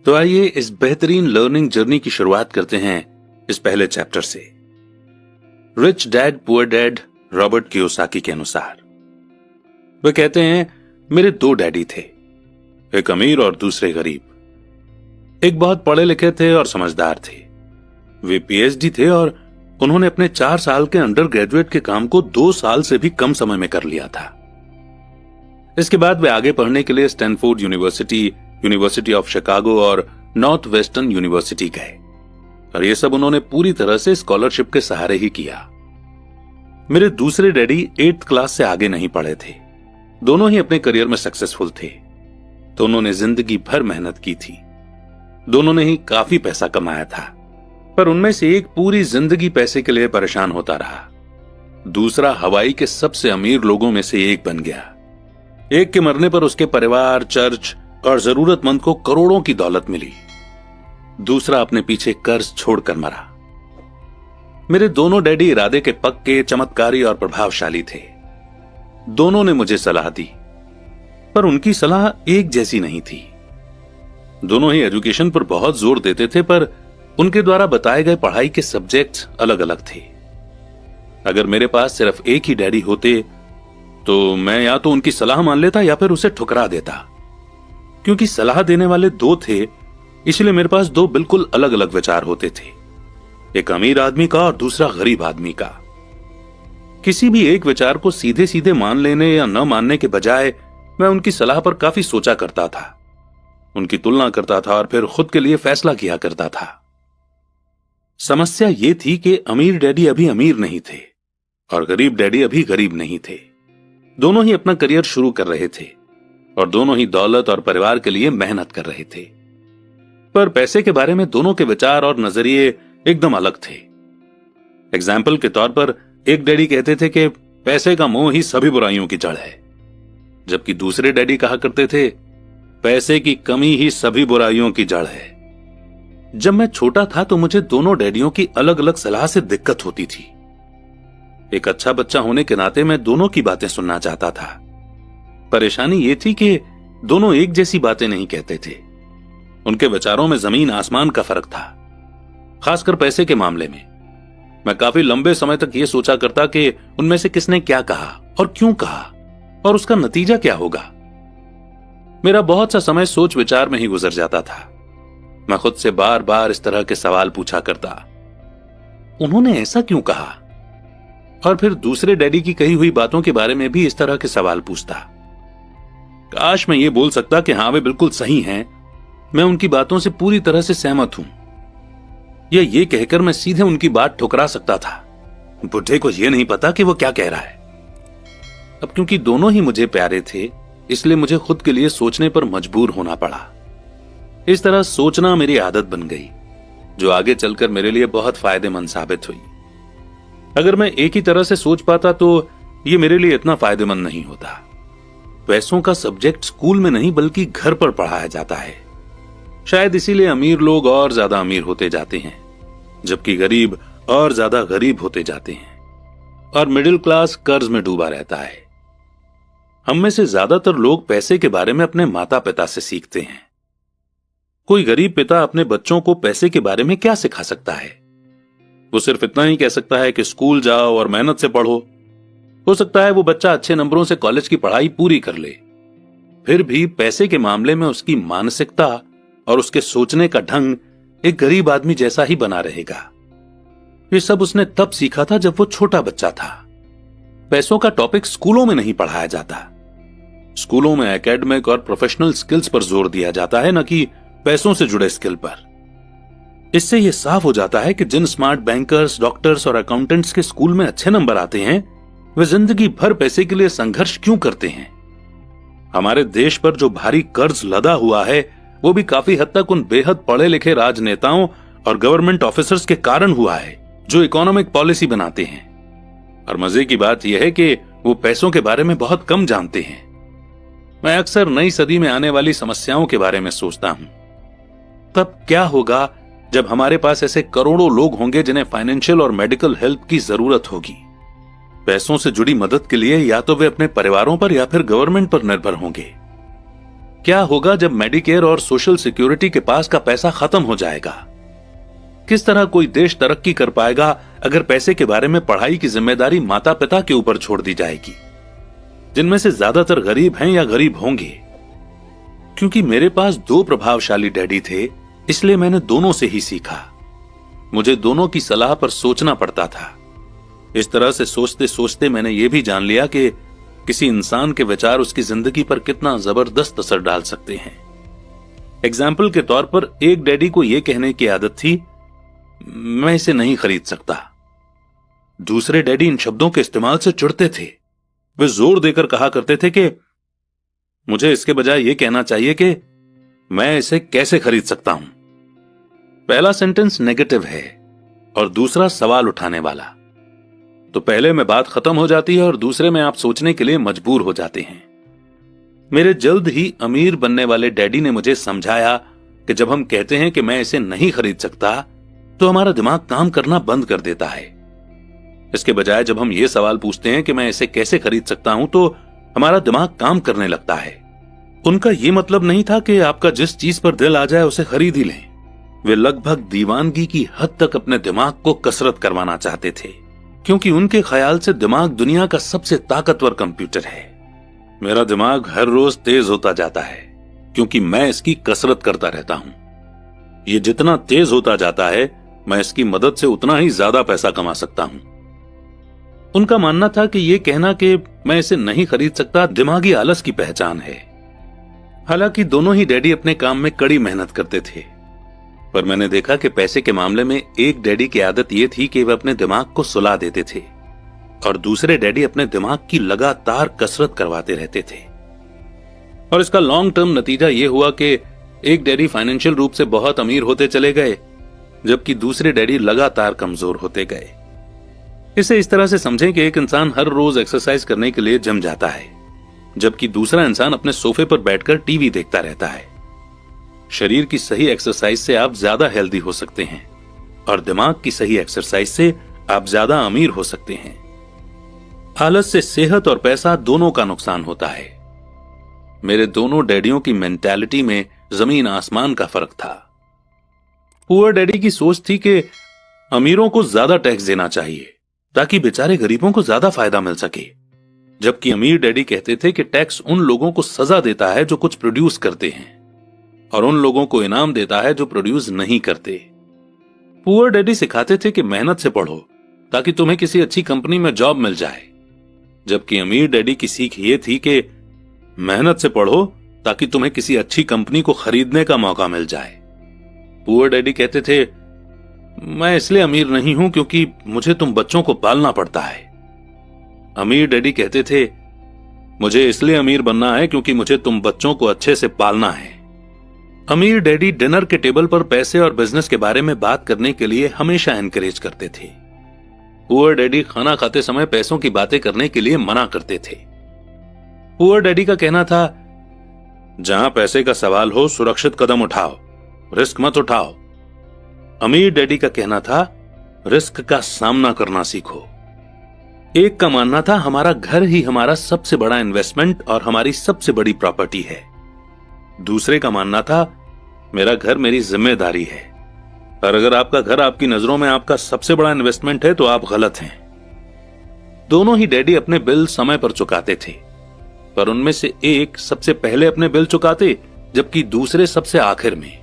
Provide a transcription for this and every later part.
तो आइए इस बेहतरीन लर्निंग जर्नी की शुरुआत करते हैं इस पहले चैप्टर से। Rich dad poor dad Robert Kiyosaki के अनुसार वे कहते हैं, मेरे दो डैडी थे, एक अमीर और दूसरे गरीब। एक बहुत पढ़े लिखे थे और समझदार थे। वे पीएचडी थे और उन्होंने अपने 4 साल के अंडर ग्रेजुएट के काम को 2 साल से भी कम समय में कर लिया था। इसके बाद वे आगे पढ़ने के लिए Stanford university, university of Chicago और नॉर्थ वेस्टर्न यूनिवर्सिटी गए और यह सब उन्होंने पूरी तरह से स्कॉलरशिप के सहारे ही किया। मेरे दूसरे डैडी 8th क्लास से आगे नहीं पढ़े थे। दोनों ही अपने करियर में सक्सेसफुल थे। दोनों ने जिंदगी भर मेहनत की थी। दोनों ने ही काफी पैसा कमाया था, पर उनमें से एक पूरी जिंदगी पैसे के लिए परेशान होता रहा। दूसरा हवाई के सबसे अमीर लोगों में से एक बन गया। एक के मरने पर उसके परिवार, चर्च और जरूरतमंद को करोड़ों की दौलत मिली। दूसरा अपने पीछे कर्ज छोड़कर मरा। मेरे दोनों डैडी इरादे के पक्के, चमत्कारी और प्रभावशाली थे। दोनों ने मुझे सलाह दी, पर उनकी सलाह एक जैसी नहीं थी। दोनों ही एजुकेशन पर बहुत जोर देते थे, पर उनके द्वारा बताए गए पढ़ाई के सब्जेक्ट्स अलग अलग थे। अगर मेरे पास सिर्फ एक ही डैडी होते तो मैं या तो उनकी सलाह मान लेता या फिर उसे ठुकरा देता। क्योंकि सलाह देने वाले 2 थे, इसलिए मेरे पास 2 बिल्कुल अलग अलग विचार होते थे, एक अमीर आदमी का और दूसरा गरीब आदमी का। किसी भी एक विचार को सीधे सीधे मान लेने या न मानने के बजाय मैं उनकी सलाह पर काफी सोचा करता था, उनकी तुलना करता था और फिर खुद के लिए फैसला किया करता था। समस्या यह थी कि अमीर डैडी अभी अमीर नहीं थे और गरीब डैडी अभी गरीब नहीं थे। दोनों ही अपना करियर शुरू कर रहे थे और दोनों ही दौलत और परिवार के लिए मेहनत कर रहे थे, पर पैसे के बारे में दोनों के विचार और नजरिए एकदम अलग थे। एग्जाम्पल के तौर पर एक डैडी कहते थे कि पैसे का मोह ही सभी बुराइयों की जड़ है, जबकि दूसरे डैडी कहा करते थे पैसे की कमी ही सभी बुराइयों की जड़ है। जब मैं छोटा था तो मुझे दोनों डैडियों की अलग अलग सलाह से दिक्कत होती थी। एक अच्छा बच्चा होने के नाते मैं दोनों की बातें सुनना चाहता था। परेशानी यह थी कि दोनों एक जैसी बातें नहीं कहते थे। उनके विचारों में जमीन आसमान का फर्क था, खासकर पैसे के मामले में। मैं काफी लंबे समय तक यह सोचा करता कि उनमें से किसने क्या कहा और क्यों कहा और उसका नतीजा क्या होगा। मेरा बहुत सा समय सोच विचार में ही गुजर जाता था। मैं खुद से बार बार इस तरह के सवाल पूछा करता, उन्होंने ऐसा क्यों कहा? और फिर दूसरे डैडी की कही हुई बातों के बारे में भी इस तरह के सवाल पूछता। काश मैं ये बोल सकता कि हां वे बिल्कुल सही हैं, मैं उनकी बातों से पूरी तरह से सहमत हूं, या ये कहकर मैं सीधे उनकी बात ठुकरा सकता था, बुढ़े को यह नहीं पता कि वो क्या कह रहा है। अब क्योंकि दोनों ही मुझे प्यारे थे, इसलिए मुझे खुद के लिए सोचने पर मजबूर होना पड़ा। इस तरह सोचना मेरी आदत बन गई, जो आगे चलकर मेरे लिए बहुत फायदेमंद साबित हुई। अगर मैं एक ही तरह से सोच पाता तो यह मेरे लिए इतना फायदेमंद नहीं होता। पैसों का सब्जेक्ट स्कूल में नहीं बल्कि घर पर पढ़ाया जाता है। शायद इसीलिए अमीर लोग और ज्यादा अमीर होते जाते हैं, जबकि गरीब और ज्यादा गरीब होते जाते हैं और मिडिल क्लास कर्ज में डूबा रहता है। हम में से ज्यादातर लोग पैसे के बारे में अपने माता पिता से सीखते हैं। कोई गरीब पिता अपने बच्चों को पैसे के बारे में क्या सिखा सकता है? वो सिर्फ इतना ही कह सकता है कि स्कूल जाओ और मेहनत से पढ़ो। हो सकता है वो बच्चा अच्छे नंबरों से कॉलेज की पढ़ाई पूरी कर ले, फिर भी पैसे के मामले में उसकी मानसिकता और उसके सोचने का ढंग एक गरीब आदमी जैसा ही बना रहेगा। ये सब उसने तब सीखा था जब वो छोटा बच्चा था। पैसों का टॉपिक स्कूलों में नहीं पढ़ाया जाता। स्कूलों में एकेडमिक और प्रोफेशनल स्किल्स पर जोर दिया जाता है, न कि पैसों से जुड़े स्किल पर। इससे यह साफ हो जाता है कि जिन स्मार्ट बैंकर्स, डॉक्टर्स और अकाउंटेंट्स के स्कूल में अच्छे नंबर आते हैं, वे जिंदगी भर पैसे के लिए संघर्ष क्यों करते हैं। हमारे देश पर जो भारी कर्ज लदा हुआ है, वो भी काफी हद तक उन बेहद पढ़े लिखे राजनेताओं और गवर्नमेंट ऑफिसर्स के कारण हुआ है, जो इकोनॉमिक पॉलिसी बनाते हैं। और मजे की बात यह है कि वो पैसों के बारे में बहुत कम जानते हैं। मैं अक्सर नई सदी में आने वाली समस्याओं के बारे में सोचता हूं। तब क्या होगा जब हमारे पास ऐसे करोड़ों लोग होंगे जिन्हें फाइनेंशियल और मेडिकल हेल्प की जरूरत होगी। पैसों से जुड़ी मदद के लिए या तो वे अपने परिवारों पर या फिर गवर्नमेंट पर निर्भर होंगे। क्या होगा जब मेडिकेयर और सोशल सिक्योरिटी के पास का पैसा खत्म हो जाएगा? किस तरह कोई देश तरक्की कर पाएगा अगर पैसे के बारे में पढ़ाई की जिम्मेदारी माता पिता के ऊपर छोड़ दी जाएगी, जिनमें से ज्यादातर गरीब हैं या गरीब होंगे? क्योंकि मेरे पास 2 प्रभावशाली डैडी थे, इसलिए मैंने दोनों से ही सीखा। मुझे दोनों की सलाह पर सोचना पड़ता था। इस तरह से सोचते सोचते मैंने यह भी जान लिया कि किसी इंसान के विचार उसकी जिंदगी पर कितना जबरदस्त असर डाल सकते हैं। एग्जाम्पल के तौर पर एक डैडी को यह कहने की आदत थी, मैं इसे नहीं खरीद सकता। दूसरे डैडी इन शब्दों के इस्तेमाल से चिढ़ते थे। वे जोर देकर कहा करते थे कि मुझे इसके बजाय यह कहना चाहिए कि मैं इसे कैसे खरीद सकता हूं। पहला सेंटेंस नेगेटिव है और दूसरा सवाल उठाने वाला, तो पहले में बात खत्म हो जाती है और दूसरे में आप सोचने के लिए मजबूर हो जाते हैं। मेरे जल्द ही अमीर बनने वाले डैडी ने मुझे समझाया कि जब हम कहते हैं कि मैं इसे नहीं खरीद सकता, तो हमारा दिमाग काम करना बंद कर देता है। इसके बजाय जब हम ये सवाल पूछते हैं कि मैं इसे कैसे खरीद सकता हूं, तो हमारा दिमाग काम करने लगता है। उनका यह मतलब नहीं था कि आपका जिस चीज पर दिल आ जाए उसे खरीद ही लें। वे लगभग दीवानगी की हद तक अपने दिमाग को कसरत करवाना चाहते थे, क्योंकि उनके ख्याल से दिमाग दुनिया का सबसे ताकतवर कंप्यूटर है। मेरा दिमाग हर रोज तेज होता जाता है क्योंकि मैं इसकी कसरत करता रहता हूं। ये जितना तेज होता जाता है, मैं इसकी मदद से उतना ही ज्यादा पैसा कमा सकता हूं। उनका मानना था कि यह कहना कि मैं इसे नहीं खरीद सकता दिमागी आलस की पहचान है। हालांकि दोनों ही डैडी अपने काम में कड़ी मेहनत करते थे, पर मैंने देखा कि पैसे के मामले में एक डैडी की आदत यह थी कि वह अपने दिमाग को सुला देते थे और दूसरे डैडी अपने दिमाग की लगातार कसरत करवाते रहते थे। और इसका लॉन्ग टर्म नतीजा यह हुआ कि एक डैडी फाइनेंशियल रूप से बहुत अमीर होते चले गए, जबकि दूसरे डैडी लगातार कमजोर होते गए। इसे इस तरह से समझें कि एक इंसान हर रोज एक्सरसाइज करने के लिए जिम जाता है, जबकि दूसरा इंसान अपने सोफे पर बैठकर टीवी देखता रहता है। शरीर की सही एक्सरसाइज से आप ज्यादा हेल्दी हो सकते हैं और दिमाग की सही एक्सरसाइज से आप ज्यादा अमीर हो सकते हैं। आलस से सेहत और पैसा दोनों का नुकसान होता है। मेरे दोनों डैडियों की मेंटालिटी में जमीन आसमान का फर्क था। पुअर डैडी की सोच थी कि अमीरों को ज्यादा टैक्स देना चाहिए ताकि बेचारे गरीबों को ज्यादा फायदा मिल सके, जबकि अमीर डैडी कहते थे कि टैक्स उन लोगों को सजा देता है जो कुछ प्रोड्यूस करते हैं और उन लोगों को इनाम देता है जो प्रोड्यूस नहीं करते। पुअर डैडी सिखाते थे कि मेहनत से पढ़ो ताकि तुम्हें किसी अच्छी कंपनी में जॉब मिल जाए, जबकि अमीर डैडी की सीख ये थी कि मेहनत से पढ़ो ताकि तुम्हें किसी अच्छी कंपनी को खरीदने का मौका मिल जाए। पुअर डैडी कहते थे, मैं इसलिए अमीर नहीं हूं क्योंकि मुझे तुम बच्चों को पालना पड़ता है। अमीर डैडी कहते थे, मुझे इसलिए अमीर बनना है क्योंकि मुझे तुम बच्चों को अच्छे से पालना है। अमीर डैडी डिनर के टेबल पर पैसे और बिजनेस के बारे में बात करने के लिए हमेशा एनकरेज करते थे। पुअर डैडी खाना खाते समय पैसों की बातें करने के लिए मना करते थे। पुअर डैडी का कहना था, जहां पैसे का सवाल हो सुरक्षित कदम उठाओ, रिस्क मत उठाओ। अमीर डैडी का कहना था, रिस्क का सामना करना सीखो। एक का मानना था, हमारा घर ही हमारा सबसे बड़ा इन्वेस्टमेंट और हमारी सबसे बड़ी प्रॉपर्टी है। दूसरे का मानना था, मेरा घर मेरी जिम्मेदारी है। पर अगर आपका घर आपकी नजरों में आपका सबसे बड़ा इन्वेस्टमेंट है तो आप गलत हैं। दोनों ही डैडी अपने बिल समय पर चुकाते थे, पर उनमें से एक सबसे पहले अपने बिल चुकाते जबकि दूसरे सबसे आखिर में।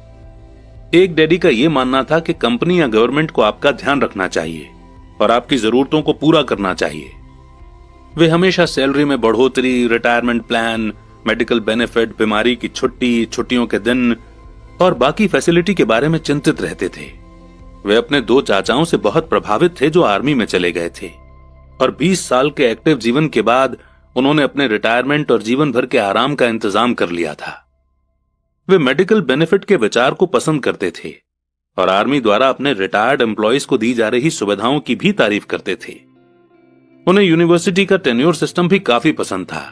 एक डैडी का यह मानना था कि कंपनी या गवर्नमेंट को आपका ध्यान रखना चाहिए और आपकी जरूरतों को पूरा करना चाहिए। वे हमेशा सैलरी में बढ़ोतरी, रिटायरमेंट प्लान, मेडिकल बेनिफिट, बीमारी की छुट्टी, छुट्टियों के दिन और बाकी फैसिलिटी के बारे में चिंतित रहते थे। वे अपने 2 चाचाओं से बहुत प्रभावित थे जो आर्मी में चले गए थे और 20 साल के एक्टिव जीवन के बाद उन्होंने अपने रिटायरमेंट और जीवन भर के आराम का इंतजाम कर लिया था। वे मेडिकल बेनिफिट के विचार को पसंद करते थे और आर्मी द्वारा अपने रिटायर्ड एम्प्लॉयज को दी जा रही सुविधाओं की भी तारीफ करते थे। उन्हें यूनिवर्सिटी का टेन्योर सिस्टम भी काफी पसंद था।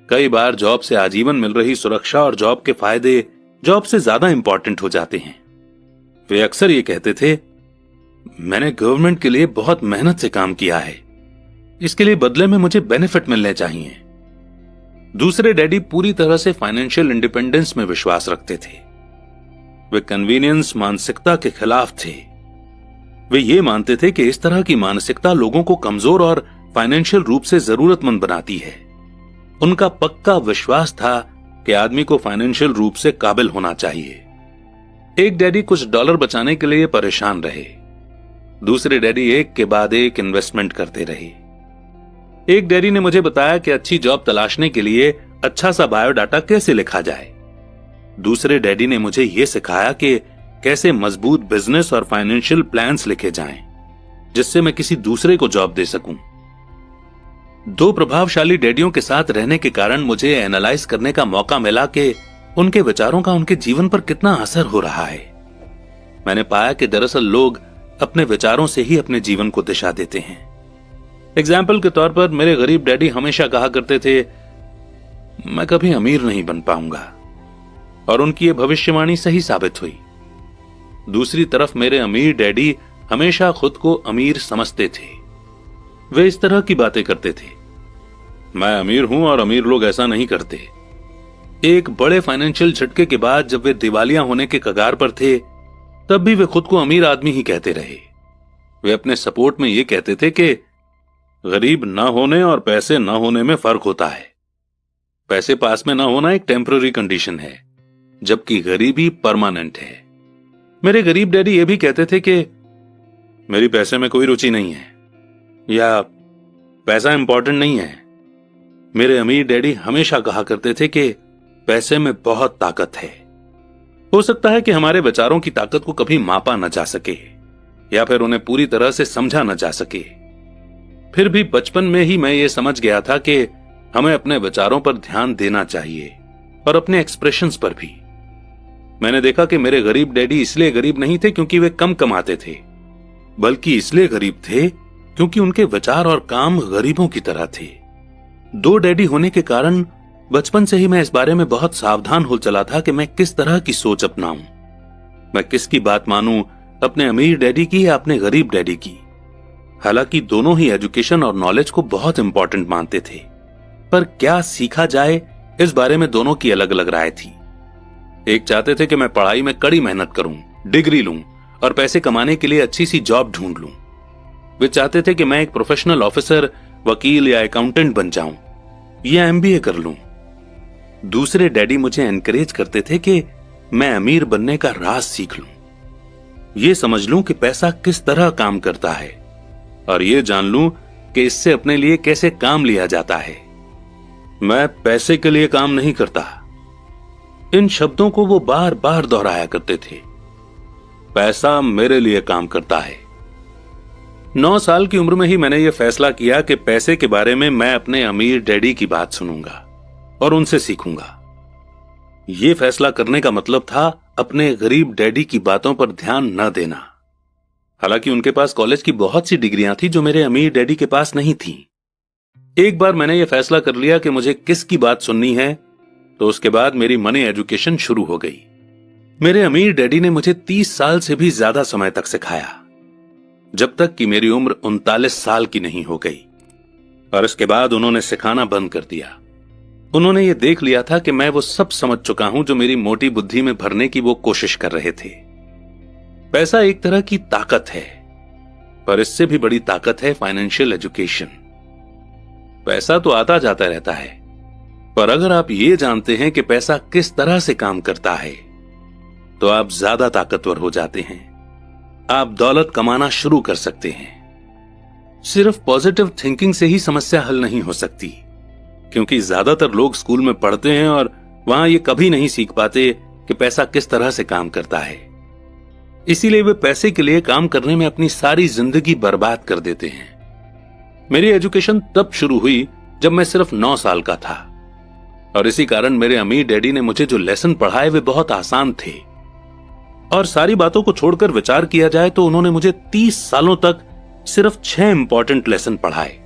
कई बार जॉब से आजीवन मिल रही सुरक्षा और जॉब के फायदे जॉब से ज्यादा इंपॉर्टेंट हो जाते हैं। वे अक्सर ये कहते थे, मैंने गवर्नमेंट के लिए बहुत मेहनत से काम किया है, इसके लिए बदले में मुझे बेनिफिट मिलने चाहिए। दूसरे डैडी पूरी तरह से फाइनेंशियल इंडिपेंडेंस में विश्वास रखते थे। वे कन्वीनियंस मानसिकता के खिलाफ थे। वे ये मानते थे कि इस तरह की मानसिकता लोगों को कमजोर और फाइनेंशियल रूप से जरूरतमंद बनाती है। उनका पक्का विश्वास था कि आदमी को फाइनेंशियल रूप से काबिल होना चाहिए। एक डैडी कुछ डॉलर बचाने के लिए परेशान रहे। दूसरे डैडी एक के बाद एक इन्वेस्टमेंट करते रहे। एक डैडी ने मुझे बताया कि अच्छी जॉब तलाशने के लिए अच्छा सा बायोडाटा कैसे लिखा जाए। दूसरे डैडी ने मुझे यह सिखाया कि कैसे मजबूत बिजनेस और फाइनेंशियल प्लान्स लिखे जाएं, जिससे मैं किसी दूसरे को जॉब दे सकूं। दो प्रभावशाली डैडियों के साथ रहने के कारण मुझे एनालाइज करने का मौका मिला कि उनके विचारों का उनके जीवन पर कितना असर हो रहा है। मैंने पाया कि दरअसल लोग अपने विचारों से ही अपने जीवन को दिशा देते हैं। एग्जाम्पल के तौर पर मेरे गरीब डैडी हमेशा कहा करते थे, मैं कभी अमीर नहीं बन पाऊंगा, और उनकी यह भविष्यवाणी सही साबित हुई। दूसरी तरफ मेरे अमीर डैडी हमेशा खुद को अमीर समझते थे। वे इस तरह की बातें करते थे, मैं अमीर हूं और अमीर लोग ऐसा नहीं करते। एक बड़े फाइनेंशियल झटके के बाद जब वे दिवालिया होने के कगार पर थे, तब भी वे खुद को अमीर आदमी ही कहते रहे। वे अपने सपोर्ट में यह कहते थे कि गरीब ना होने और पैसे ना होने में फर्क होता है। पैसे पास में ना होना एक टेम्पररी कंडीशन है, जबकि गरीबी परमानेंट है। मेरे गरीब डैडी ये भी कहते थे कि मेरी पैसे में कोई रुचि नहीं है, या पैसा इंपॉर्टेंट नहीं है। मेरे अमीर डैडी हमेशा कहा करते थे कि पैसे में बहुत ताकत है। हो सकता है कि हमारे विचारों की ताकत को कभी मापा न जा सके, या फिर उन्हें पूरी तरह से समझा न जा सके। फिर भी बचपन में ही मैं ये समझ गया था कि हमें अपने विचारों पर ध्यान देना चाहिए, और अपने एक्सप्रेशंस पर भी। मैंने देखा कि मेरे गरीब डैडी इसलिए गरीब नहीं थे क्योंकि वे कम कमाते थे, बल्कि इसलिए गरीब थे क्योंकि उनके विचार और काम गरीबों की तरह थे। दो डैडी होने के कारण बचपन से ही मैं इस बारे में बहुत सावधान हो चला था कि मैं किस तरह की सोच अपनाऊं। मैं किसकी बात मानूं, अपने अमीर डैडी की या अपने गरीब डैडी की। हालांकि दोनों ही एजुकेशन और नॉलेज को बहुत इंपॉर्टेंट मानते थे, पर क्या सीखा जाए इस बारे में दोनों की अलग अलग राय थी। एक चाहते थे कि मैं पढ़ाई में कड़ी मेहनत करूं, डिग्री लूं और पैसे कमाने के लिए अच्छी सी जॉब ढूंढ लूं। वे चाहते थे कि मैं एक प्रोफेशनल ऑफिसर, वकील या अकाउंटेंट बन जाऊं या एमबीए कर लूं। दूसरे डैडी मुझे एनकरेज करते थे कि मैं अमीर बनने का राज सीख लूं, ये समझ लूं कि पैसा किस तरह काम करता है, और ये जान लूं कि इससे अपने लिए कैसे काम लिया जाता है। मैं पैसे के लिए काम नहीं करता। इन शब्दों को वो बार बार दोहराया करते थे। पैसा मेरे लिए काम करता है। 9 साल की उम्र में ही मैंने यह फैसला किया कि पैसे के बारे में मैं अपने अमीर डैडी की बात सुनूंगा और उनसे सीखूंगा। यह फैसला करने का मतलब था अपने गरीब डैडी की बातों पर ध्यान न देना। हालांकि उनके पास कॉलेज की बहुत सी डिग्रियां थी जो मेरे अमीर डैडी के पास नहीं थी। एक बार मैंने यह फैसला कर लिया कि मुझे किसकी बात सुननी है, तो उसके बाद मेरी मनी एजुकेशन शुरू हो गई। मेरे अमीर डैडी ने मुझे 30 साल से भी ज्यादा समय तक सिखाया, जब तक कि मेरी उम्र 39 साल की नहीं हो गई, और इसके बाद उन्होंने सिखाना बंद कर दिया। उन्होंने ये देख लिया था कि मैं वो सब समझ चुका हूं जो मेरी मोटी बुद्धि में भरने की वो कोशिश कर रहे थे। पैसा एक तरह की ताकत है, पर इससे भी बड़ी ताकत है फाइनेंशियल एजुकेशन। पैसा तो आता जाता रहता है, पर अगर आप ये जानते हैं कि पैसा किस तरह से काम करता है, तो आप ज्यादा ताकतवर हो जाते हैं। आप दौलत कमाना शुरू कर सकते हैं। सिर्फ पॉजिटिव थिंकिंग से ही समस्या हल नहीं हो सकती, क्योंकि ज्यादातर लोग स्कूल में पढ़ते हैं और वहां ये कभी नहीं सीख पाते कि पैसा किस तरह से काम करता है। इसीलिए वे पैसे के लिए काम करने में अपनी सारी जिंदगी बर्बाद कर देते हैं। मेरी एजुकेशन तब शुरू हुई जब मैं सिर्फ 9 साल का था, और इसी कारण मेरे अमीर डैडी ने मुझे जो लेसन पढ़ाए वे बहुत आसान थे। और सारी बातों को छोड़कर विचार किया जाए तो उन्होंने मुझे 30 सालों तक सिर्फ 6 इंपॉर्टेंट लेसन पढ़ाए।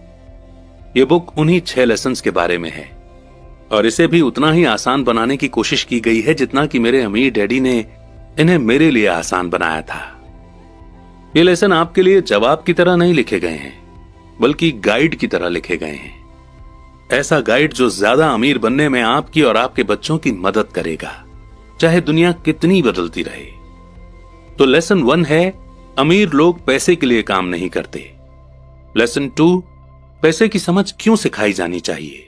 ये बुक उन्हीं 6 लेसन्स के बारे में है, और इसे भी उतना ही आसान बनाने की कोशिश की गई है जितना कि मेरे अमीर डैडी ने इन्हें मेरे लिए आसान बनाया था। ये लेसन आपके लिए जवाब की तरह नहीं लिखे गए हैं, बल्कि गाइड की तरह लिखे गए हैं। ऐसा गाइड जो ज्यादा अमीर बनने में आपकी और आपके बच्चों की मदद करेगा, चाहे दुनिया कितनी बदलती रहे। तो लेसन 1 है, अमीर लोग पैसे के लिए काम नहीं करते। लेसन 2, पैसे की समझ क्यों सिखाई जानी चाहिए।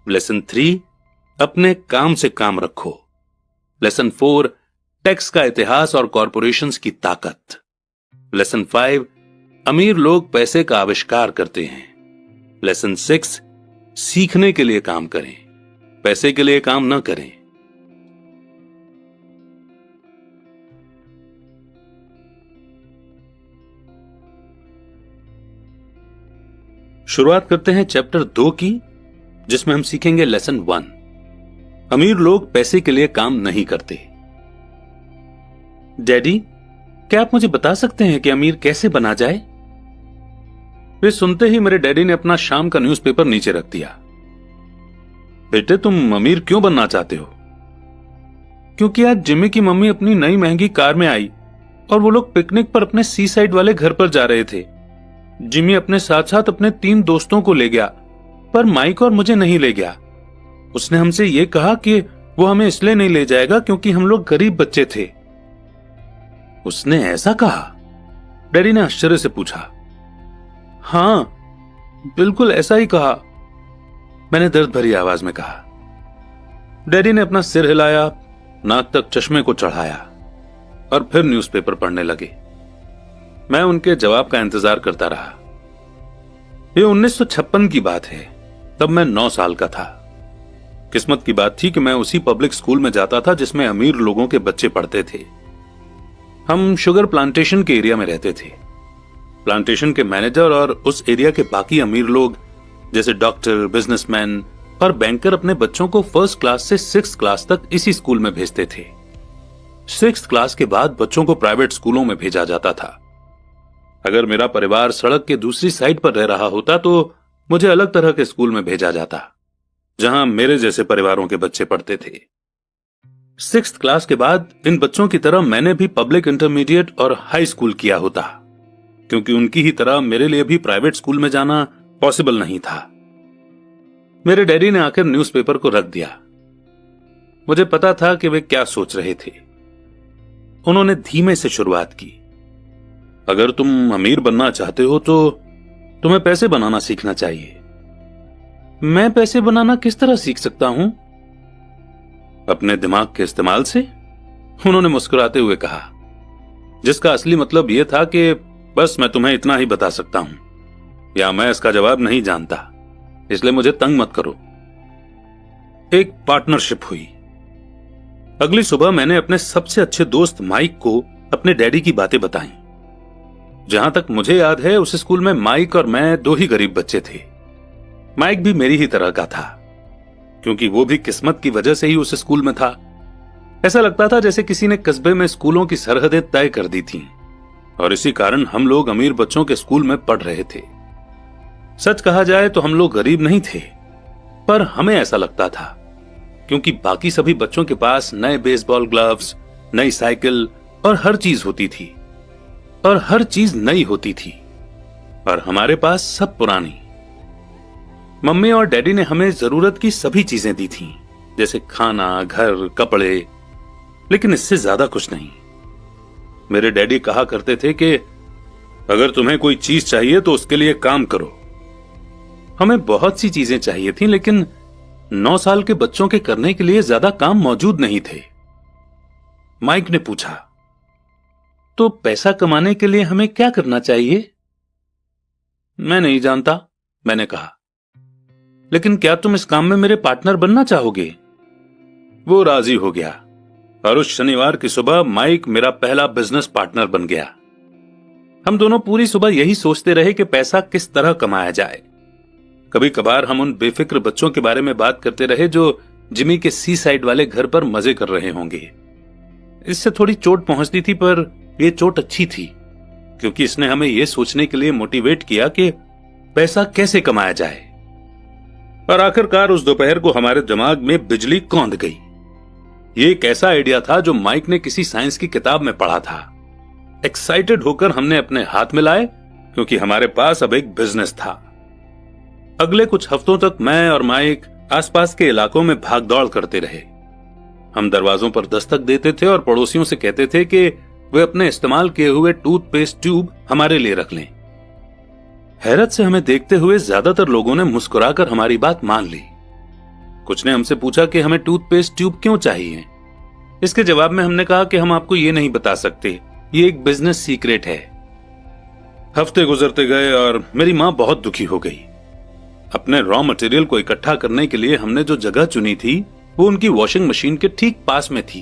लेसन 3, अपने काम से काम रखो। लेसन 4, टैक्स का इतिहास और कॉरपोरेशंस की ताकत। लेसन 5, अमीर लोग पैसे का आविष्कार करते हैं। लेसन 6, सीखने के लिए काम करें, पैसे के लिए काम न करें। शुरुआत करते हैं चैप्टर 2 की, जिसमें हम सीखेंगे लेसन 1, अमीर लोग पैसे के लिए काम नहीं करते। डैडी, क्या आप मुझे बता सकते हैं कि अमीर कैसे बना जाए? वे सुनते ही मेरे डैडी ने अपना शाम का न्यूज़पेपर नीचे रख दिया। बेटे, तुम अमीर क्यों बनना चाहते हो? क्योंकि आज जिमी की मम्मी अपनी नई महंगी कार में आई और वो लोग पिकनिक पर अपने सी साइड वाले घर पर जा रहे थे। जिमी अपने साथ साथ अपने 3 दोस्तों को ले गया, पर माइक और मुझे नहीं ले गया। उसने हमसे यह कहा कि वो हमें इसलिए नहीं ले जाएगा क्योंकि हम लोग गरीब बच्चे थे। उसने ऐसा कहा? डैडी ने आश्चर्य से पूछा। हां, बिल्कुल ऐसा ही कहा, मैंने दर्द भरी आवाज में कहा। डैडी ने अपना सिर हिलाया, नाक तक चश्मे को चढ़ाया और फिर न्यूज़पेपर पढ़ने लगे। मैं उनके जवाब का इंतजार करता रहा। यह 1956 की बात है, तब मैं 9 साल का था। किस्मत की बात थी कि मैं उसी पब्लिक स्कूल में जाता था जिसमें अमीर लोगों के बच्चे पढ़ते थे। हम शुगर प्लांटेशन के एरिया में रहते थे। प्लांटेशन के मैनेजर और उस एरिया के बाकी अमीर लोग जैसे डॉक्टर, बिजनेसमैन और बैंकर अपने बच्चों को 1st क्लास से 6th क्लास तक इसी स्कूल में भेजते थे। 6th क्लास के बाद बच्चों को प्राइवेट स्कूलों में भेजा जाता था। अगर मेरा परिवार सड़क के दूसरी साइड पर रह रहा होता तो मुझे अलग तरह के स्कूल में भेजा जाता, जहां मेरे जैसे परिवारों के बच्चे पढ़ते थे। 6th क्लास के बाद इन बच्चों की तरह मैंने भी पब्लिक इंटरमीडिएट और हाई स्कूल किया होता, क्योंकि उनकी ही तरह मेरे लिए भी प्राइवेट स्कूल में जाना पॉसिबल नहीं था। मेरे डैडी ने आकर न्यूज़पेपर को रख दिया। मुझे पता था कि वे क्या सोच रहे थे। उन्होंने धीमे से शुरुआत की। अगर तुम अमीर बनना चाहते हो तो तुम्हें पैसे बनाना सीखना चाहिए। मैं पैसे बनाना किस तरह सीख सकता हूं? अपने दिमाग के इस्तेमाल से, उन्होंने मुस्कुराते हुए कहा, जिसका असली मतलब यह था कि बस मैं तुम्हें इतना ही बता सकता हूं, या मैं इसका जवाब नहीं जानता, इसलिए मुझे तंग मत करो। एक पार्टनरशिप हुई। अगली सुबह मैंने अपने सबसे अच्छे दोस्त माइक को अपने डैडी की बातें बताई। जहां तक मुझे याद है, उस स्कूल में माइक और मैं 2 ही गरीब बच्चे थे। माइक भी मेरी ही तरह का था, क्योंकि वो भी किस्मत की वजह से ही उस स्कूल में था। ऐसा लगता था जैसे किसी ने कस्बे में स्कूलों की सरहदें तय कर दी थीं, और इसी कारण हम लोग अमीर बच्चों के स्कूल में पढ़ रहे थे। सच कहा जाए तो हम लोग गरीब नहीं थे, पर हमें ऐसा लगता था, क्योंकि बाकी सभी बच्चों के पास नए बेसबॉल ग्लव्स, नई साइकिल और हर चीज होती थी, और हर चीज नई होती थी, और हमारे पास सब पुरानी। मम्मी और डैडी ने हमें जरूरत की सभी चीजें दी थीं, जैसे खाना, घर, कपड़े, लेकिन इससे ज्यादा कुछ नहीं। मेरे डैडी कहा करते थे कि अगर तुम्हें कोई चीज चाहिए तो उसके लिए काम करो। हमें बहुत सी चीजें चाहिए थीं, लेकिन 9 साल के बच्चों के करने के लिए ज्यादा काम मौजूद नहीं थे। माइक ने पूछा, तो पैसा कमाने के लिए हमें क्या करना चाहिए? मैं नहीं जानता, मैंने कहा। लेकिन क्या तुम इस काम में मेरे पार्टनर बनना चाहोगे? वो राजी हो गया, और उस शनिवार की सुबह माइक मेरा पहला बिजनेस पार्टनर बन गया। हम दोनों पूरी सुबह यही सोचते रहे कि पैसा किस तरह कमाया जाए। कभी कभार हम उन बेफिक्र बच्चों के बारे में बात करते रहे जो जिमी के सी साइड वाले घर पर मजे कर रहे होंगे। इससे थोड़ी चोट पहुंचती थी, पर यह चोट अच्छी थी, क्योंकि इसने हमें यह सोचने के लिए मोटिवेट किया कि पैसा कैसे कमाया जाए। और आखिरकार उस दोपहर को हमारे दिमाग में बिजली कौंध गई। ये एक ऐसा आइडिया था जो माइक ने किसी साइंस की किताब में पढ़ा था। एक्साइटेड होकर हमने अपने हाथ मिलाए, क्योंकि हमारे पास अब एक बिजनेस था। अगले कुछ हफ्तों तक मैं और माइक आसपास के इलाकों में भाग दौड़ करते रहे। हम दरवाजों पर दस्तक देते थे और पड़ोसियों से कहते थे कि वे अपने इस्तेमाल किए हुए टूथपेस्ट ट्यूब हमारे लिए रख लें। हैरत से हमें देखते हुए ज्यादातर लोगों ने मुस्कुराकर हमारी बात मान ली। कुछ ने हमसे पूछा कि हमें टूथपेस्ट ट्यूब क्यों चाहिए। इसके जवाब में हमने कहा कि हम आपको ये नहीं बता सकते, ये एक बिजनेस सीक्रेट है। हफ्ते गुजरते गए और मेरी मां बहुत दुखी हो गई। अपने रॉ मटेरियल को इकट्ठा करने के लिए हमने जो जगह चुनी थी वो उनकी वॉशिंग मशीन के ठीक पास में थी,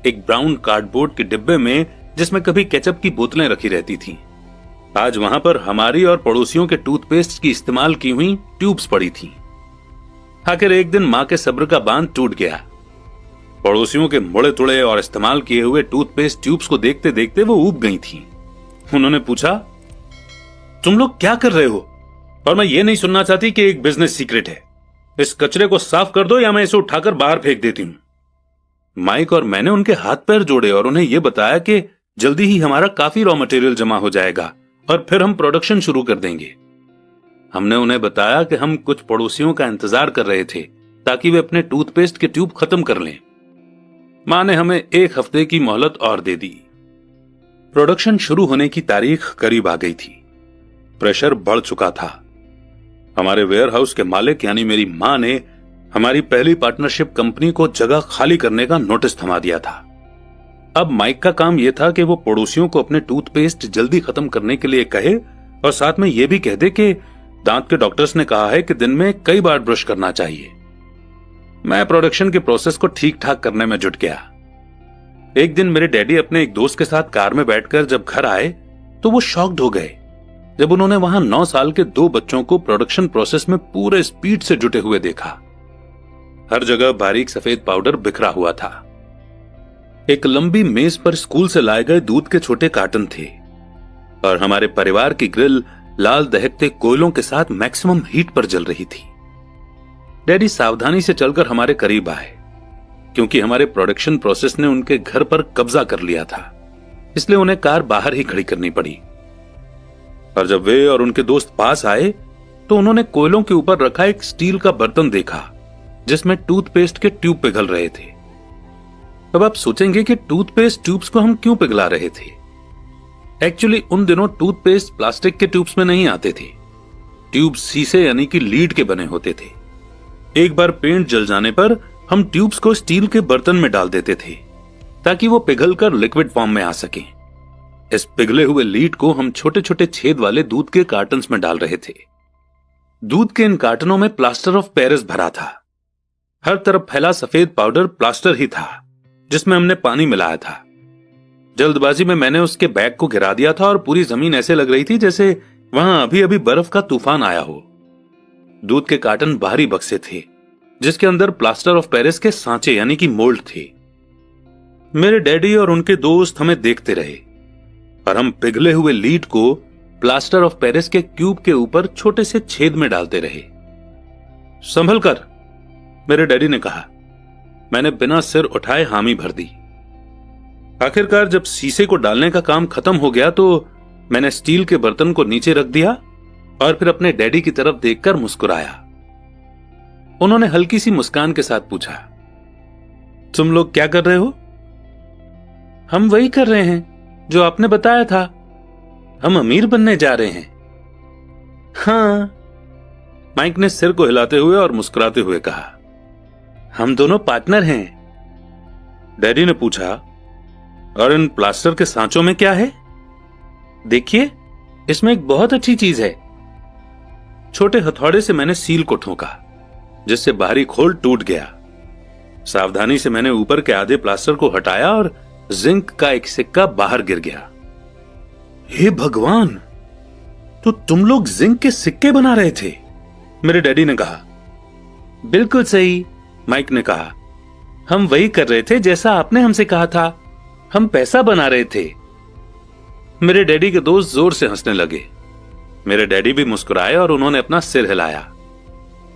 एक ब्राउन कार्डबोर्ड के डिब्बे में जिसमें कभी केचप की बोतलें रखी रहती थीं। आज वहां पर हमारी और पड़ोसियों के टूथपेस्ट की इस्तेमाल की हुई ट्यूब्स पड़ी थीं। आखिर एक दिन मां के सब्र का बांध टूट गया। पड़ोसियों के मुड़े तुड़े और इस्तेमाल किए हुए टूथपेस्ट ट्यूब्स को देखते देखते वो ऊब गई थीं। उन्होंने पूछा, तुम लोग क्या कर रहे हो? और मैं ये नहीं सुनना चाहती कि एक बिजनेस सीक्रेट है। इस कचरे को साफ कर दो या मैं इसे उठाकर बाहर फेंक देती हूं। माइक और मैंने उनके हाथ पैर जोड़े और उन्हें यह बताया कि जल्दी ही हमारा काफी रॉ मटेरियल जमा हो जाएगा और फिर हम प्रोडक्शन शुरू कर देंगे। हमने उन्हें बताया कि हम कुछ पड़ोसियों का इंतजार कर रहे थे ताकि वे अपने टूथपेस्ट के ट्यूब खत्म कर लें। मां ने हमें 1 हफ्ते की मोहलत और दे दी। प्रोडक्शन शुरू होने की तारीख करीब आ गई थी। प्रेशर बढ़ चुका था। हमारे वेयरहाउस के मालिक यानी मेरी मां ने हमारी पहली पार्टनरशिप कंपनी को जगह खाली करने का नोटिस थमा दिया था। अब माइक का काम यह था कि वो पड़ोसियों को अपने टूथपेस्ट जल्दी खत्म करने के लिए कहे और साथ में यह भी कह दे कि दांत के डॉक्टर्स ने कहा है कि दिन में कई बार ब्रश करना चाहिए। मैं प्रोडक्शन के प्रोसेस को ठीक ठाक करने में जुट गया। एक दिन मेरे डैडी अपने एक दोस्त के साथ कार में बैठकर जब घर आए तो वो शॉक्ड हो गए जब उन्होंने वहां 9 साल के 2 बच्चों को प्रोडक्शन प्रोसेस में पूरे स्पीड से जुटे हुए देखा। हर जगह बारीक सफेद पाउडर बिखरा हुआ था। एक लंबी मेज पर स्कूल से लाए गए दूध के छोटे कार्टन थे और हमारे परिवार की ग्रिल लाल दहकते कोयलों के साथ मैक्सिमम हीट पर जल रही थी। डैडी सावधानी से चलकर हमारे करीब आए क्योंकि हमारे प्रोडक्शन प्रोसेस ने उनके घर पर कब्जा कर लिया था, इसलिए उन्हें कार बाहर ही खड़ी करनी पड़ी। और जब वे और उनके दोस्त पास आए तो उन्होंने कोयलों के ऊपर रखा एक स्टील का बर्तन देखा जिसमें टूथपेस्ट के ट्यूब पिघल रहे थे। अब आप सोचेंगे कि टूथपेस्ट ट्यूब्स को हम क्यों पिघला रहे थे। एक्चुअली उन दिनों टूथपेस्ट प्लास्टिक के ट्यूब्स में नहीं आते थे। ट्यूब शीशे यानी कि लीड के बने होते थे। एक बार पेंट जल जाने पर हम ट्यूब्स को स्टील के बर्तन में डाल देते थे ताकि वो पिघलकर लिक्विड फॉर्म में आ सके। इस पिघले हुए लीड को हम छोटे छोटे छेद वाले दूध के कार्टन्स में डाल रहे थे। दूध के इन कार्टनों में प्लास्टर ऑफ पेरिस भरा था। हर तरफ फैला सफेद पाउडर प्लास्टर ही था जिसमें हमने पानी मिलाया था। जल्दबाजी में मैंने उसके बैग को गिरा दिया था और पूरी जमीन ऐसे लग रही थी जैसे वहां अभी अभी बर्फ का तूफान आया हो। दूध के कार्टन बाहरी बक्से थे जिसके अंदर प्लास्टर ऑफ पेरिस के सांचे यानी कि मोल्ड थे। मेरे डैडी और उनके दोस्त हमें देखते रहे और हम पिघले हुए लीड को प्लास्टर ऑफ पेरिस के क्यूब के ऊपर छोटे से छेद में डालते रहे। संभल कर, मेरे डैडी ने कहा। मैंने बिना सिर उठाए हामी भर दी। आखिरकार जब शीशे को डालने का काम खत्म हो गया तो मैंने स्टील के बर्तन को नीचे रख दिया और फिर अपने डैडी की तरफ देखकर मुस्कुराया। उन्होंने हल्की सी मुस्कान के साथ पूछा, तुम लोग क्या कर रहे हो? हम वही कर रहे हैं जो आपने बताया था। हम अमीर बनने जा रहे हैं। हाँ, माइक ने सिर को हिलाते हुए और मुस्कुराते हुए कहा। हम दोनों पार्टनर हैं। डैडी ने पूछा, और इन प्लास्टर के सांचों में क्या है? देखिए, इसमें एक बहुत अच्छी चीज है। छोटे हथौड़े से मैंने सील को ठोका जिससे बाहरी खोल टूट गया। सावधानी से मैंने ऊपर के आधे प्लास्टर को हटाया और जिंक का एक सिक्का बाहर गिर गया। हे भगवान, तो तुम लोग जिंक के सिक्के बना रहे थे? मेरे डैडी ने कहा। बिल्कुल सही, माइक ने कहा। हम वही कर रहे थे जैसा आपने हमसे कहा था। हम पैसा बना रहे थे। मेरे डैडी के दोस्त जोर से हंसने लगे। मेरे डैडी भी मुस्कुराए और उन्होंने अपना सिर हिलाया।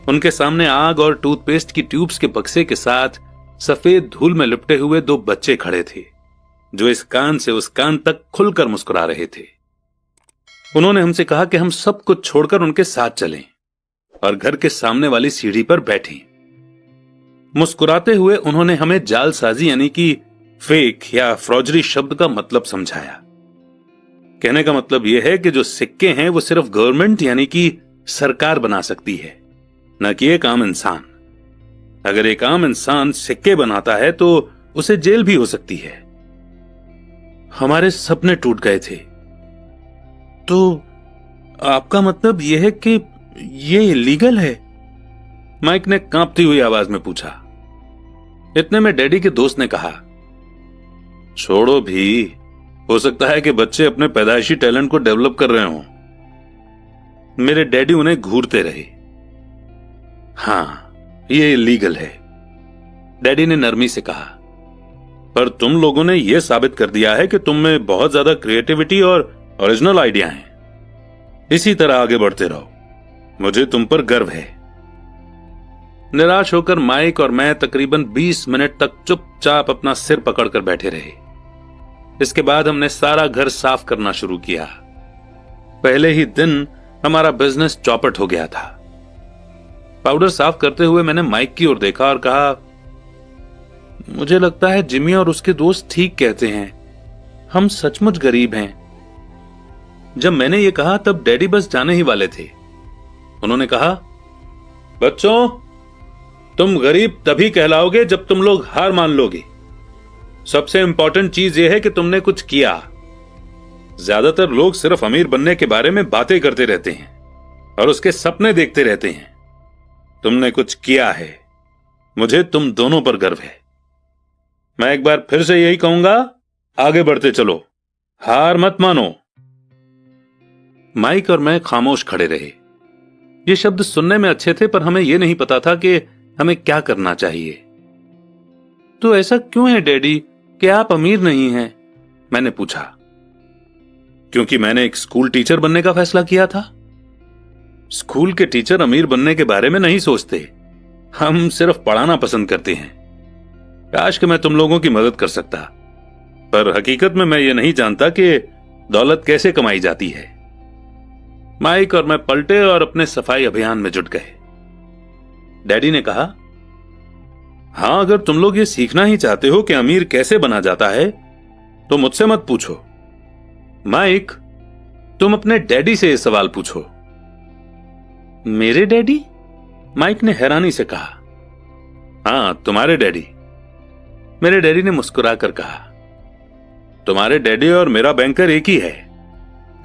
उनके सामने आग और टूथपेस्ट की ट्यूब्स के बक्से के साथ सफेद धूल में लिपटे हुए 2 बच्चे खड़े थे जो इस कान से उस कान तक खुलकर मुस्कुरा रहे थे। उन्होंने हमसे कहा कि हम सब कुछ छोड़कर उनके साथ चलें। और घर के सामने वाली सीढ़ी पर बैठी। मुस्कुराते हुए उन्होंने हमें जालसाजी यानी कि फेक या फ्रॉजरी शब्द का मतलब समझाया। कहने का मतलब यह है कि जो सिक्के हैं वो सिर्फ गवर्नमेंट यानी कि सरकार बना सकती है, न कि एक आम इंसान। अगर एक आम इंसान सिक्के बनाता है तो उसे जेल भी हो सकती है। हमारे सपने टूट गए थे। तो आपका मतलब यह है कि यह इलीगल है? माइक ने कांपती हुई आवाज में पूछा। इतने में डैडी के दोस्त ने कहा, छोड़ो भी, हो सकता है कि बच्चे अपने पैदाइशी टैलेंट को डेवलप कर रहे हों। मेरे डैडी उन्हें घूरते रहे। हां, यह इलीगल है, डैडी ने नरमी से कहा, पर तुम लोगों ने यह साबित कर दिया है कि तुम में बहुत ज्यादा क्रिएटिविटी और ओरिजिनल आइडिया हैं। इसी तरह आगे बढ़ते रहो, मुझे तुम पर गर्व है। निराश होकर माइक और मैं तकरीबन 20 मिनट तक चुपचाप अपना सिर पकड़कर बैठे रहे। इसके बाद हमने सारा घर साफ करना शुरू किया। पहले ही दिन हमारा बिजनेस चौपट हो गया था। पाउडर साफ करते हुए मैंने माइक की ओर देखा और कहा, मुझे लगता है जिमी और उसके दोस्त ठीक कहते हैं, हम सचमुच गरीब हैं। जब मैंने ये कहा तब डैडी बस जाने ही वाले थे। उन्होंने कहा, बच्चों, तुम गरीब तभी कहलाओगे जब तुम लोग हार मान लोगे। सबसे इंपॉर्टेंट चीज यह है कि तुमने कुछ किया। ज्यादातर लोग सिर्फ अमीर बनने के बारे में बातें करते रहते हैं और उसके सपने देखते रहते हैं। तुमने कुछ किया है। मुझे तुम दोनों पर गर्व है। मैं एक बार फिर से यही कहूंगा, आगे बढ़ते चलो, हार मत मानो। माइक और मैं खामोश खड़े रहे। ये शब्द सुनने में अच्छे थे, पर हमें यह नहीं पता था कि हमें क्या करना चाहिए। तो ऐसा क्यों है डैडी कि आप अमीर नहीं हैं? मैंने पूछा। क्योंकि मैंने एक स्कूल टीचर बनने का फैसला किया था। स्कूल के टीचर अमीर बनने के बारे में नहीं सोचते, हम सिर्फ पढ़ाना पसंद करते हैं। काश कि मैं तुम लोगों की मदद कर सकता, पर हकीकत में मैं ये नहीं जानता कि दौलत कैसे कमाई जाती है। माइक और मैं पलटे और अपने सफाई अभियान में जुट गए। डैडी ने कहा, हां, अगर तुम लोग ये सीखना ही चाहते हो कि अमीर कैसे बना जाता है तो मुझसे मत पूछो। माइक, तुम अपने डैडी से यह सवाल पूछो। मेरे डैडी? माइक ने हैरानी से कहा। हां, तुम्हारे डैडी। मेरे डैडी ने मुस्कुराकर कहा, तुम्हारे डैडी और मेरा बैंकर एक ही है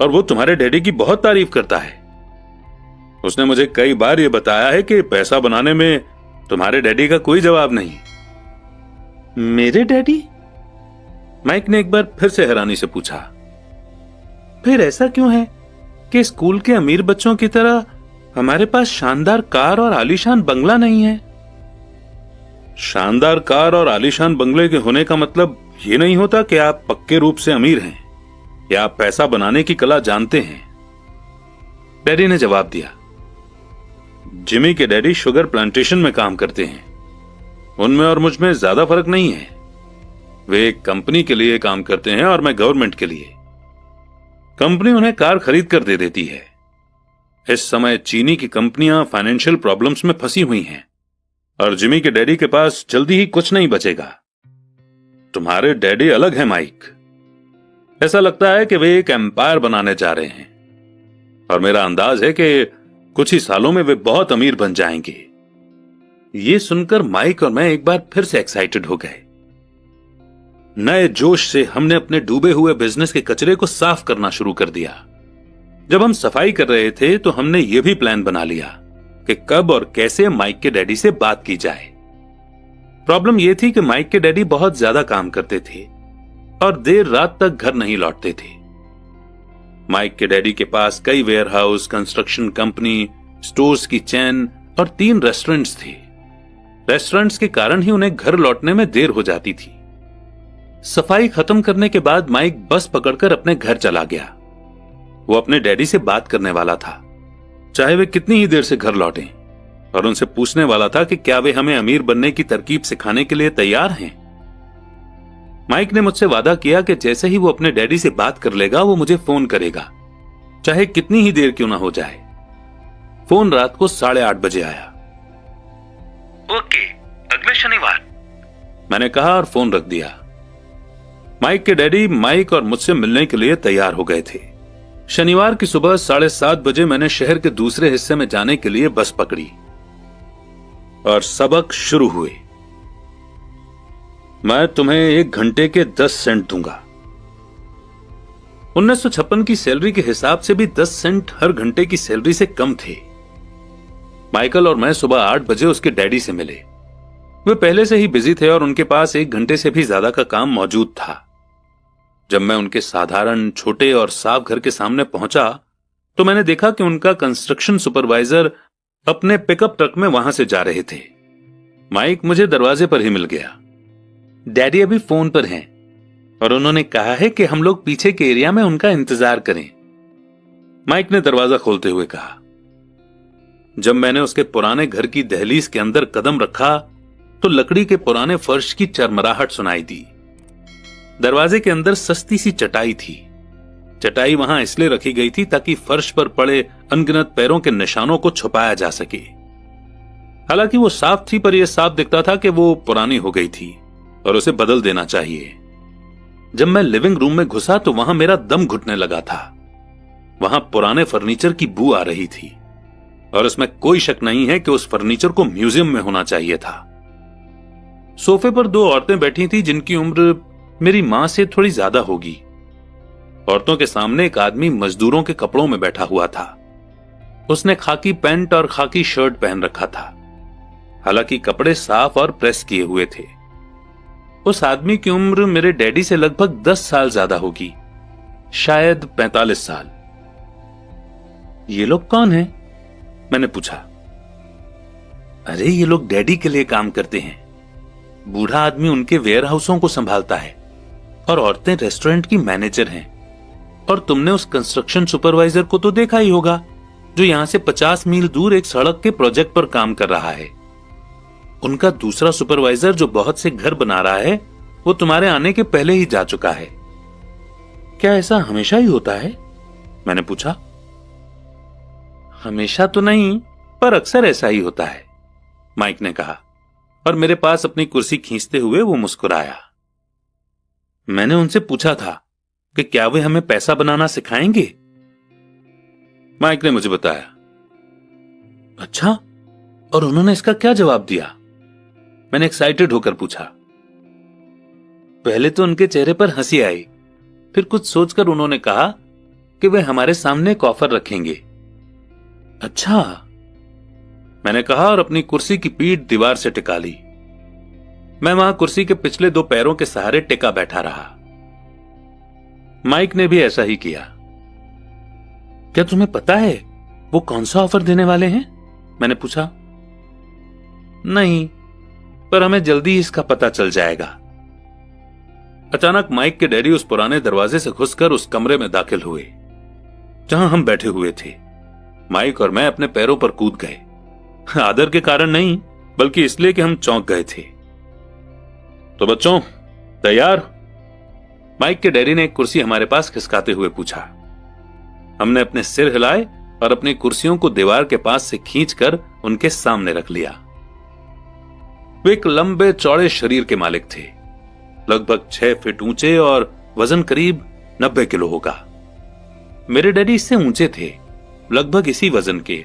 और वो तुम्हारे डैडी की बहुत तारीफ करता है। उसने मुझे कई बार यह बताया है कि पैसा बनाने में तुम्हारे डैडी का कोई जवाब नहीं। मेरे डैडी? माइक ने एक बार फिर से हैरानी से पूछा। फिर ऐसा क्यों है कि स्कूल के अमीर बच्चों की तरह हमारे पास शानदार कार और आलीशान बंगला नहीं है? शानदार कार और आलीशान बंगले के होने का मतलब यह नहीं होता कि आप पक्के रूप से अमीर हैं या आप पैसा बनाने की कला जानते हैं, डैडी ने जवाब दिया। जिमी के डैडी शुगर प्लांटेशन में काम करते हैं। उनमें और मुझ में ज्यादा फर्क नहीं है। वे एक कंपनी के लिए काम करते हैं और मैं गवर्नमेंट के लिए। कंपनी उन्हें कार खरीद कर दे देती है। इस समय चीनी की कंपनियां फाइनेंशियल प्रॉब्लम्स में फंसी हुई हैं और जिमी के डैडी के पास जल्दी ही कुछ नहीं बचेगा। तुम्हारे डैडी अलग है माइक। ऐसा लगता है कि वे एक एम्पायर बनाने जा रहे हैं और मेरा अंदाज है कि कुछ ही सालों में वे बहुत अमीर बन जाएंगे। यह सुनकर माइक और मैं एक बार फिर से एक्साइटेड हो गए। नए जोश से हमने अपने डूबे हुए बिजनेस के कचरे को साफ करना शुरू कर दिया। जब हम सफाई कर रहे थे तो हमने यह भी प्लान बना लिया कि कब और कैसे माइक के डैडी से बात की जाए। प्रॉब्लम यह थी कि माइक के डैडी बहुत ज्यादा काम करते थे और देर रात तक घर नहीं लौटते थे। माइक के डैडी के पास कई वेयरहाउस, कंस्ट्रक्शन कंपनी, स्टोर्स की चेन और 3 रेस्टोरेंट्स थे। रेस्टोरेंट्स के कारण ही उन्हें घर लौटने में देर हो जाती थी। सफाई खत्म करने के बाद माइक बस पकड़कर अपने घर चला गया। वो अपने डैडी से बात करने वाला था, चाहे वे कितनी ही देर से घर लौटें, और उनसे पूछने वाला था कि क्या वे हमें अमीर बनने की तरकीब सिखाने के लिए तैयार हैं। माइक ने मुझसे वादा किया कि जैसे ही वो अपने डैडी से बात कर लेगा वो मुझे फोन करेगा, चाहे कितनी ही देर क्यों ना हो जाए। फोन रात को 8:30 बजे आया। ओके, अगले शनिवार, मैंने कहा और फोन रख दिया। माइक के डैडी माइक और मुझसे मिलने के लिए तैयार हो गए थे। शनिवार की सुबह 7:30 बजे मैंने शहर के दूसरे हिस्से में जाने के लिए बस पकड़ी और सबक शुरू हुए। मैं तुम्हें 1 घंटे के 10 सेंट दूंगा। 1956 की सैलरी के हिसाब से भी 10 सेंट हर घंटे की सैलरी से कम थे। माइकल और मैं सुबह 8 बजे उसके डैडी से मिले। वे पहले से ही बिजी थे और उनके पास 1 घंटे से भी ज्यादा का काम मौजूद था। जब मैं उनके साधारण छोटे और साफ घर के सामने पहुंचा तो मैंने देखा कि उनका कंस्ट्रक्शन सुपरवाइजर अपने पिकअप ट्रक में वहां से जा रहे थे। माइक मुझे दरवाजे पर ही मिल गया। डैडी अभी फोन पर हैं और उन्होंने कहा है कि हम लोग पीछे के एरिया में उनका इंतजार करें, माइक ने दरवाजा खोलते हुए कहा। जब मैंने उसके पुराने घर की दहलीज के अंदर कदम रखा तो लकड़ी के पुराने फर्श की चरमराहट सुनाई दी। दरवाजे के अंदर सस्ती सी चटाई थी। चटाई वहां इसलिए रखी गई थी ताकि फर्श पर पड़े अनगिनत पैरों के निशानों को छुपाया जा सके। हालांकि वो साफ थी, पर यह साफ दिखता था कि वो पुरानी हो गई थी और उसे बदल देना चाहिए। जब मैं लिविंग रूम में घुसा तो वहां मेरा दम घुटने लगा था। वहां पुराने फर्नीचर की बू आ रही थी और इसमें कोई शक नहीं है कि उस फर्नीचर को म्यूजियम में होना चाहिए था। सोफे पर 2 औरतें बैठी थी जिनकी उम्र मेरी मां से थोड़ी ज्यादा होगी। औरतों के सामने एक आदमी मजदूरों के कपड़ों में बैठा हुआ था। उसने खाकी पैंट और खाकी शर्ट पहन रखा था। हालांकि कपड़े साफ और प्रेस किए हुए थे। उस आदमी की उम्र मेरे डैडी से लगभग 10 साल ज्यादा होगी, शायद 45 साल। ये लोग कौन हैं? मैंने पूछा। अरे ये लोग डैडी के लिए काम करते हैं। बूढ़ा आदमी उनके वेयर हाउसों को संभालता है और औरतें रेस्टोरेंट की मैनेजर हैं। और तुमने उस कंस्ट्रक्शन सुपरवाइजर को तो देखा ही होगा जो यहां से 50 मील दूर एक सड़क के प्रोजेक्ट पर काम कर रहा है। उनका दूसरा सुपरवाइजर जो बहुत से घर बना रहा है वो तुम्हारे आने के पहले ही जा चुका है। क्या ऐसा हमेशा ही होता है? मैंने पूछा। हमेशा तो नहीं, पर अक्सर ऐसा ही होता है, माइक ने कहा और मेरे पास अपनी कुर्सी खींचते हुए वो मुस्कुराया। मैंने उनसे पूछा था कि क्या वे हमें पैसा बनाना सिखाएंगे। माइक ने मुझे बताया। अच्छा, और उन्होंने इसका क्या जवाब दिया? मैंने एक्साइटेड होकर पूछा। पहले तो उनके चेहरे पर हंसी आई, फिर कुछ सोचकर उन्होंने कहा कि वे हमारे सामने एक ऑफर रखेंगे। अच्छा, मैंने कहा और अपनी कुर्सी की पीठ दीवार से टिका ली। मैं वहां कुर्सी के पिछले 2 पैरों के सहारे टिका बैठा रहा। माइक ने भी ऐसा ही किया। क्या तुम्हें पता है वो कौन सा ऑफर देने वाले हैं? मैंने पूछा। नहीं, पर हमें जल्दी इसका पता चल जाएगा। अचानक माइक के डैडी उस पुराने दरवाजे से घुसकर उस कमरे में दाखिल हुए जहां हम बैठे हुए थे। माइक और मैं अपने पैरों पर कूद गए, आदर के कारण नहीं बल्कि इसलिए कि हम चौंक गए थे। तो बच्चों, तैयार? माइक के डैडी ने एक कुर्सी हमारे पास खिसकाते हुए पूछा। हमने अपने सिर हिलाए और अपनी कुर्सियों को दीवार के पास से खींचकर उनके सामने रख लिया। वे एक लंबे चौड़े शरीर के मालिक थे, लगभग 6 फीट ऊंचे और वजन करीब 90 किलो होगा। मेरे डैडी इससे ऊंचे थे, लगभग इसी वजन के,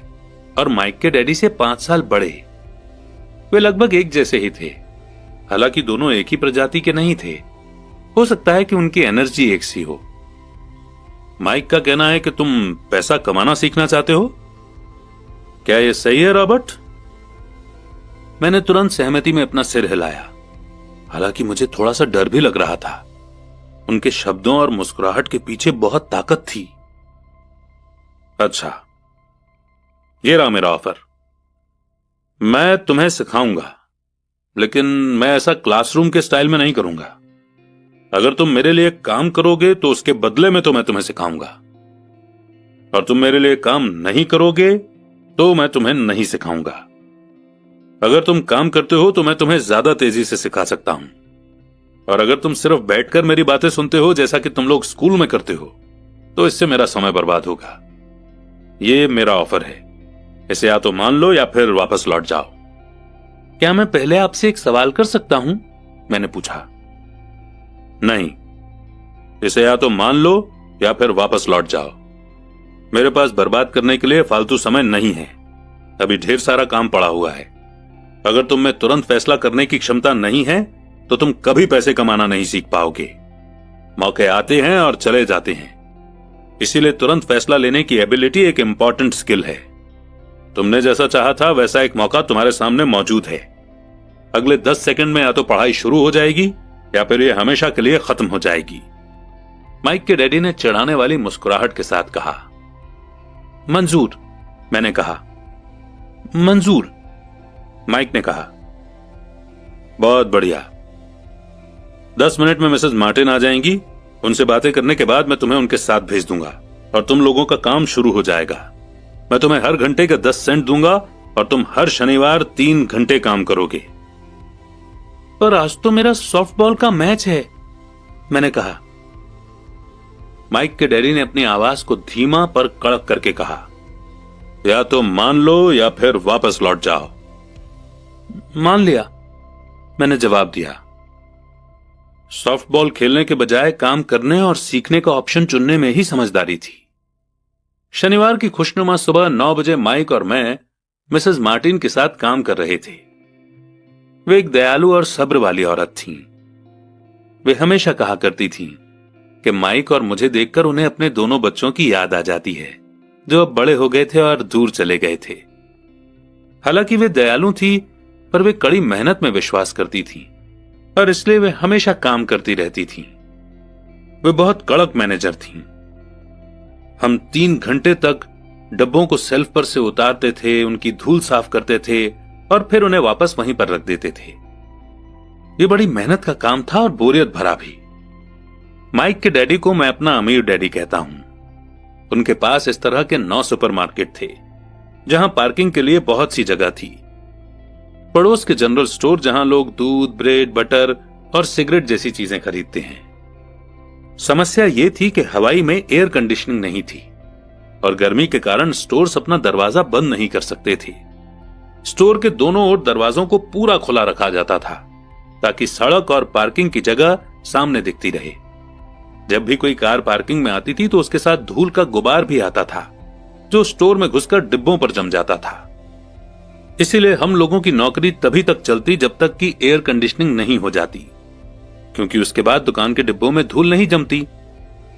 और माइक के डैडी से 5 साल बड़े। वे लगभग एक जैसे ही थे, हालांकि दोनों एक ही प्रजाति के नहीं थे। हो सकता है कि उनकी एनर्जी एक सी हो। माइक का कहना है कि तुम पैसा कमाना सीखना चाहते हो। क्या यह सही है रॉबर्ट? मैंने तुरंत सहमति में अपना सिर हिलाया, हालांकि मुझे थोड़ा सा डर भी लग रहा था। उनके शब्दों और मुस्कुराहट के पीछे बहुत ताकत थी। अच्छा, ये रहा मेरा ऑफर। मैं तुम्हें सिखाऊंगा, लेकिन मैं ऐसा क्लासरूम के स्टाइल में नहीं करूंगा। अगर तुम मेरे लिए काम करोगे तो उसके बदले में तो मैं तुम्हें सिखाऊंगा, और तुम मेरे लिए काम नहीं करोगे तो मैं तुम्हें नहीं सिखाऊंगा। अगर तुम काम करते हो तो मैं तुम्हें ज्यादा तेजी से सिखा सकता हूं, और अगर तुम सिर्फ बैठकर मेरी बातें सुनते हो जैसा कि तुम लोग स्कूल में करते हो तो इससे मेरा समय बर्बाद होगा। ये मेरा ऑफर है, इसे या तो मान लो या फिर वापस लौट जाओ। क्या मैं पहले आपसे एक सवाल कर सकता हूं? मैंने पूछा। नहीं, इसे या तो मान लो या फिर वापस लौट जाओ। मेरे पास बर्बाद करने के लिए फालतू समय नहीं है। अभी ढेर सारा काम पड़ा हुआ है। अगर तुम में तुरंत फैसला करने की क्षमता नहीं है तो तुम कभी पैसे कमाना नहीं सीख पाओगे। मौके आते हैं और चले जाते हैं, इसीलिए तुरंत फैसला लेने की एबिलिटी एक इंपॉर्टेंट स्किल है। तुमने जैसा चाहा था वैसा एक मौका तुम्हारे सामने मौजूद है। अगले 10 सेकंड में या तो पढ़ाई शुरू हो जाएगी या फिर यह हमेशा के लिए खत्म हो जाएगी। माइक के डैडी ने चिढ़ाने वाली मुस्कुराहट के साथ कहा। मंजूर, मैंने कहा। मंजूर, माइक ने कहा। बहुत बढ़िया। 10 मिनट में मिसेस मार्टिन आ जाएंगी। उनसे बातें करने के बाद मैं तुम्हें उनके साथ भेज दूंगा और तुम लोगों का काम शुरू हो जाएगा। मैं तुम्हें हर घंटे का 10 सेंट दूंगा और तुम हर शनिवार 3 घंटे काम करोगे। पर आज तो मेरा सॉफ्टबॉल का मैच है, मैंने कहा। माइक के डैडी ने अपनी आवाज को धीमा पर कड़क करके कहा, या तो मान लो या फिर वापस लौट जाओ। मान लिया, मैंने जवाब दिया। सॉफ्टबॉल खेलने के बजाय काम करने और सीखने का ऑप्शन चुनने में ही समझदारी थी। शनिवार की खुशनुमा सुबह 9 बजे माइक और मैं मिसेस मार्टिन के साथ काम कर रहे थे। वे एक दयालु और सब्र वाली औरत थीं। वे हमेशा कहा करती थीं कि माइक और मुझे देखकर उन्हें अपने दोनों बच्चों की याद आ जाती है जो अब बड़े हो गए थे और दूर चले गए थे। हालांकि वे दयालु थी, पर वे कड़ी मेहनत में विश्वास करती थीं और इसलिए वे हमेशा काम करती रहती थीं। वे बहुत कड़क मैनेजर थीं। हम 3 घंटे तक डब्बों को सेल्फ पर से उतारते थे, उनकी धूल साफ करते थे और फिर उन्हें वापस वहीं पर रख देते थे। ये बड़ी मेहनत का काम था और बोरियत भरा भी। माइक के डैडी को मैं अपना अमीर डैडी कहता हूं। उनके पास इस तरह के 9 सुपरमार्केट थे जहां पार्किंग के लिए बहुत सी जगह थी। पड़ोस के जनरल स्टोर जहां लोग दूध, ब्रेड, बटर और सिगरेट जैसी चीजें खरीदते हैं। समस्या यह थी कि हवाई में एयर कंडीशनिंग नहीं थी और गर्मी के कारण स्टोर्स अपना दरवाजा बंद नहीं कर सकते थे। स्टोर के दोनों ओर दरवाजों को पूरा खुला रखा जाता था ताकि सड़क और पार्किंग की जगह सामने दिखती रहे। जब भी कोई कार पार्किंग में आती थी तो उसके साथ धूल का गुबार भी आता था जो स्टोर में घुसकर डिब्बों पर जम जाता था। इसीलिए हम लोगों की नौकरी तभी तक चलती जब तक कि एयर कंडीशनिंग नहीं हो जाती, क्योंकि उसके बाद दुकान के डिब्बों में धूल नहीं जमती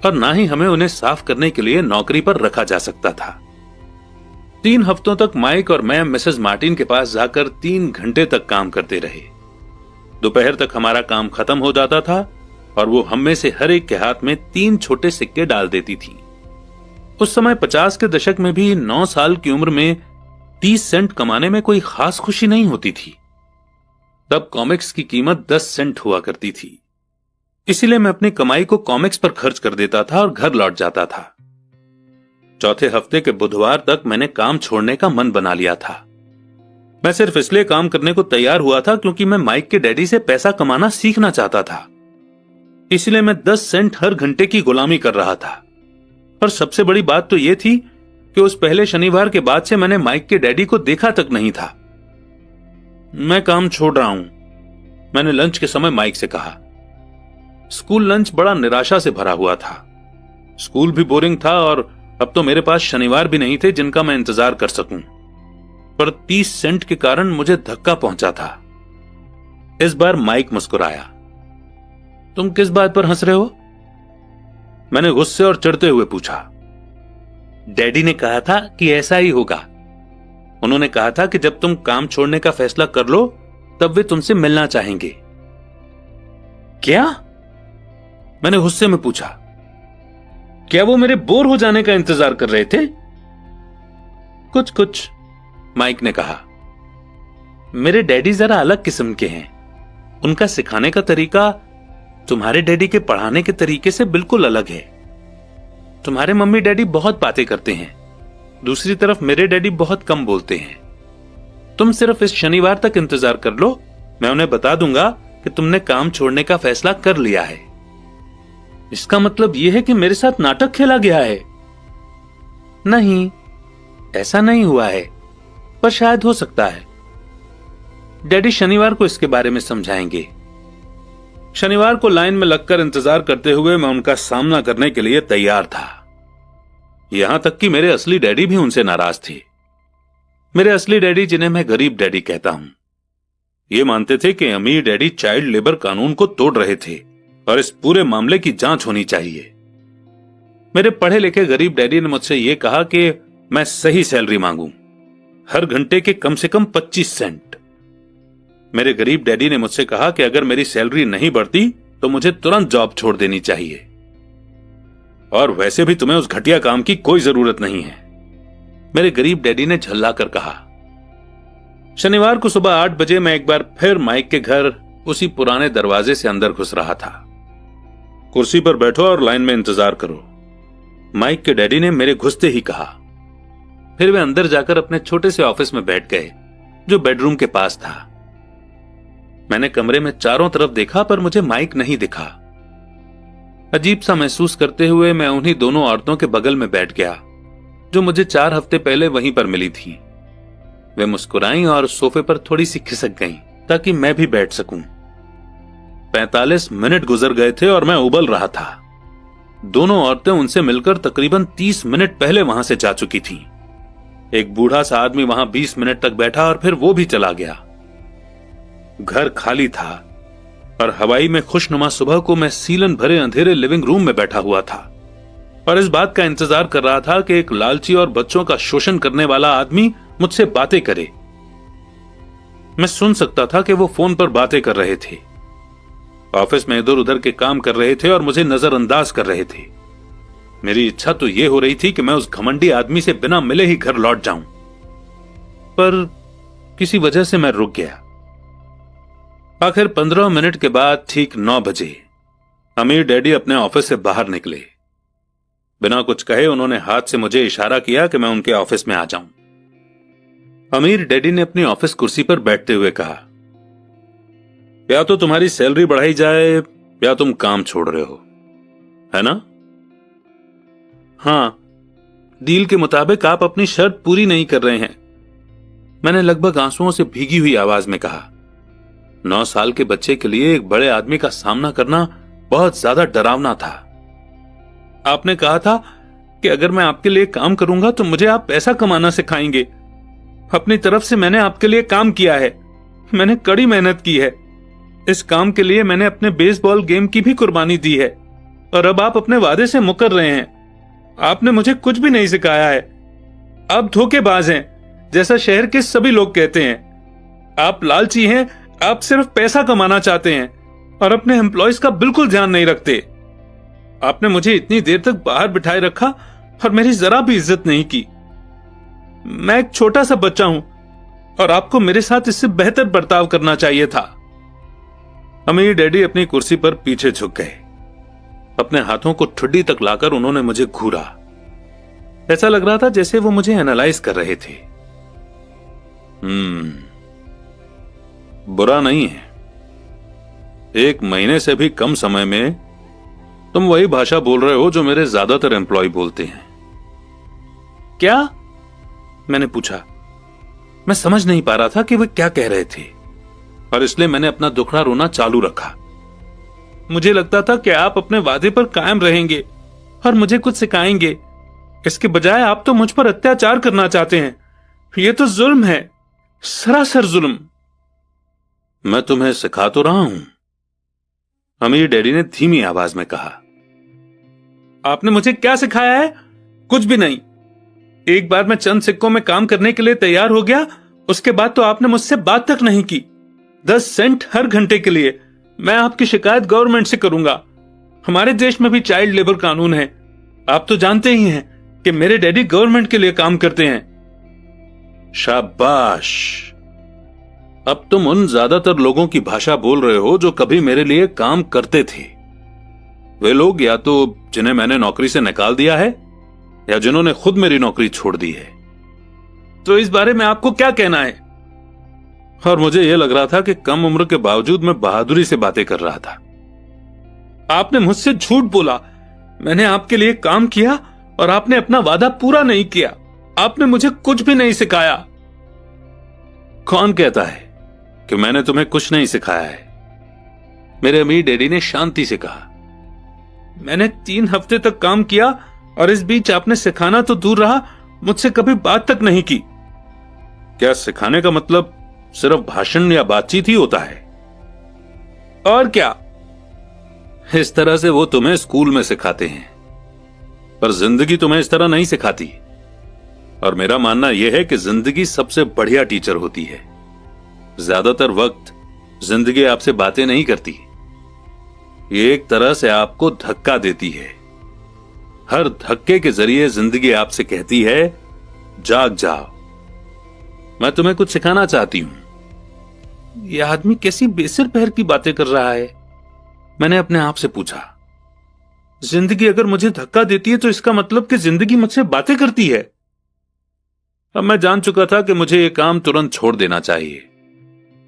और ना ही हमें उन्हें साफ करने के लिए नौकरी पर रखा जा सकता था। 3 हफ्तों तक माइक और मैं मिसेस मार्टिन के पास जाकर 3 घंटे तक काम करते रहे। दोपहर तक हमारा काम खत्म हो जाता था और वो हम में से हर एक के हाथ में 3 छोटे सिक्के डाल देती थी। उस समय 50 के दशक में भी 9 साल की उम्र में 30 सेंट कमाने में कोई खास खुशी नहीं होती थी। तब कॉमिक्स की कीमत 10 सेंट हुआ करती थी, इसीलिए मैं अपनी कमाई को कॉमिक्स पर खर्च कर देता था और घर लौट जाता था। चौथे हफ्ते के बुधवार तक मैंने काम छोड़ने का मन बना लिया था। मैं सिर्फ इसलिए काम करने को तैयार हुआ था क्योंकि मैं माइक के डैडी से पैसा कमाना सीखना चाहता था। इसलिए मैं 10 सेंट हर घंटे की गुलामी कर रहा था। और सबसे बड़ी बात तो यह थी कि उस पहले शनिवार के बाद से मैंने माइक के डैडी को देखा तक नहीं था। मैं काम छोड़ रहा हूं, मैंने लंच के समय माइक से कहा। स्कूल लंच बड़ा निराशा से भरा हुआ था। स्कूल भी बोरिंग था और अब तो मेरे पास शनिवार भी नहीं थे जिनका मैं इंतजार कर सकूं। पर 30 सेंट के कारण मुझे धक्का पहुंचा था। इस बार माइक मुस्कुराया। तुम किस बात पर हंस रहे हो? मैंने गुस्से और चिढ़ते हुए पूछा। डैडी ने कहा था कि ऐसा ही होगा। उन्होंने कहा था कि जब तुम काम छोड़ने का फैसला कर लो तब वे तुमसे मिलना चाहेंगे। क्या? मैंने गुस्से में पूछा। क्या वो मेरे बोर हो जाने का इंतजार कर रहे थे? कुछ कुछ, माइक ने कहा। मेरे डैडी जरा अलग किस्म के हैं। उनका सिखाने का तरीका तुम्हारे डैडी के पढ़ाने के तरीके से बिल्कुल अलग है। तुम्हारे मम्मी डैडी बहुत बातें करते हैं, दूसरी तरफ मेरे डैडी बहुत कम बोलते हैं। तुम सिर्फ इस शनिवार तक इंतजार कर लो, मैं उन्हें बता दूंगा कि तुमने काम छोड़ने का फैसला कर लिया है। इसका मतलब यह है कि मेरे साथ नाटक खेला गया है? नहीं, ऐसा नहीं हुआ है। पर शायद हो सकता है। डैडी शनिवार को इसके बारे में समझाएंगे। शनिवार को लाइन में लगकर इंतजार करते हुए मैं उनका सामना करने के लिए तैयार था। यहां तक कि मेरे असली डैडी भी उनसे नाराज थे। मेरे असली डैडी, जिन्हें मैं गरीब डैडी कहता हूं, ये मानते थे कि अमीर डैडी चाइल्ड लेबर कानून को तोड़ रहे थे और इस पूरे मामले की जांच होनी चाहिए। मेरे पढ़े लिखे गरीब डैडी ने मुझसे यह कहा कि मैं सही सैलरी मांगूं, हर घंटे के कम से कम 25 सेंट। मेरे गरीब डैडी ने मुझसे कहा कि अगर मेरी सैलरी नहीं बढ़ती तो मुझे तुरंत जॉब छोड़ देनी चाहिए, और वैसे भी तुम्हें उस घटिया काम की कोई जरूरत नहीं है, मेरे गरीब डैडी ने झल्लाकर कहा। शनिवार को सुबह 8 बजे मैं एक बार फिर माइक के घर उसी पुराने दरवाजे से अंदर घुस रहा था। कुर्सी पर बैठो और लाइन में इंतजार करो, माइक के डैडी ने मेरे घुसते ही कहा। फिर वे अंदर जाकर अपने छोटे से ऑफिस में बैठ गए जो बेडरूम के पास था। मैंने कमरे में चारों तरफ देखा पर मुझे माइक नहीं दिखा। अजीब सा महसूस करते हुए मैं उन्हीं दोनों औरतों के बगल में बैठ गया जो मुझे 4 हफ्ते पहले वहीं पर मिली थी। वे मुस्कुराईं और सोफे पर थोड़ी सी खिसक गईं ताकि मैं भी बैठ सकूं। 45 मिनट गुजर गए थे और मैं उबल रहा था। दोनों औरतें उनसे मिलकर तकरीबन 30 मिनट पहले वहां से जा चुकी थीं। एक बूढ़ा सा आदमी वहां 20 मिनट तक बैठा और फिर वो भी चला गया। घर खाली था और हवाई में खुशनुमा सुबह को मैं सीलन भरे अंधेरे लिविंग रूम में बैठा हुआ था और इस बात का इंतजार कर रहा था कि एक लालची और बच्चों का शोषण करने वाला आदमी मुझसे बातें करे। मैं सुन सकता था कि वो फोन पर बातें कर रहे थे, ऑफिस में इधर उधर के काम कर रहे थे और मुझे नजरअंदाज कर रहे थे। मेरी इच्छा तो यह हो रही थी कि मैं उस घमंडी आदमी से बिना मिले ही घर लौट जाऊं, पर किसी वजह से मैं रुक गया। आखिर 15 मिनट के बाद ठीक 9 बजे अमीर डैडी अपने ऑफिस से बाहर निकले। बिना कुछ कहे उन्होंने हाथ से मुझे इशारा किया कि मैं उनके ऑफिस में आ जाऊं। अमीर डैडी ने अपनी ऑफिस कुर्सी पर बैठते हुए कहा, या तो तुम्हारी सैलरी बढ़ाई जाए या तुम काम छोड़ रहे हो, है ना? हां, डील के मुताबिक आप अपनी शर्त पूरी नहीं कर रहे हैं, मैंने लगभग आंसुओं से भीगी हुई आवाज में कहा। 9 साल के बच्चे के लिए एक बड़े आदमी का सामना करना बहुत ज्यादा डरावना था। आपने कहा था कि अगर मैं आपके लिए काम करूंगा तो मुझे आप पैसा कमाना सिखाएंगे। अपनी तरफ से मैंने आपके लिए काम किया है, मैंने कड़ी मेहनत की है। इस काम के लिए मैंने अपने बेसबॉल गेम की भी कुर्बानी दी है और अब आप अपने वादे से मुकर रहे हैं। आपने मुझे कुछ भी नहीं सिखाया है। आप धोखेबाज हैं, जैसा शहर के सभी लोग कहते हैं। आप लालची हैं, आप सिर्फ पैसा कमाना चाहते हैं और अपने एम्प्लॉयज का बिल्कुल ध्यान नहीं रखते। आपने मुझे इतनी देर तक बाहर बिठाए रखा और मेरी जरा भी इज्जत नहीं की। मैं एक छोटा सा बच्चा हूं और आपको मेरे साथ इससे बेहतर बर्ताव करना चाहिए था। अमीर डैडी अपनी कुर्सी पर पीछे झुक गए। अपने हाथों को ठुड्डी तक लाकर उन्होंने मुझे घूरा। ऐसा लग रहा था जैसे वो मुझे एनालाइज कर रहे थे। बुरा नहीं है, 1 महीने से भी कम समय में तुम वही भाषा बोल रहे हो जो मेरे ज्यादातर एम्प्लॉय बोलते हैं। क्या? मैंने पूछा। मैं समझ नहीं पा रहा था कि वे क्या कह रहे थे और इसलिए मैंने अपना दुखड़ा रोना चालू रखा। मुझे लगता था कि आप अपने वादे पर कायम रहेंगे और मुझे कुछ सिखाएंगे। इसके बजाय आप तो मुझ पर अत्याचार करना चाहते हैं। यह तो जुल्म है, सरासर जुल्म। मैं तुम्हें सिखा तो रहा हूं, अमीर डैडी ने धीमी आवाज में कहा। आपने मुझे क्या सिखाया है? कुछ भी नहीं। एक बार मैं चंद सिक्कों में काम करने के लिए तैयार हो गया, उसके बाद तो आपने मुझसे बात तक नहीं की। 10 सेंट हर घंटे के लिए। मैं आपकी शिकायत गवर्नमेंट से करूंगा। हमारे देश में भी चाइल्ड लेबर कानून है। आप तो जानते ही हैं कि मेरे डैडी गवर्नमेंट के लिए काम करते हैं। शाबाश, अब तुम उन ज्यादातर लोगों की भाषा बोल रहे हो जो कभी मेरे लिए काम करते थे। वे लोग या तो जिन्हें मैंने नौकरी से निकाल दिया है या जिन्होंने खुद मेरी नौकरी छोड़ दी है। तो इस बारे में आपको क्या कहना है? और मुझे यह लग रहा था कि कम उम्र के बावजूद मैं बहादुरी से बातें कर रहा था। आपने मुझसे झूठ बोला। मैंने आपके लिए काम किया और आपने अपना वादा पूरा नहीं किया। आपने मुझे कुछ भी नहीं सिखाया। कौन कहता है कि मैंने तुम्हें कुछ नहीं सिखाया है? मेरे अमीर डैडी ने शांति से कहा। मैंने 3 हफ्ते तक काम किया और इस बीच आपने सिखाना तो दूर रहा, मुझसे कभी बात तक नहीं की। क्या सिखाने का मतलब सिर्फ भाषण या बातचीत ही होता है? और क्या? इस तरह से वो तुम्हें स्कूल में सिखाते हैं, पर जिंदगी तुम्हें इस तरह नहीं सिखाती। और मेरा मानना यह है कि जिंदगी सबसे बढ़िया टीचर होती है। ज्यादातर वक्त जिंदगी आपसे बातें नहीं करती, ये एक तरह से आपको धक्का देती है। हर धक्के के जरिए जिंदगी आपसे कहती है, जाग जाओ, मैं तुम्हें कुछ सिखाना चाहती हूं। यह आदमी कैसी बेसिर पैर की बातें कर रहा है? मैंने अपने आप से पूछा। जिंदगी अगर मुझे धक्का देती है तो इसका मतलब कि जिंदगी मुझसे बातें करती है। अब मैं जान चुका था कि मुझे यह काम तुरंत छोड़ देना चाहिए।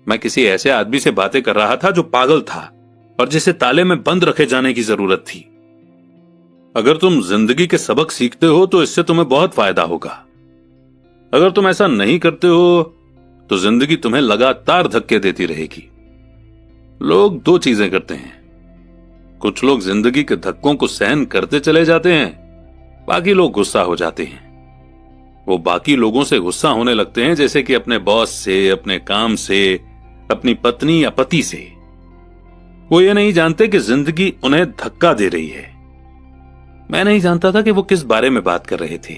मैं किसी ऐसे आदमी से बातें कर रहा था जो पागल था और जिसे ताले में बंद रखे जाने की जरूरत थी। अगर तुम जिंदगी के सबक सीखते हो तो इससे तुम्हें बहुत फायदा होगा। अगर तुम ऐसा नहीं करते हो तो जिंदगी तुम्हें लगातार धक्के देती रहेगी। लोग 2 चीजें करते हैं। कुछ लोग जिंदगी के धक्कों को सहन करते चले जाते हैं, बाकी लोग गुस्सा हो जाते हैं। वो बाकी लोगों से गुस्सा होने लगते हैं, जैसे कि अपने बॉस से, अपने काम से, अपनी पत्नी या पति से। वो ये नहीं जानते कि जिंदगी उन्हें धक्का दे रही है। मैं नहीं जानता था कि वो किस बारे में बात कर रहे थे।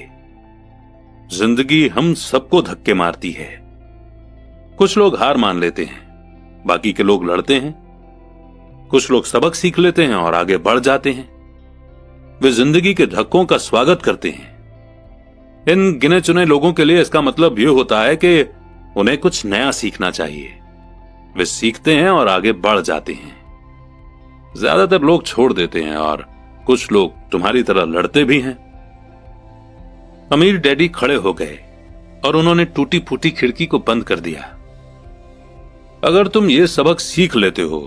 जिंदगी हम सबको धक्के मारती है। कुछ लोग हार मान लेते हैं, बाकी के लोग लड़ते हैं। कुछ लोग सबक सीख लेते हैं और आगे बढ़ जाते हैं। वे जिंदगी के धक्कों का स्वागत करते हैं। इन गिने चुने लोगों के लिए इसका मतलब यह होता है कि उन्हें कुछ नया सीखना चाहिए। वे सीखते हैं और आगे बढ़ जाते हैं। ज्यादातर लोग छोड़ देते हैं और कुछ लोग तुम्हारी तरह लड़ते भी हैं। अमीर डैडी खड़े हो गए और उन्होंने टूटी फूटी खिड़की को बंद कर दिया। अगर तुम ये सबक सीख लेते हो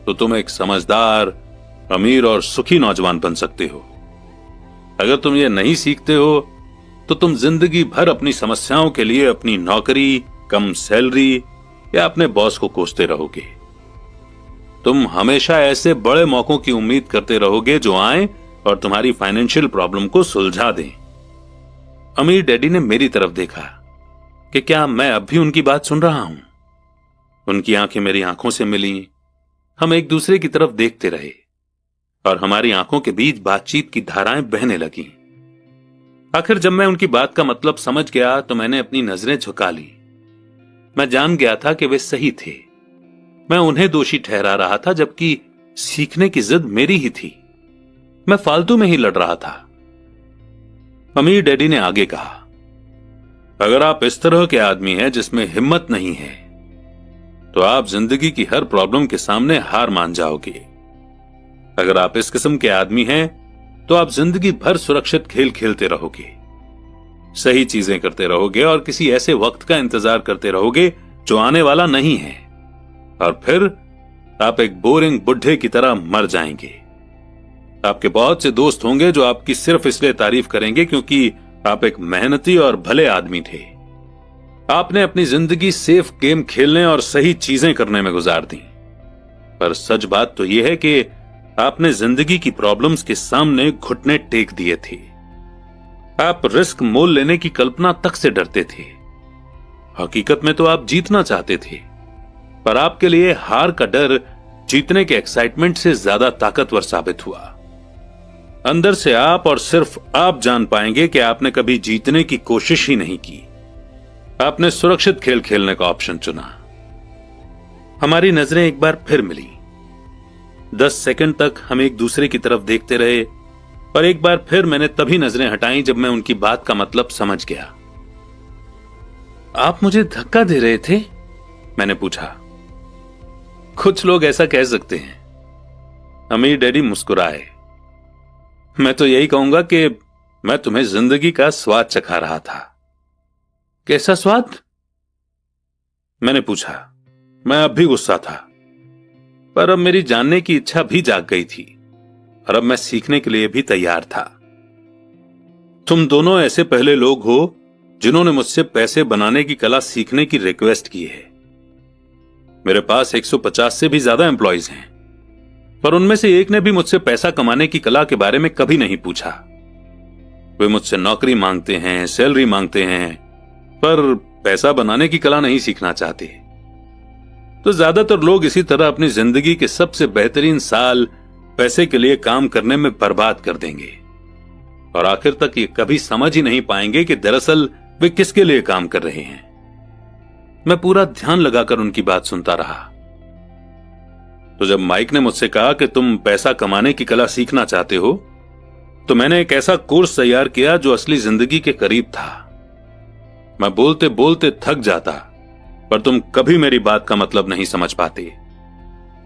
तो तुम एक समझदार, अमीर और सुखी नौजवान बन सकते हो। अगर तुम ये नहीं सीखते हो तो तुम जिंदगी भर अपनी समस्याओं के लिए अपनी नौकरी, कम सैलरी या अपने बॉस को कोसते रहोगे। तुम हमेशा ऐसे बड़े मौकों की उम्मीद करते रहोगे जो आए और तुम्हारी फाइनेंशियल प्रॉब्लम को सुलझा दें। अमीर डैडी ने मेरी तरफ देखा कि क्या मैं अब भी उनकी बात सुन रहा हूं। उनकी आंखें मेरी आंखों से मिली। हम एक दूसरे की तरफ देखते रहे और हमारी आंखों के बीच बातचीत की धाराएं बहने लगीं। आखिर जब मैं उनकी बात का मतलब समझ गया तो मैंने अपनी नजरें झुका ली। मैं जान गया था कि वे सही थे। मैं उन्हें दोषी ठहरा रहा था, जबकि सीखने की जिद मेरी ही थी। मैं फालतू में ही लड़ रहा था। अमीर डैडी ने आगे कहा, अगर आप इस तरह के आदमी हैं जिसमें हिम्मत नहीं है तो आप जिंदगी की हर प्रॉब्लम के सामने हार मान जाओगे। अगर आप इस किस्म के आदमी हैं तो आप जिंदगी भर सुरक्षित खेल खेलते रहोगे, सही चीजें करते रहोगे और किसी ऐसे वक्त का इंतजार करते रहोगे जो आने वाला नहीं है, और फिर आप एक बोरिंग बुढ़े की तरह मर जाएंगे। आपके बहुत से दोस्त होंगे जो आपकी सिर्फ इसलिए तारीफ करेंगे क्योंकि आप एक मेहनती और भले आदमी थे। आपने अपनी जिंदगी सेफ गेम खेलने और सही चीजें करने में गुजार दी। पर सच बात तो यह है कि आपने जिंदगी की प्रॉब्लम्स के सामने घुटने टेक दिए थे। आप रिस्क मोल लेने की कल्पना तक से डरते थे। हकीकत में तो आप जीतना चाहते थे, पर आपके लिए हार का डर जीतने के एक्साइटमेंट से ज्यादा ताकतवर साबित हुआ। अंदर से आप और सिर्फ आप जान पाएंगे कि आपने कभी जीतने की कोशिश ही नहीं की। आपने सुरक्षित खेल खेलने का ऑप्शन चुना। हमारी नजरें एक बार फिर मिली। 10 सेकंड तक हम एक दूसरे की तरफ देखते रहे और एक बार फिर मैंने तभी नजरें हटाई जब मैं उनकी बात का मतलब समझ गया। आप मुझे धक्का दे रहे थे? मैंने पूछा। कुछ लोग ऐसा कह सकते हैं। अमीर डैडी मुस्कुराए। मैं तो यही कहूंगा कि मैं तुम्हें जिंदगी का स्वाद चखा रहा था। कैसा स्वाद? मैंने पूछा। मैं अब भी गुस्सा था, पर अब मेरी जानने की इच्छा भी जाग गई थी और अब मैं सीखने के लिए भी तैयार था। तुम दोनों ऐसे पहले लोग हो जिन्होंने मुझसे पैसे बनाने की कला सीखने की रिक्वेस्ट की है। मेरे पास 150 से भी ज्यादा एम्प्लॉइज हैं, पर उनमें से एक ने भी मुझसे पैसा कमाने की कला के बारे में कभी नहीं पूछा। वे मुझसे नौकरी मांगते हैं, सैलरी मांगते हैं, पर पैसा बनाने की कला नहीं सीखना चाहते। तो ज्यादातर लोग इसी तरह अपनी जिंदगी के सबसे बेहतरीन साल पैसे के लिए काम करने में बर्बाद कर देंगे और आखिर तक ये कभी समझ ही नहीं पाएंगे कि दरअसल वे किसके लिए काम कर रहे हैं। मैं पूरा ध्यान लगाकर उनकी बात सुनता रहा। तो जब माइक ने मुझसे कहा कि तुम पैसा कमाने की कला सीखना चाहते हो, तो मैंने एक ऐसा कोर्स तैयार किया जो असली जिंदगी के करीब था। मैं बोलते बोलते थक जाता, पर तुम कभी मेरी बात का मतलब नहीं समझ पाते।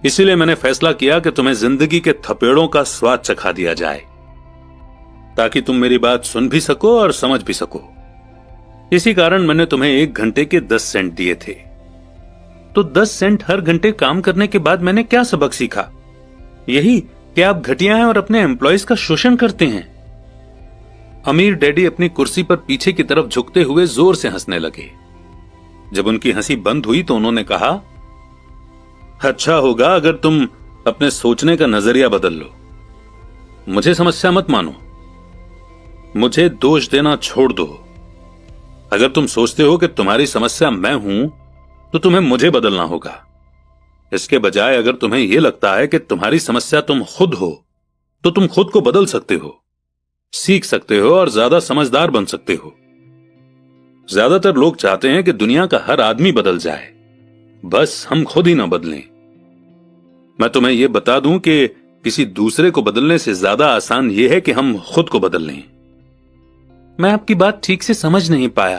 इसीलिए मैंने फैसला किया कि तुम्हें जिंदगी के थपेड़ों का स्वाद चखा दिया जाए, ताकि तुम मेरी बात सुन भी सको और समझ भी सको। इसी कारण मैंने तुम्हें 1 घंटे के 10 सेंट दिए थे। तो 10 सेंट हर घंटे काम करने के बाद मैंने क्या सबक सीखा? यही कि आप घटिया हैं और अपने एम्प्लॉइज का शोषण करते हैं। अमीर डैडी अपनी कुर्सी पर पीछे की तरफ झुकते हुए जोर से हंसने लगे। जब उनकी हंसी बंद हुई तो उन्होंने कहा, अच्छा होगा अगर तुम अपने सोचने का नजरिया बदल लो। मुझे समस्या मत मानो, मुझे दोष देना छोड़ दो। अगर तुम सोचते हो कि तुम्हारी समस्या मैं हूं, तो तुम्हें मुझे बदलना होगा। इसके बजाय अगर तुम्हें यह लगता है कि तुम्हारी समस्या तुम खुद हो, तो तुम खुद को बदल सकते हो, सीख सकते हो और ज्यादा समझदार बन सकते हो। ज्यादातर लोग चाहते हैं कि दुनिया का हर आदमी बदल जाए, बस हम खुद ही ना बदलें। मैं तुम्हें यह बता दूं कि किसी दूसरे को बदलने से ज्यादा आसान यह है कि हम खुद को बदल लें। मैं आपकी बात ठीक से समझ नहीं पाया।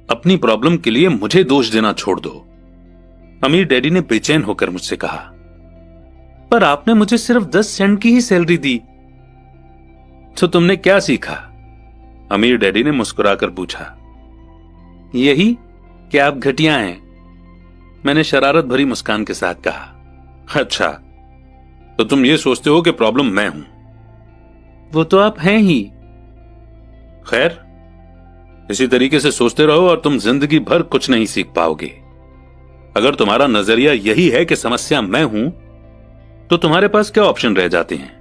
अपनी प्रॉब्लम के लिए मुझे दोष देना छोड़ दो, अमीर डैडी ने बेचैन होकर मुझसे कहा। पर आपने मुझे सिर्फ 10 सेंट की ही सैलरी दी, तो तुमने क्या सीखा? अमीर डैडी ने मुस्कुराकर पूछा। यही कि आप घटिया हैं, मैंने शरारत भरी मुस्कान के साथ कहा। अच्छा, तो तुम ये सोचते हो कि प्रॉब्लम मैं हूं? वो तो आप हैं ही। खैर, इसी तरीके से सोचते रहो और तुम जिंदगी भर कुछ नहीं सीख पाओगे। अगर तुम्हारा नजरिया यही है कि समस्या मैं हूं, तो तुम्हारे पास क्या ऑप्शन रह जाते हैं?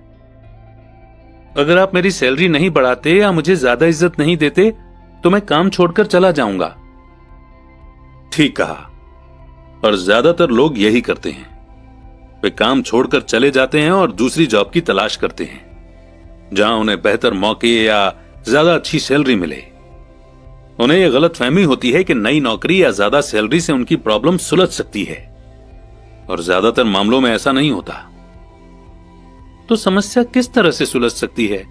अगर आप मेरी सैलरी नहीं बढ़ाते या मुझे ज्यादा इज्जत नहीं देते, तो मैं काम छोड़कर चला जाऊंगा। ठीक कहा, और ज्यादातर लोग यही करते हैं। वे काम छोड़कर चले जाते हैं और दूसरी जॉब की तलाश करते हैं, जहां उन्हें बेहतर मौके या ज्यादा अच्छी सैलरी मिले। उन्हें यह गलतफहमी होती है कि नई नौकरी या ज्यादा सैलरी से उनकी प्रॉब्लम सुलझ सकती है, और ज्यादातर मामलों में ऐसा नहीं होता। तो समस्या किस तरह से सुलझ सकती है?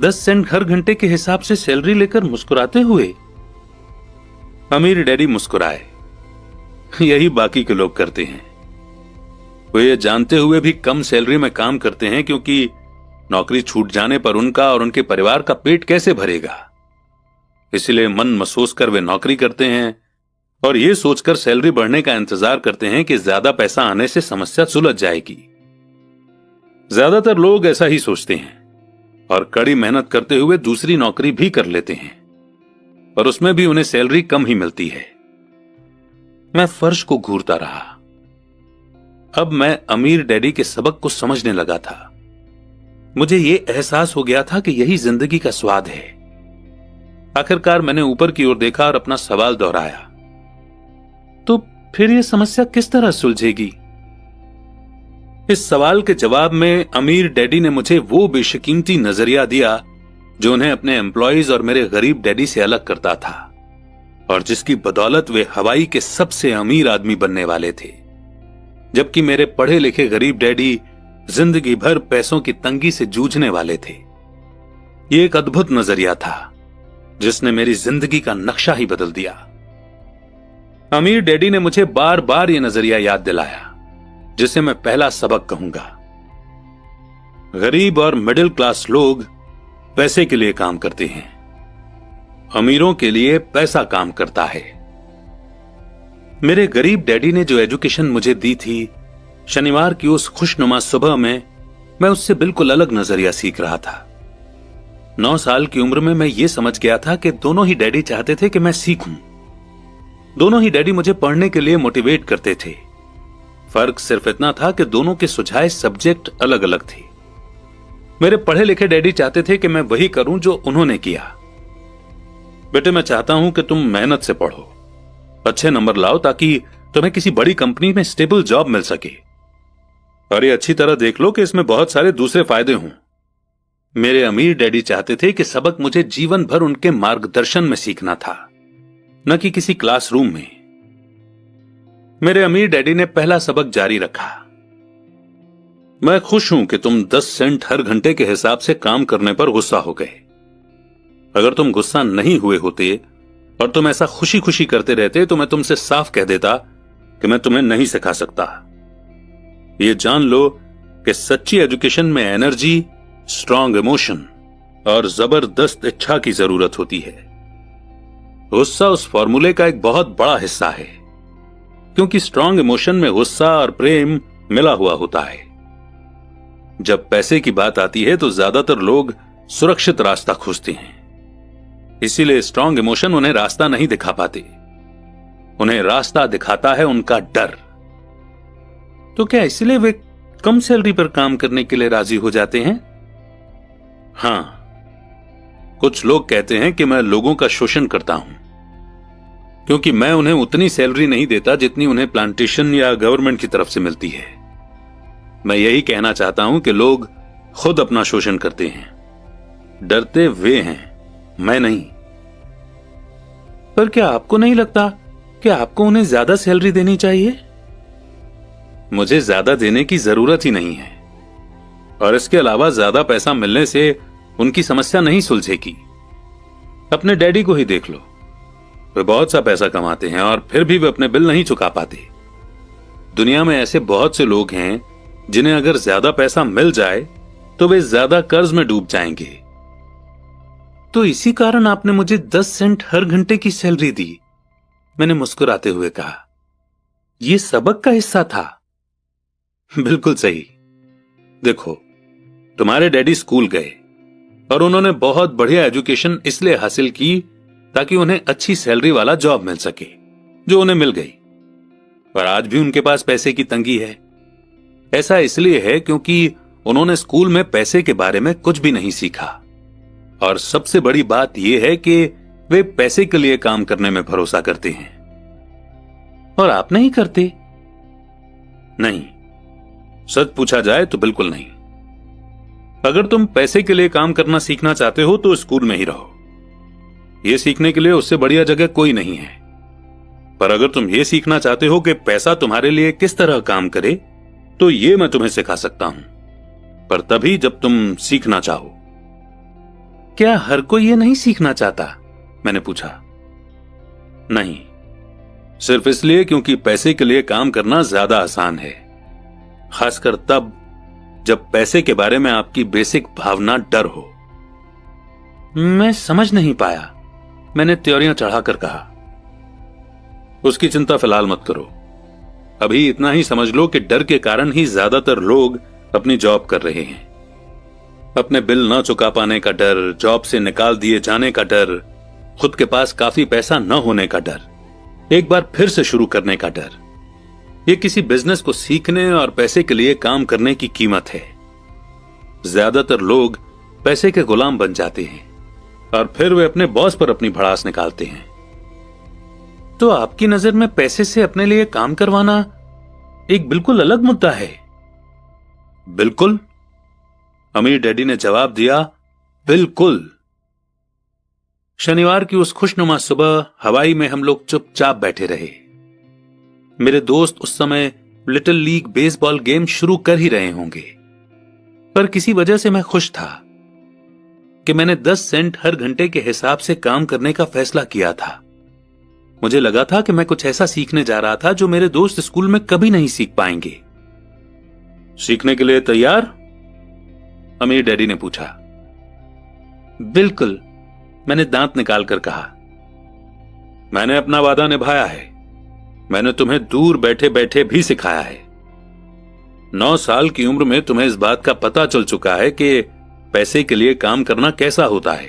10 सेंट हर घंटे के हिसाब से सैलरी लेकर मुस्कुराते हुए? अमीर डैडी मुस्कुराए। यही बाकी के लोग करते हैं। वे ये जानते हुए भी कम सैलरी में काम करते हैं, क्योंकि नौकरी छूट जाने पर उनका और उनके परिवार का पेट कैसे भरेगा। इसलिए मन महसूस कर वे नौकरी करते हैं और ये सोचकर सैलरी बढ़ने का इंतजार करते हैं कि ज्यादा पैसा आने से समस्या सुलझ जाएगी। ज्यादातर लोग ऐसा ही सोचते हैं और कड़ी मेहनत करते हुए दूसरी नौकरी भी कर लेते हैं, पर उसमें भी उन्हें सैलरी कम ही मिलती है। मैं फर्श को घूरता रहा। अब मैं अमीर डैडी के सबक को समझने लगा था। मुझे यह एहसास हो गया था कि यही जिंदगी का स्वाद है। आखिरकार मैंने ऊपर की ओर देखा और अपना सवाल दोहराया। तो फिर यह समस्या किस तरह सुलझेगी? इस सवाल के जवाब में अमीर डैडी ने मुझे वो बेशकीमती नजरिया दिया जो उन्हें अपने एम्प्लॉइज और मेरे गरीब डैडी से अलग करता था, और जिसकी बदौलत वे हवाई के सबसे अमीर आदमी बनने वाले थे, जबकि मेरे पढ़े लिखे गरीब डैडी जिंदगी भर पैसों की तंगी से जूझने वाले थे। यह एक अद्भुत नजरिया था जिसने मेरी जिंदगी का नक्शा ही बदल दिया। अमीर डैडी ने मुझे बार बार यह नजरिया याद दिलाया, जिसे मैं पहला सबक कहूंगा। गरीब और मिडिल क्लास लोग पैसे के लिए काम करते हैं, अमीरों के लिए पैसा काम करता है। मेरे गरीब डैडी ने जो एजुकेशन मुझे दी थी, शनिवार की उस खुशनुमा सुबह में मैं उससे बिल्कुल अलग नजरिया सीख रहा था। 9 साल की उम्र में मैं ये समझ गया था कि दोनों ही डैडी चाहते थे कि मैं सीखूं। दोनों ही डैडी मुझे पढ़ने के लिए मोटिवेट करते थे। फर्क सिर्फ इतना था कि दोनों के सुझाए सब्जेक्ट अलग अलग थे। मेरे पढ़े लिखे डैडी चाहते थे कि मैं वही करूं जो उन्होंने किया। बेटे, मैं चाहता हूं कि तुम मेहनत से पढ़ो, अच्छे नंबर लाओ ताकि तुम्हें किसी बड़ी कंपनी में स्टेबल जॉब मिल सके। और ये अच्छी तरह देख लो कि इसमें बहुत सारे दूसरे फायदे हों। मेरे अमीर डैडी चाहते थे कि सबक मुझे जीवन भर उनके मार्गदर्शन में सीखना था, न कि किसी क्लासरूम में। मेरे अमीर डैडी ने पहला सबक जारी रखा। मैं खुश हूं कि तुम 10 सेंट हर घंटे के हिसाब से काम करने पर गुस्सा हो गए। अगर तुम गुस्सा नहीं हुए होते और तुम ऐसा खुशी खुशी करते रहते तो मैं तुमसे साफ कह देता कि मैं तुम्हें नहीं सिखा सकता। ये जान लो कि सच्ची एजुकेशन में एनर्जी, स्ट्रांग इमोशन और जबरदस्त इच्छा की जरूरत होती है। गुस्सा उस फॉर्मूले का एक बहुत बड़ा हिस्सा है, क्योंकि स्ट्रांग इमोशन में गुस्सा और प्रेम मिला हुआ होता है। जब पैसे की बात आती है तो ज्यादातर लोग सुरक्षित रास्ता खोजते हैं, इसीलिए स्ट्रांग इमोशन उन्हें रास्ता नहीं दिखा पाते। उन्हें रास्ता दिखाता है उनका डर। तो क्या इसलिए वे कम सैलरी पर काम करने के लिए राजी हो जाते हैं? हां, कुछ लोग कहते हैं कि मैं लोगों का शोषण करता हूं, क्योंकि मैं उन्हें उतनी सैलरी नहीं देता जितनी उन्हें प्लांटेशन या गवर्नमेंट की तरफ से मिलती है। मैं यही कहना चाहता हूं कि लोग खुद अपना शोषण करते हैं। डरते वे हैं, मैं नहीं। पर क्या आपको नहीं लगता कि आपको उन्हें ज्यादा सैलरी देनी चाहिए? मुझे ज्यादा देने की जरूरत ही नहीं है, और इसके अलावा ज्यादा पैसा मिलने से उनकी समस्या नहीं सुलझेगी। अपने डैडी को ही देख लो, वे बहुत सा पैसा कमाते हैं और फिर भी वे अपने बिल नहीं चुका पाते। दुनिया में ऐसे बहुत से लोग हैं जिन्हें अगर ज्यादा पैसा मिल जाए तो वे ज्यादा कर्ज में डूब जाएंगे। तो इसी कारण आपने मुझे 10 सेंट हर घंटे की सैलरी दी, मैंने मुस्कुराते हुए कहा। यह सबक का हिस्सा था। बिल्कुल सही। देखो, तुम्हारे डैडी स्कूल गए और उन्होंने बहुत बढ़िया एजुकेशन इसलिए हासिल की ताकि उन्हें अच्छी सैलरी वाला जॉब मिल सके, जो उन्हें मिल गई। पर आज भी उनके पास पैसे की तंगी है। ऐसा इसलिए है क्योंकि उन्होंने स्कूल में पैसे के बारे में कुछ भी नहीं सीखा। और सबसे बड़ी बात यह है कि वे पैसे के लिए काम करने में भरोसा करते हैं। और आप नहीं करते? नहीं, सच पूछा जाए तो बिल्कुल नहीं। अगर तुम पैसे के लिए काम करना सीखना चाहते हो तो स्कूल में ही रहो। यह सीखने के लिए उससे बढ़िया जगह कोई नहीं है। पर अगर तुम यह सीखना चाहते हो कि पैसा तुम्हारे लिए किस तरह काम करे, तो यह मैं तुम्हें सिखा सकता हूं, पर तभी जब तुम सीखना चाहो। क्या हर कोई यह नहीं सीखना चाहता? मैंने पूछा। नहीं, सिर्फ इसलिए क्योंकि पैसे के लिए काम करना ज्यादा आसान है, खासकर तब जब पैसे के बारे में आपकी बेसिक भावना डर हो। मैं समझ नहीं पाया, मैंने त्योरियां चढ़ाकर कहा। उसकी चिंता फिलहाल मत करो। अभी इतना ही समझ लो कि डर के कारण ही ज्यादातर लोग अपनी जॉब कर रहे हैं। अपने बिल ना चुका पाने का डर, जॉब से निकाल दिए जाने का डर, खुद के पास काफी पैसा न होने का डर, एक बार फिर से शुरू करने का डर। यह किसी बिजनेस को सीखने और पैसे के लिए काम करने की कीमत है। ज्यादातर लोग पैसे के गुलाम बन जाते हैं और फिर वे अपने बॉस पर अपनी भड़ास निकालते हैं। तो आपकी नजर में पैसे से अपने लिए काम करवाना एक बिल्कुल अलग मुद्दा है? बिल्कुल, अमीर डैडी ने जवाब दिया, बिल्कुल। शनिवार की उस खुशनुमा सुबह हवाई में हम लोग चुपचाप बैठे रहे। मेरे दोस्त उस समय लिटिल लीग बेसबॉल गेम शुरू कर ही रहे होंगे, पर किसी वजह से मैं खुश था कि मैंने 10 सेंट हर घंटे के हिसाब से काम करने का फैसला किया था। मुझे लगा था कि मैं कुछ ऐसा सीखने जा रहा था जो मेरे दोस्त स्कूल में कभी नहीं सीख पाएंगे। सीखने के लिए तैयार? अमीर डैडी ने पूछा। बिल्कुल, मैंने दांत निकालकर कहा। मैंने अपना वादा निभाया है। मैंने तुम्हें दूर बैठे बैठे भी सिखाया है। 9 साल की उम्र में तुम्हें इस बात का पता चल चुका है कि पैसे के लिए काम करना कैसा होता है।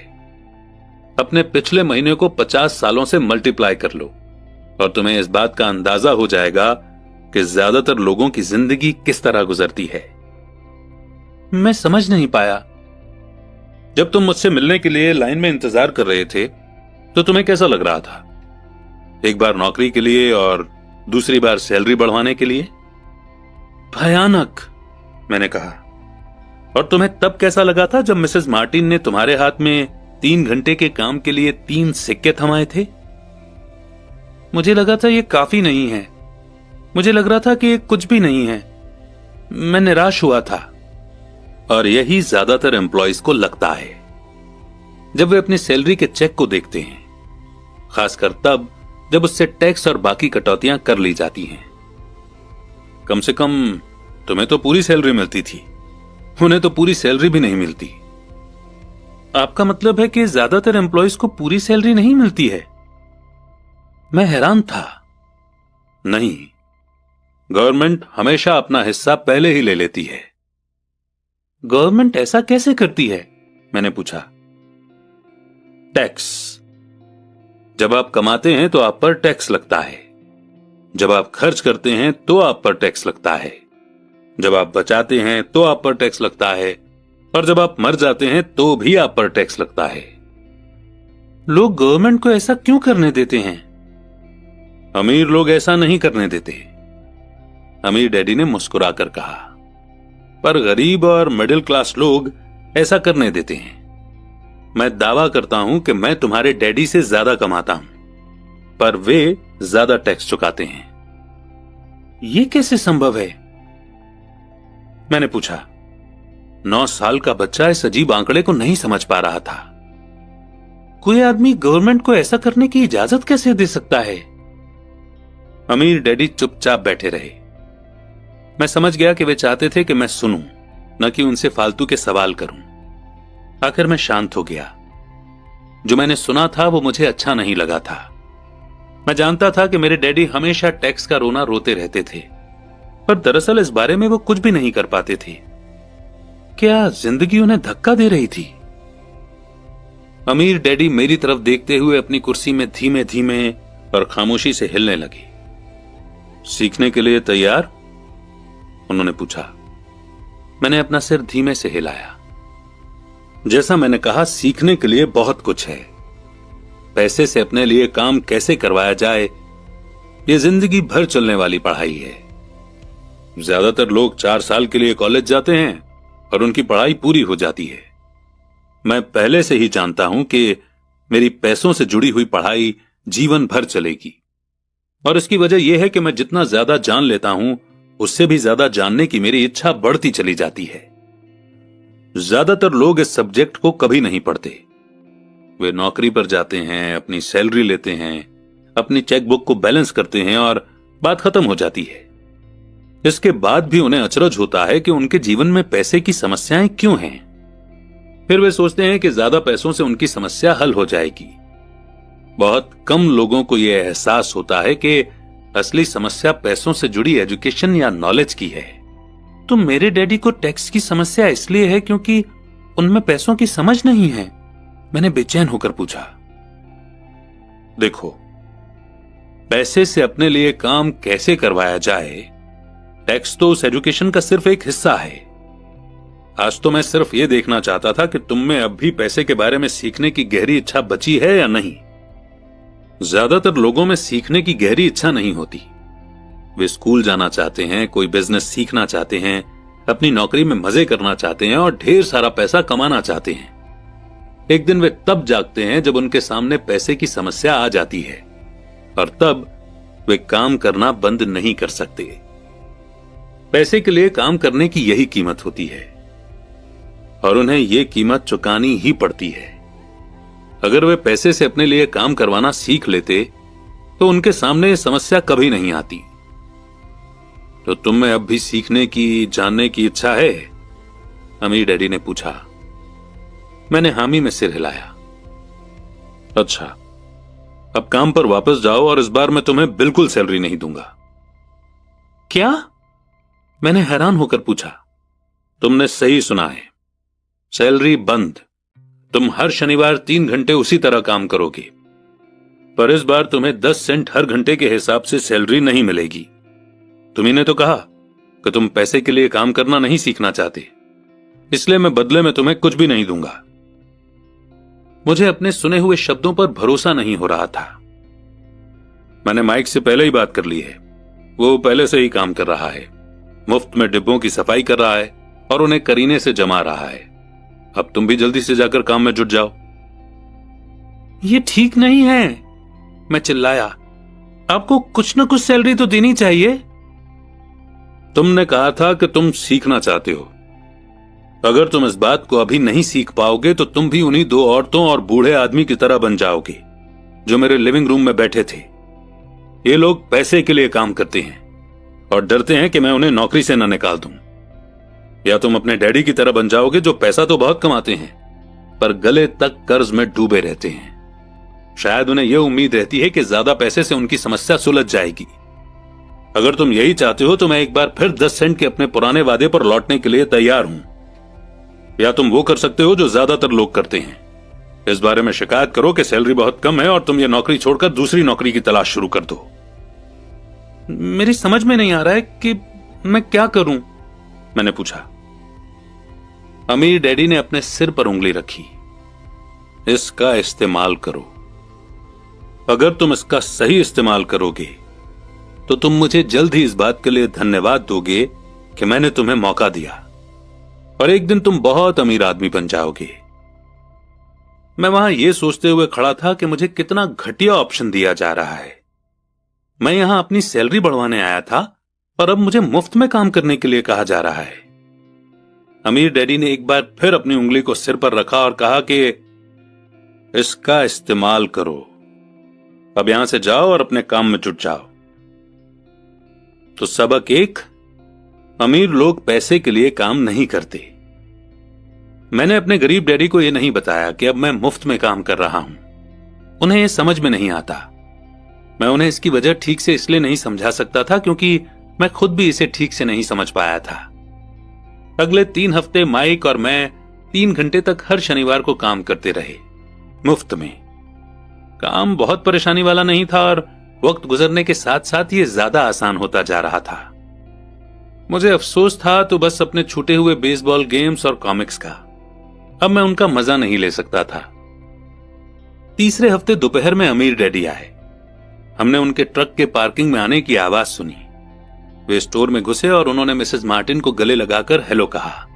अपने पिछले महीने को 50 सालों से मल्टीप्लाई कर लो और तुम्हें इस बात का अंदाजा हो जाएगा कि ज्यादातर लोगों की जिंदगी किस तरह गुजरती है। मैं समझ नहीं पाया। जब तुम मुझसे मिलने के लिए लाइन में इंतजार कर रहे थे तो तुम्हें कैसा लग रहा था? एक बार नौकरी के लिए और दूसरी बार सैलरी बढ़वाने के लिए। भयानक, मैंने कहा। और तुम्हें तब कैसा लगा था जब मिसेस मार्टिन ने तुम्हारे हाथ में 3 घंटे के काम के लिए 3 सिक्के थमाए थे? मुझे लगा था ये काफी नहीं है। मुझे लग रहा था कि ये कुछ भी नहीं है। मैं निराश हुआ था। और यही ज्यादातर एम्प्लॉइज को लगता है जब वे अपनी सैलरी के चेक को देखते हैं, खासकर तब जब उससे टैक्स और बाकी कटौतियां कर ली जाती हैं। कम से कम तुम्हें तो पूरी सैलरी मिलती थी, उन्हें तो पूरी सैलरी भी नहीं मिलती। आपका मतलब है कि ज्यादातर एम्प्लॉइज को पूरी सैलरी नहीं मिलती है? मैं हैरान था। नहीं, गवर्नमेंट हमेशा अपना हिस्सा पहले ही ले लेती है। गवर्नमेंट ऐसा कैसे करती है? मैंने पूछा। टैक्स। जब आप कमाते हैं तो आप पर टैक्स लगता है, जब आप खर्च करते हैं तो आप पर टैक्स लगता है, जब आप बचाते हैं तो आप पर टैक्स लगता है, और जब आप मर जाते हैं तो भी आप पर टैक्स लगता है। लोग गवर्नमेंट को ऐसा क्यों करने देते हैं? अमीर लोग ऐसा नहीं करने देते, अमीर डैडी ने मुस्कुराकर कहा। पर गरीब और मिडिल क्लास लोग ऐसा करने देते हैं। मैं दावा करता हूं कि मैं तुम्हारे डैडी से ज्यादा कमाता हूं, पर वे ज्यादा टैक्स चुकाते हैं। यह कैसे संभव है? मैंने पूछा। 9 साल का बच्चा इस अजीब आंकड़े को नहीं समझ पा रहा था। कोई आदमी गवर्नमेंट को ऐसा करने की इजाजत कैसे दे सकता है? अमीर डैडी चुपचाप बैठे रहे। मैं समझ गया कि वे चाहते थे कि मैं सुनूं, न कि उनसे फालतू के सवाल करूं। आखिर मैं शांत हो गया। जो मैंने सुना था वो मुझे अच्छा नहीं लगा था। मैं जानता था कि मेरे डैडी हमेशा टैक्स का रोना रोते रहते थे, पर दरअसल इस बारे में वो कुछ भी नहीं कर पाते थे। क्या जिंदगी उन्हें धक्का दे रही थी? अमीर डैडी मेरी तरफ देखते हुए अपनी कुर्सी में धीमे धीमे और खामोशी से हिलने लगे। सीखने के लिए तैयार? उन्होंने पूछा। मैंने अपना सिर धीमे से हिलाया। जैसा मैंने कहा, सीखने के लिए बहुत कुछ है। पैसे से अपने लिए काम कैसे करवाया जाए, यह जिंदगी भर चलने वाली पढ़ाई है। ज्यादातर लोग 4 साल के लिए कॉलेज जाते हैं और उनकी पढ़ाई पूरी हो जाती है। मैं पहले से ही जानता हूं कि मेरी पैसों से जुड़ी हुई पढ़ाई जीवन भर चलेगी, और इसकी वजह यह है कि मैं जितना ज्यादा जान लेता हूं उससे भी ज्यादा जानने की मेरी इच्छा बढ़ती चली जाती है। ज्यादातर लोग इस सब्जेक्ट को कभी नहीं पढ़ते। वे नौकरी पर जाते हैं, अपनी सैलरी लेते हैं, अपनी चेकबुक को बैलेंस करते हैं और बात खत्म हो जाती है। इसके बाद भी उन्हें अचरज होता है कि उनके जीवन में पैसे की समस्याएं क्यों हैं। फिर वे सोचते हैं कि ज्यादा पैसों से उनकी समस्या हल हो जाएगी। बहुत कम लोगों को यह एहसास होता है कि असली समस्या पैसों से जुड़ी एजुकेशन या नॉलेज की है। तो मेरे डैडी को टैक्स की समस्या इसलिए है क्योंकि उनमें पैसों की समझ नहीं है? मैंने बेचैन होकर पूछा। देखो, पैसे से अपने लिए काम कैसे करवाया जाए, टैक्स तो उस एजुकेशन का सिर्फ एक हिस्सा है। आज तो मैं सिर्फ यह देखना चाहता था कि तुम में अब भी पैसे के बारे में सीखने की गहरी इच्छा बची है या नहीं। ज्यादातर लोगों में सीखने की गहरी इच्छा नहीं होती। वे स्कूल जाना चाहते हैं, कोई बिजनेस सीखना चाहते हैं, अपनी नौकरी में मजे करना चाहते हैं और ढेर सारा पैसा कमाना चाहते हैं। एक दिन वे तब जागते हैं जब उनके सामने पैसे की समस्या आ जाती है, और तब वे काम करना बंद नहीं कर सकते। पैसे के लिए काम करने की यही कीमत होती है, और उन्हें यह कीमत चुकानी ही पड़ती है। अगर वे पैसे से अपने लिए काम करवाना सीख लेते तो उनके सामने यह समस्या कभी नहीं आती। तो तुम में अब भी सीखने की, जानने की इच्छा है? अमीर डैडी ने पूछा। मैंने हामी में सिर हिलाया। अच्छा, अब काम पर वापस जाओ और इस बार मैं तुम्हें बिल्कुल सैलरी नहीं दूंगा। क्या? मैंने हैरान होकर पूछा। तुमने सही सुना है, सैलरी बंद। तुम हर शनिवार 3 घंटे उसी तरह काम करोगे, पर इस बार तुम्हें 10 सेंट हर घंटे के हिसाब से सैलरी नहीं मिलेगी। तुम्ही ने तो कहा कि तुम पैसे के लिए काम करना नहीं सीखना चाहते, इसलिए मैं बदले में तुम्हें कुछ भी नहीं दूंगा। मुझे अपने सुने हुए शब्दों पर भरोसा नहीं हो रहा था। मैंने माइक से पहले ही बात कर ली है, वो पहले से ही काम कर रहा है, मुफ्त में डिब्बों की सफाई कर रहा है और उन्हें करीने से जमा रहा है। अब तुम भी जल्दी से जाकर काम में जुट जाओ। ये ठीक नहीं है, मैं चिल्लाया। आपको कुछ ना कुछ सैलरी तो देनी चाहिए। तुमने कहा था कि तुम सीखना चाहते हो। अगर तुम इस बात को अभी नहीं सीख पाओगे तो तुम भी उन्हीं 2 औरतों और बूढ़े आदमी की तरह बन जाओगे जो मेरे लिविंग रूम में बैठे थे। ये लोग पैसे के लिए काम करते हैं और डरते हैं कि मैं उन्हें नौकरी से न निकाल दूं। या तुम अपने डैडी की तरह बन जाओगे जो पैसा तो बहुत कमाते हैं पर गले तक कर्ज में डूबे रहते हैं। शायद उन्हें यह उम्मीद रहती है कि ज्यादा पैसे से उनकी समस्या सुलझ जाएगी। अगर तुम यही चाहते हो तो मैं एक बार फिर 10 सेंट के अपने पुराने वादे पर लौटने के लिए तैयार हूं। या तुम वो कर सकते हो जो ज्यादातर लोग करते हैं, इस बारे में शिकायत करो कि सैलरी बहुत कम है और तुम ये नौकरी छोड़कर दूसरी नौकरी की तलाश शुरू कर दो। मेरी समझ में नहीं आ रहा है कि मैं क्या करूं, मैंने पूछा। अमीर डैडी ने अपने सिर पर उंगली रखी। इसका इस्तेमाल करो। अगर तुम इसका सही इस्तेमाल करोगे तो तुम मुझे जल्द ही इस बात के लिए धन्यवाद दोगे कि मैंने तुम्हें मौका दिया और एक दिन तुम बहुत अमीर आदमी बन जाओगे। मैं वहां यह सोचते हुए खड़ा था कि मुझे कितना घटिया ऑप्शन दिया जा रहा है। मैं यहां अपनी सैलरी बढ़वाने आया था और अब मुझे मुफ्त में काम करने के लिए कहा जा रहा है। अमीर डैडी ने एक बार फिर अपनी उंगली को सिर पर रखा और कहा कि इसका इस्तेमाल करो। अब यहां से जाओ और अपने काम में जुट जाओ। तो सबक 1, अमीर लोग पैसे के लिए काम नहीं करते। मैंने अपने गरीब डैडी को यह नहीं बताया कि अब मैं मुफ्त में काम कर रहा हूं। उन्हें यह समझ में नहीं आता। मैं उन्हें इसकी वजह ठीक से इसलिए नहीं समझा सकता था क्योंकि मैं खुद भी इसे ठीक से नहीं समझ पाया था। अगले 3 हफ्ते माइक और मैं 3 घंटे तक हर शनिवार को काम करते रहे, मुफ्त में। काम बहुत परेशानी वाला नहीं था और वक्त गुजरने के साथ साथ ये ज्यादा आसान होता जा रहा था। मुझे अफसोस था तो बस अपने छूटे हुए बेसबॉल गेम्स और कॉमिक्स का। अब मैं उनका मजा नहीं ले सकता था। तीसरे हफ्ते दोपहर में अमीर डैडी आए। हमने उनके ट्रक के पार्किंग में आने की आवाज सुनी। वे स्टोर में घुसे और उन्होंने मिसेस मार्टिन को गले लगाकर हेलो कहा।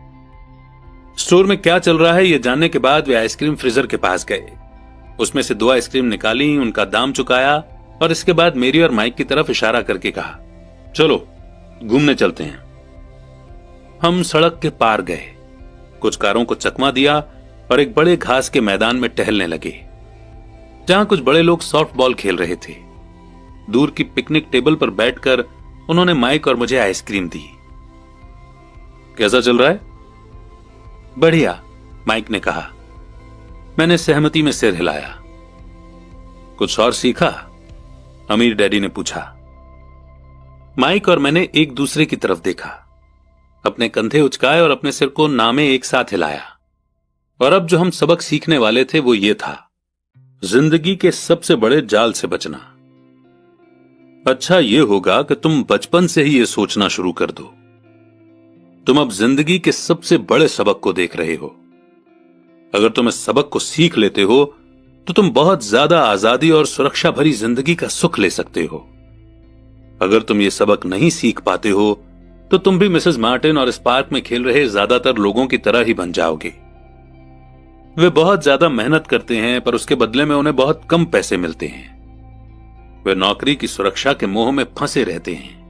स्टोर में क्या चल रहा है यह जानने के बाद वे आइसक्रीम फ्रीजर के पास गए। उसमें से 2 आइसक्रीम निकाली, उनका दाम चुकाया और इसके बाद मेरी और माइक की तरफ इशारा करके कहा, चलो घूमने चलते हैं। हम सड़क के पार गए, कुछ कारों को चकमा दिया और एक बड़े घास के मैदान में टहलने लगे जहां कुछ बड़े लोग सॉफ्ट बॉल खेल रहे थे। दूर की पिकनिक टेबल पर बैठकर उन्होंने माइक और मुझे आइसक्रीम दी। कैसा चल रहा है? बढ़िया, माइक ने कहा। मैंने सहमति में सिर हिलाया। कुछ और सीखा? अमीर डैडी ने पूछा। माइक और मैंने एक दूसरे की तरफ देखा, अपने कंधे उचकाए और अपने सिर को नामे एक साथ हिलाया। और अब जो हम सबक सीखने वाले थे वो ये था, जिंदगी के सबसे बड़े जाल से बचना। अच्छा ये होगा कि तुम बचपन से ही ये सोचना शुरू कर दो। तुम अब जिंदगी के सबसे बड़े सबक को देख रहे हो। अगर तुम इस सबक को सीख लेते हो तो तुम बहुत ज्यादा आजादी और सुरक्षा भरी जिंदगी का सुख ले सकते हो। अगर तुम ये सबक नहीं सीख पाते हो तो तुम भी मिसेस मार्टिन और इस पार्क में खेल रहे ज्यादातर लोगों की तरह ही बन जाओगे। वे बहुत ज्यादा मेहनत करते हैं पर उसके बदले में उन्हें बहुत कम पैसे मिलते हैं। वे नौकरी की सुरक्षा के मोह में फंसे रहते हैं।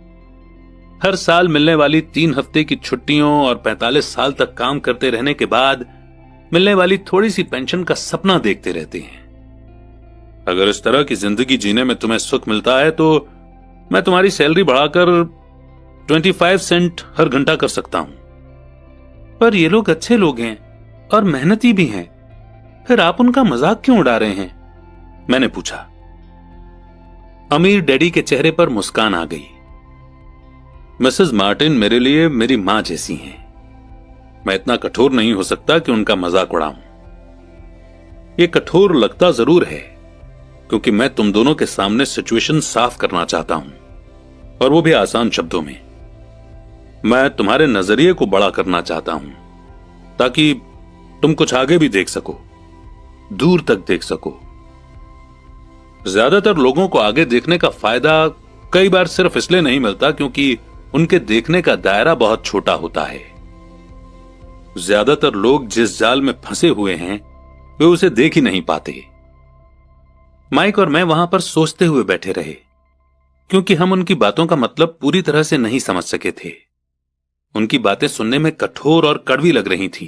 हर साल मिलने वाली 3 हफ्ते की छुट्टियों और 45 साल तक काम करते रहने के बाद मिलने वाली थोड़ी सी पेंशन का सपना देखते रहते हैं। अगर इस तरह की जिंदगी जीने में तुम्हें सुख मिलता है तो मैं तुम्हारी सैलरी बढ़ाकर 25 सेंट हर घंटा कर सकता हूं। पर ये लोग अच्छे लोग हैं और मेहनती भी हैं, फिर आप उनका मजाक क्यों उड़ा रहे हैं? मैंने पूछा। अमीर डैडी के चेहरे पर मुस्कान आ गई। मिसेस मार्टिन मेरे लिए मेरी मां जैसी हैं। मैं इतना कठोर नहीं हो सकता कि उनका मजाक उड़ाऊं। ये कठोर लगता जरूर है क्योंकि मैं तुम दोनों के सामने सिचुएशन साफ करना चाहता हूं, और वो भी आसान शब्दों में। मैं तुम्हारे नजरिए को बड़ा करना चाहता हूं ताकि तुम कुछ आगे भी देख सको, दूर तक देख सको। ज्यादातर लोगों को आगे देखने का फायदा कई बार सिर्फ इसलिए नहीं मिलता क्योंकि उनके देखने का दायरा बहुत छोटा होता है। ज्यादातर लोग जिस जाल में फंसे हुए हैं वे उसे देख ही नहीं पाते। माइक और मैं वहां पर सोचते हुए बैठे रहे क्योंकि हम उनकी बातों का मतलब पूरी तरह से नहीं समझ सके थे। उनकी बातें सुनने में कठोर और कड़वी लग रही थी,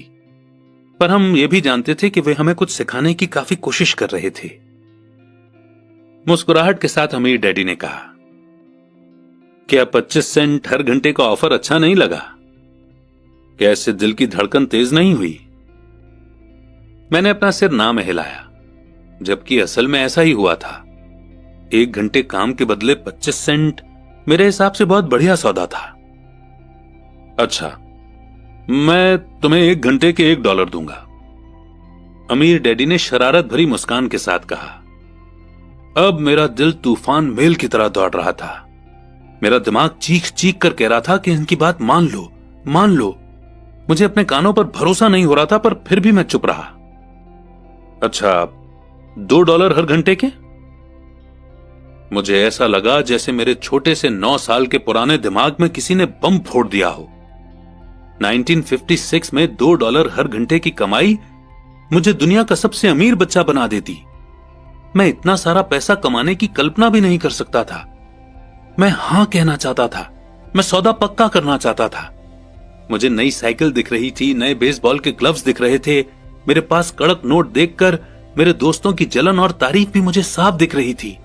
पर हम ये भी जानते थे कि वे हमें कुछ सिखाने की काफी कोशिश कर रहे थे। मुस्कुराहट के साथ अमीर डैडी ने कहा, क्या 25 सेंट हर घंटे का ऑफर अच्छा नहीं लगा? क्या इससे दिल की धड़कन तेज नहीं हुई? मैंने अपना सिर ना में हिलाया, जबकि असल में ऐसा ही हुआ था। 1 घंटे काम के बदले 25 सेंट मेरे हिसाब से बहुत बढ़िया सौदा था। अच्छा, मैं तुम्हें 1 घंटे के $1 दूंगा, अमीर डैडी ने शरारत भरी मुस्कान के साथ कहा। अब मेरा दिल तूफान मेल की तरह दौड़ रहा था। मेरा दिमाग चीख चीख कर कह रहा था कि इनकी बात मान लो, मान लो। मुझे अपने कानों पर भरोसा नहीं हो रहा था, पर फिर भी मैं चुप रहा। अच्छा, $2 हर घंटे के? मुझे ऐसा लगा जैसे मेरे छोटे से 9 साल के पुराने दिमाग में किसी ने बम फोड़ दिया हो। 1956 में $2 हर घंटे की कमाई मुझे दुनिया का सबसे अमीर बच्चा बना देती। मैं इतना सारा पैसा कमाने की कल्पना भी नहीं कर सकता था। मैं हां कहना चाहता था, मैं सौदा पक्का करना चाहता था। मुझे नई साइकिल दिख रही थी, नए बेसबॉल के ग्लव्स दिख रहे थे। मेरे पास कड़क नोट देखकर मेरे दोस्तों की जलन और तारीफ भी मुझे साफ दिख रही थी।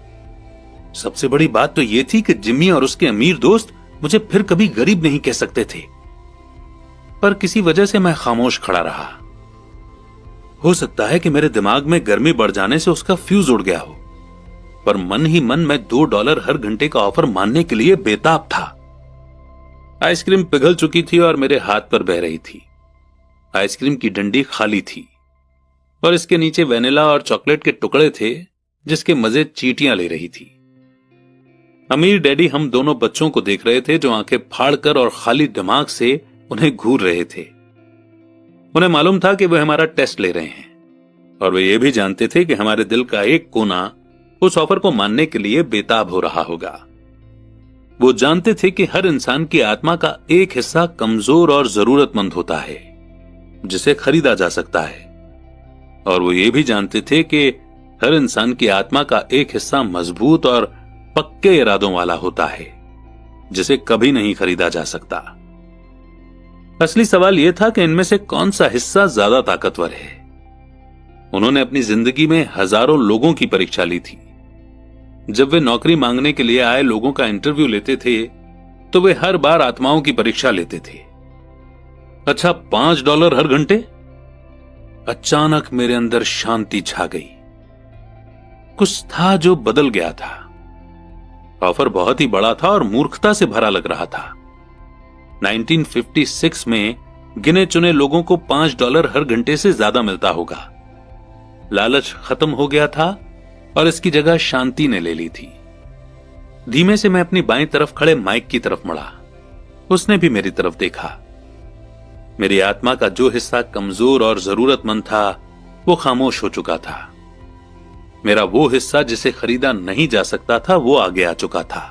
सबसे बड़ी बात तो यह थी कि जिम्मी और उसके अमीर दोस्त मुझे फिर कभी गरीब नहीं कह सकते थे। पर किसी वजह से मैं खामोश खड़ा रहा। हो सकता है कि मेरे दिमाग में गर्मी बढ़ जाने से उसका फ्यूज उड़ गया हो, पर मन ही मन मैं $2 हर घंटे का ऑफर मानने के लिए बेताब था। आइसक्रीम पिघल चुकी थी और मेरे हाथ पर बह रही थी। आइसक्रीम की डंडी खाली थी और इसके नीचे वेनिला और चॉकलेट के टुकड़े थे जिसके मजे चींटियां ले रही थी। अमीर डैडी हम दोनों बच्चों को देख रहे थे जो आंखें फाड़कर और खाली दिमाग से उन्हें घूर रहे थे। उन्हें मालूम था कि वे हमारा टेस्ट ले रहे हैं और वे ये भी जानते थे कि हमारे दिल का एक कोना उस ऑफर को मानने के लिए बेताब हो रहा होगा। वो जानते थे कि हर इंसान की आत्मा का एक हिस्सा कमजोर और जरूरतमंद होता है जिसे खरीदा जा सकता है, और वो ये भी जानते थे कि हर इंसान की आत्मा का एक हिस्सा मजबूत और पक्के इरादों वाला होता है जिसे कभी नहीं खरीदा जा सकता। असली सवाल यह था कि इनमें से कौन सा हिस्सा ज्यादा ताकतवर है। उन्होंने अपनी जिंदगी में हजारों लोगों की परीक्षा ली थी। जब वे नौकरी मांगने के लिए आए लोगों का इंटरव्यू लेते थे तो वे हर बार आत्माओं की परीक्षा लेते थे। अच्छा, $5 हर घंटे? अचानक मेरे अंदर शांति छा गई। कुछ था जो बदल गया था। ऑफर बहुत ही बड़ा था और मूर्खता से भरा लग रहा था। 1956 में गिने चुने लोगों को $5 हर घंटे से ज्यादा मिलता होगा। लालच खत्म हो गया था और इसकी जगह शांति ने ले ली थी। धीमे से मैं अपनी बाईं तरफ खड़े माइक की तरफ मुड़ा। उसने भी मेरी तरफ देखा। मेरी आत्मा का जो हिस्सा कमजोर और जरूरतमंद था वो खामोश हो चुका था। मेरा वो हिस्सा जिसे खरीदा नहीं जा सकता था वो आगे आ चुका था।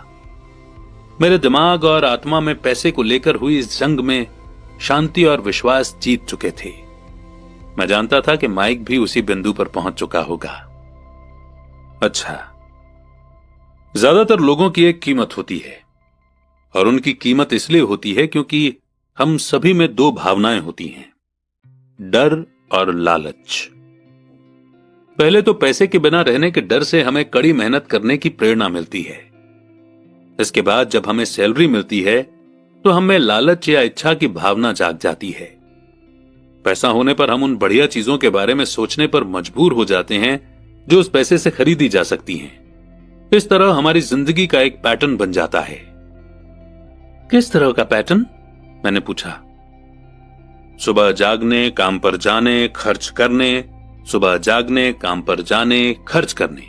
मेरे दिमाग और आत्मा में पैसे को लेकर हुई इस जंग में शांति और विश्वास जीत चुके थे। मैं जानता था कि माइक भी उसी बिंदु पर पहुंच चुका होगा। अच्छा, ज्यादातर लोगों की एक कीमत होती है और उनकी कीमत इसलिए होती है क्योंकि हम सभी में 2 भावनाएं होती हैं, डर और लालच। पहले तो पैसे के बिना रहने के डर से हमें कड़ी मेहनत करने की प्रेरणा मिलती है। इसके बाद जब हमें सैलरी मिलती है तो हमें लालच या इच्छा की भावना जाग जाती है। पैसा होने पर हम उन बढ़िया चीजों के बारे में सोचने पर मजबूर हो जाते हैं जो उस पैसे से खरीदी जा सकती हैं। इस तरह हमारी जिंदगी का एक पैटर्न बन जाता है। किस तरह का पैटर्न? मैंने पूछा। सुबह जागने, काम पर जाने, खर्च करने, सुबह जागने, काम पर जाने, खर्च करने।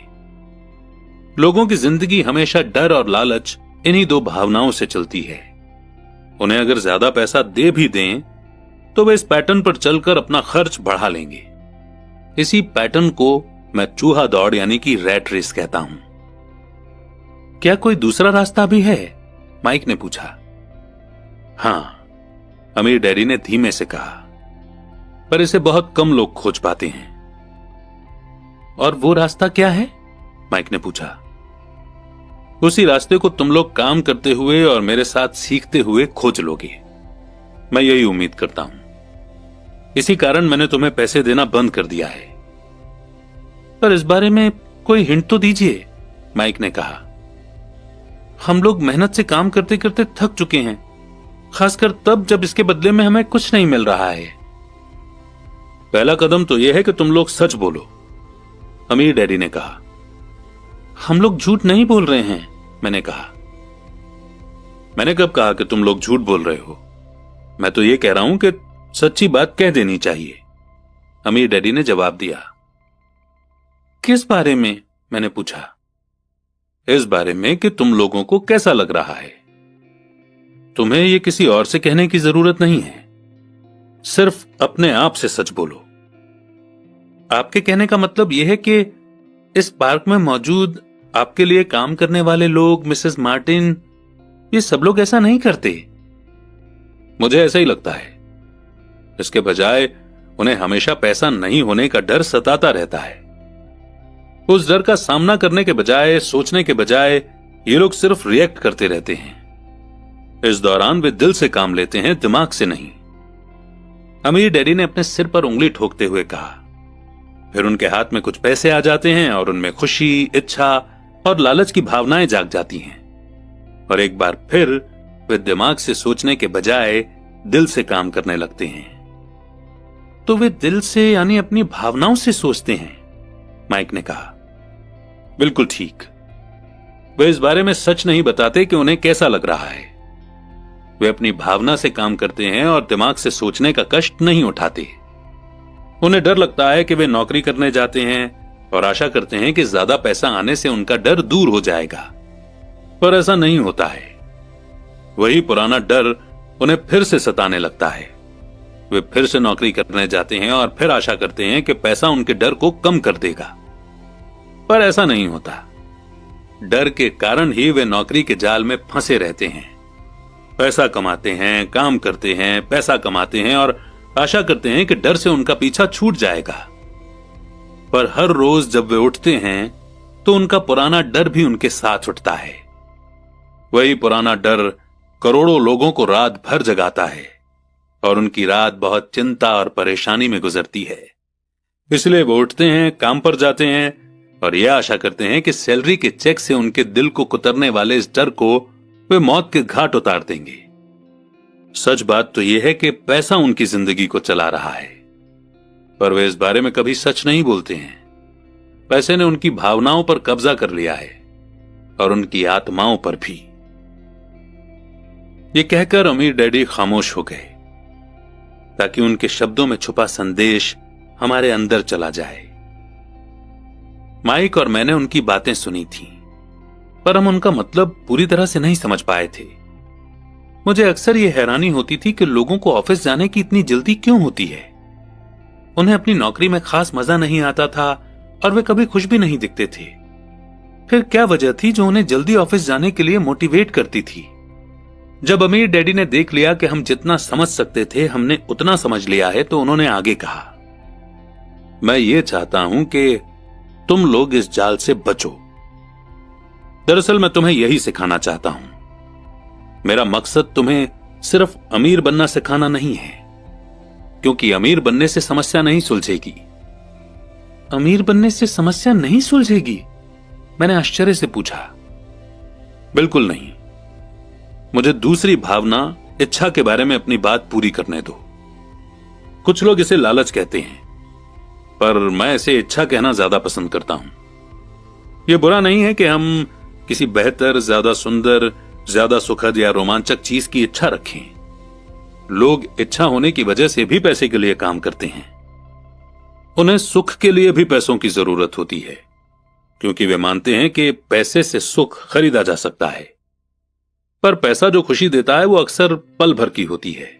लोगों की जिंदगी हमेशा डर और लालच इन्हीं दो भावनाओं से चलती है। उन्हें अगर ज्यादा पैसा दे भी दें तो वे इस पैटर्न पर चलकर अपना खर्च बढ़ा लेंगे। इसी पैटर्न को मैं चूहा दौड़ यानी कि रैट रेस कहता हूं। क्या कोई दूसरा रास्ता भी है? माइक ने पूछा। हां, अमीर डैडी ने धीमे से कहा, पर इसे बहुत कम लोग खोज पाते हैं। और वो रास्ता क्या है? माइक ने पूछा। उसी रास्ते को तुम लोग काम करते हुए और मेरे साथ सीखते हुए खोज लोगे। मैं यही उम्मीद करता हूं। इसी कारण मैंने तुम्हें पैसे देना बंद कर दिया है। पर इस बारे में कोई हिंट तो दीजिए, माइक ने कहा। हम लोग मेहनत से काम करते करते थक चुके हैं, खासकर तब जब इसके बदले में हमें कुछ नहीं मिल रहा है। पहला कदम तो यह है कि तुम लोग सच बोलो, अमीर डैडी ने कहा। हम लोग झूठ नहीं बोल रहे हैं, मैंने कहा। मैंने कब कहा कि तुम लोग झूठ बोल रहे हो? मैं तो यह कह रहा हूं कि सच्ची बात कह देनी चाहिए, अमीर डैडी ने जवाब दिया। किस बारे में? मैंने पूछा। इस बारे में कि तुम लोगों को कैसा लग रहा है। तुम्हें यह किसी और से कहने की जरूरत नहीं है, सिर्फ अपने आप से सच बोलो। आपके कहने का मतलब यह है कि इस पार्क में मौजूद आपके लिए काम करने वाले लोग, मिसेस मार्टिन, ये सब लोग ऐसा नहीं करते। मुझे ऐसा ही लगता है। इसके बजाय उन्हें हमेशा पैसा नहीं होने का डर सताता रहता है। उस डर का सामना करने के बजाय, सोचने के बजाय, ये लोग सिर्फ रिएक्ट करते रहते हैं। इस दौरान वे दिल से काम लेते हैं, दिमाग से नहीं। अमीर डैडी ने अपने सिर पर उंगली ठोकते हुए कहा। फिर उनके हाथ में कुछ पैसे आ जाते हैं और उनमें खुशी, इच्छा और लालच की भावनाएं जाग जाती हैं। और एक बार फिर वे दिमाग से सोचने के बजाय दिल से काम करने लगते हैं। तो वे दिल से यानी अपनी भावनाओं से सोचते हैं, माइक ने कहा। बिल्कुल ठीक। वे इस बारे में सच नहीं बताते कि उन्हें कैसा लग रहा है। वे अपनी भावना से काम करते हैं और दिमाग से सोचने का कष्ट नहीं उठाते। उन्हें डर लगता है कि वे नौकरी करने जाते हैं और आशा करते हैं कि ज्यादा पैसा आने से उनका डर दूर हो जाएगा, पर ऐसा नहीं होता है। वही पुराना डर उन्हें फिर से सताने लगता है। वे फिर से नौकरी करने जाते हैं और फिर आशा करते हैं कि पैसा उनके डर को कम कर देगा, पर ऐसा नहीं होता। डर के कारण ही वे नौकरी के जाल में फंसे रहते हैं। पैसा कमाते हैं, काम करते हैं, पैसा कमाते हैं और आशा करते हैं कि डर से उनका पीछा छूट जाएगा। पर हर रोज जब वे उठते हैं तो उनका पुराना डर भी उनके साथ उठता है। वही पुराना डर करोड़ों लोगों को रात भर जगाता है और उनकी रात बहुत चिंता और परेशानी में गुजरती है। इसलिए वो उठते हैं, काम पर जाते हैं और यह आशा करते हैं कि सैलरी के चेक से उनके दिल को कुतरने वाले इस डर को वे मौत के घाट उतार देंगे। सच बात तो यह है कि पैसा उनकी जिंदगी को चला रहा है, पर वे इस बारे में कभी सच नहीं बोलते हैं। पैसे ने उनकी भावनाओं पर कब्जा कर लिया है और उनकी आत्माओं पर भी। ये कहकर अमीर डैडी खामोश हो गए ताकि उनके शब्दों में छुपा संदेश हमारे अंदर चला जाए। माइक और मैंने उनकी बातें सुनी थीं, पर हम उनका मतलब पूरी तरह से नहीं समझ पाए थे। मुझे अक्सर यह हैरानी होती थी कि लोगों को ऑफिस जाने की इतनी जल्दी क्यों होती है। उन्हें अपनी नौकरी में खास मजा नहीं आता था और वे कभी खुश भी नहीं दिखते थे। फिर क्या वजह थी जो उन्हें जल्दी ऑफिस जाने के लिए मोटिवेट करती थी? जब अमीर डैडी ने देख लिया कि हम जितना समझ सकते थे हमने उतना समझ लिया है, तो उन्होंने आगे कहा, मैं ये चाहता हूं कि तुम लोग इस जाल से बचो। दरअसल मैं तुम्हें यही सिखाना चाहता हूं। मेरा मकसद तुम्हें सिर्फ अमीर बनना सिखाना नहीं है, क्योंकि अमीर बनने से समस्या नहीं सुलझेगी। अमीर बनने से समस्या नहीं सुलझेगी? मैंने आश्चर्य से पूछा। बिल्कुल नहीं। मुझे दूसरी भावना, इच्छा के बारे में अपनी बात पूरी करने दो। कुछ लोग इसे लालच कहते हैं, पर मैं इसे इच्छा कहना ज्यादा पसंद करता हूं। यह बुरा नहीं है कि हम किसी बेहतर, ज्यादा सुंदर, ज्यादा सुखद या रोमांचक चीज की इच्छा रखें। लोग इच्छा होने की वजह से भी पैसे के लिए काम करते हैं। उन्हें सुख के लिए भी पैसों की जरूरत होती है, क्योंकि वे मानते हैं कि पैसे से सुख खरीदा जा सकता है। पर पैसा जो खुशी देता है वो अक्सर पल भर की होती है।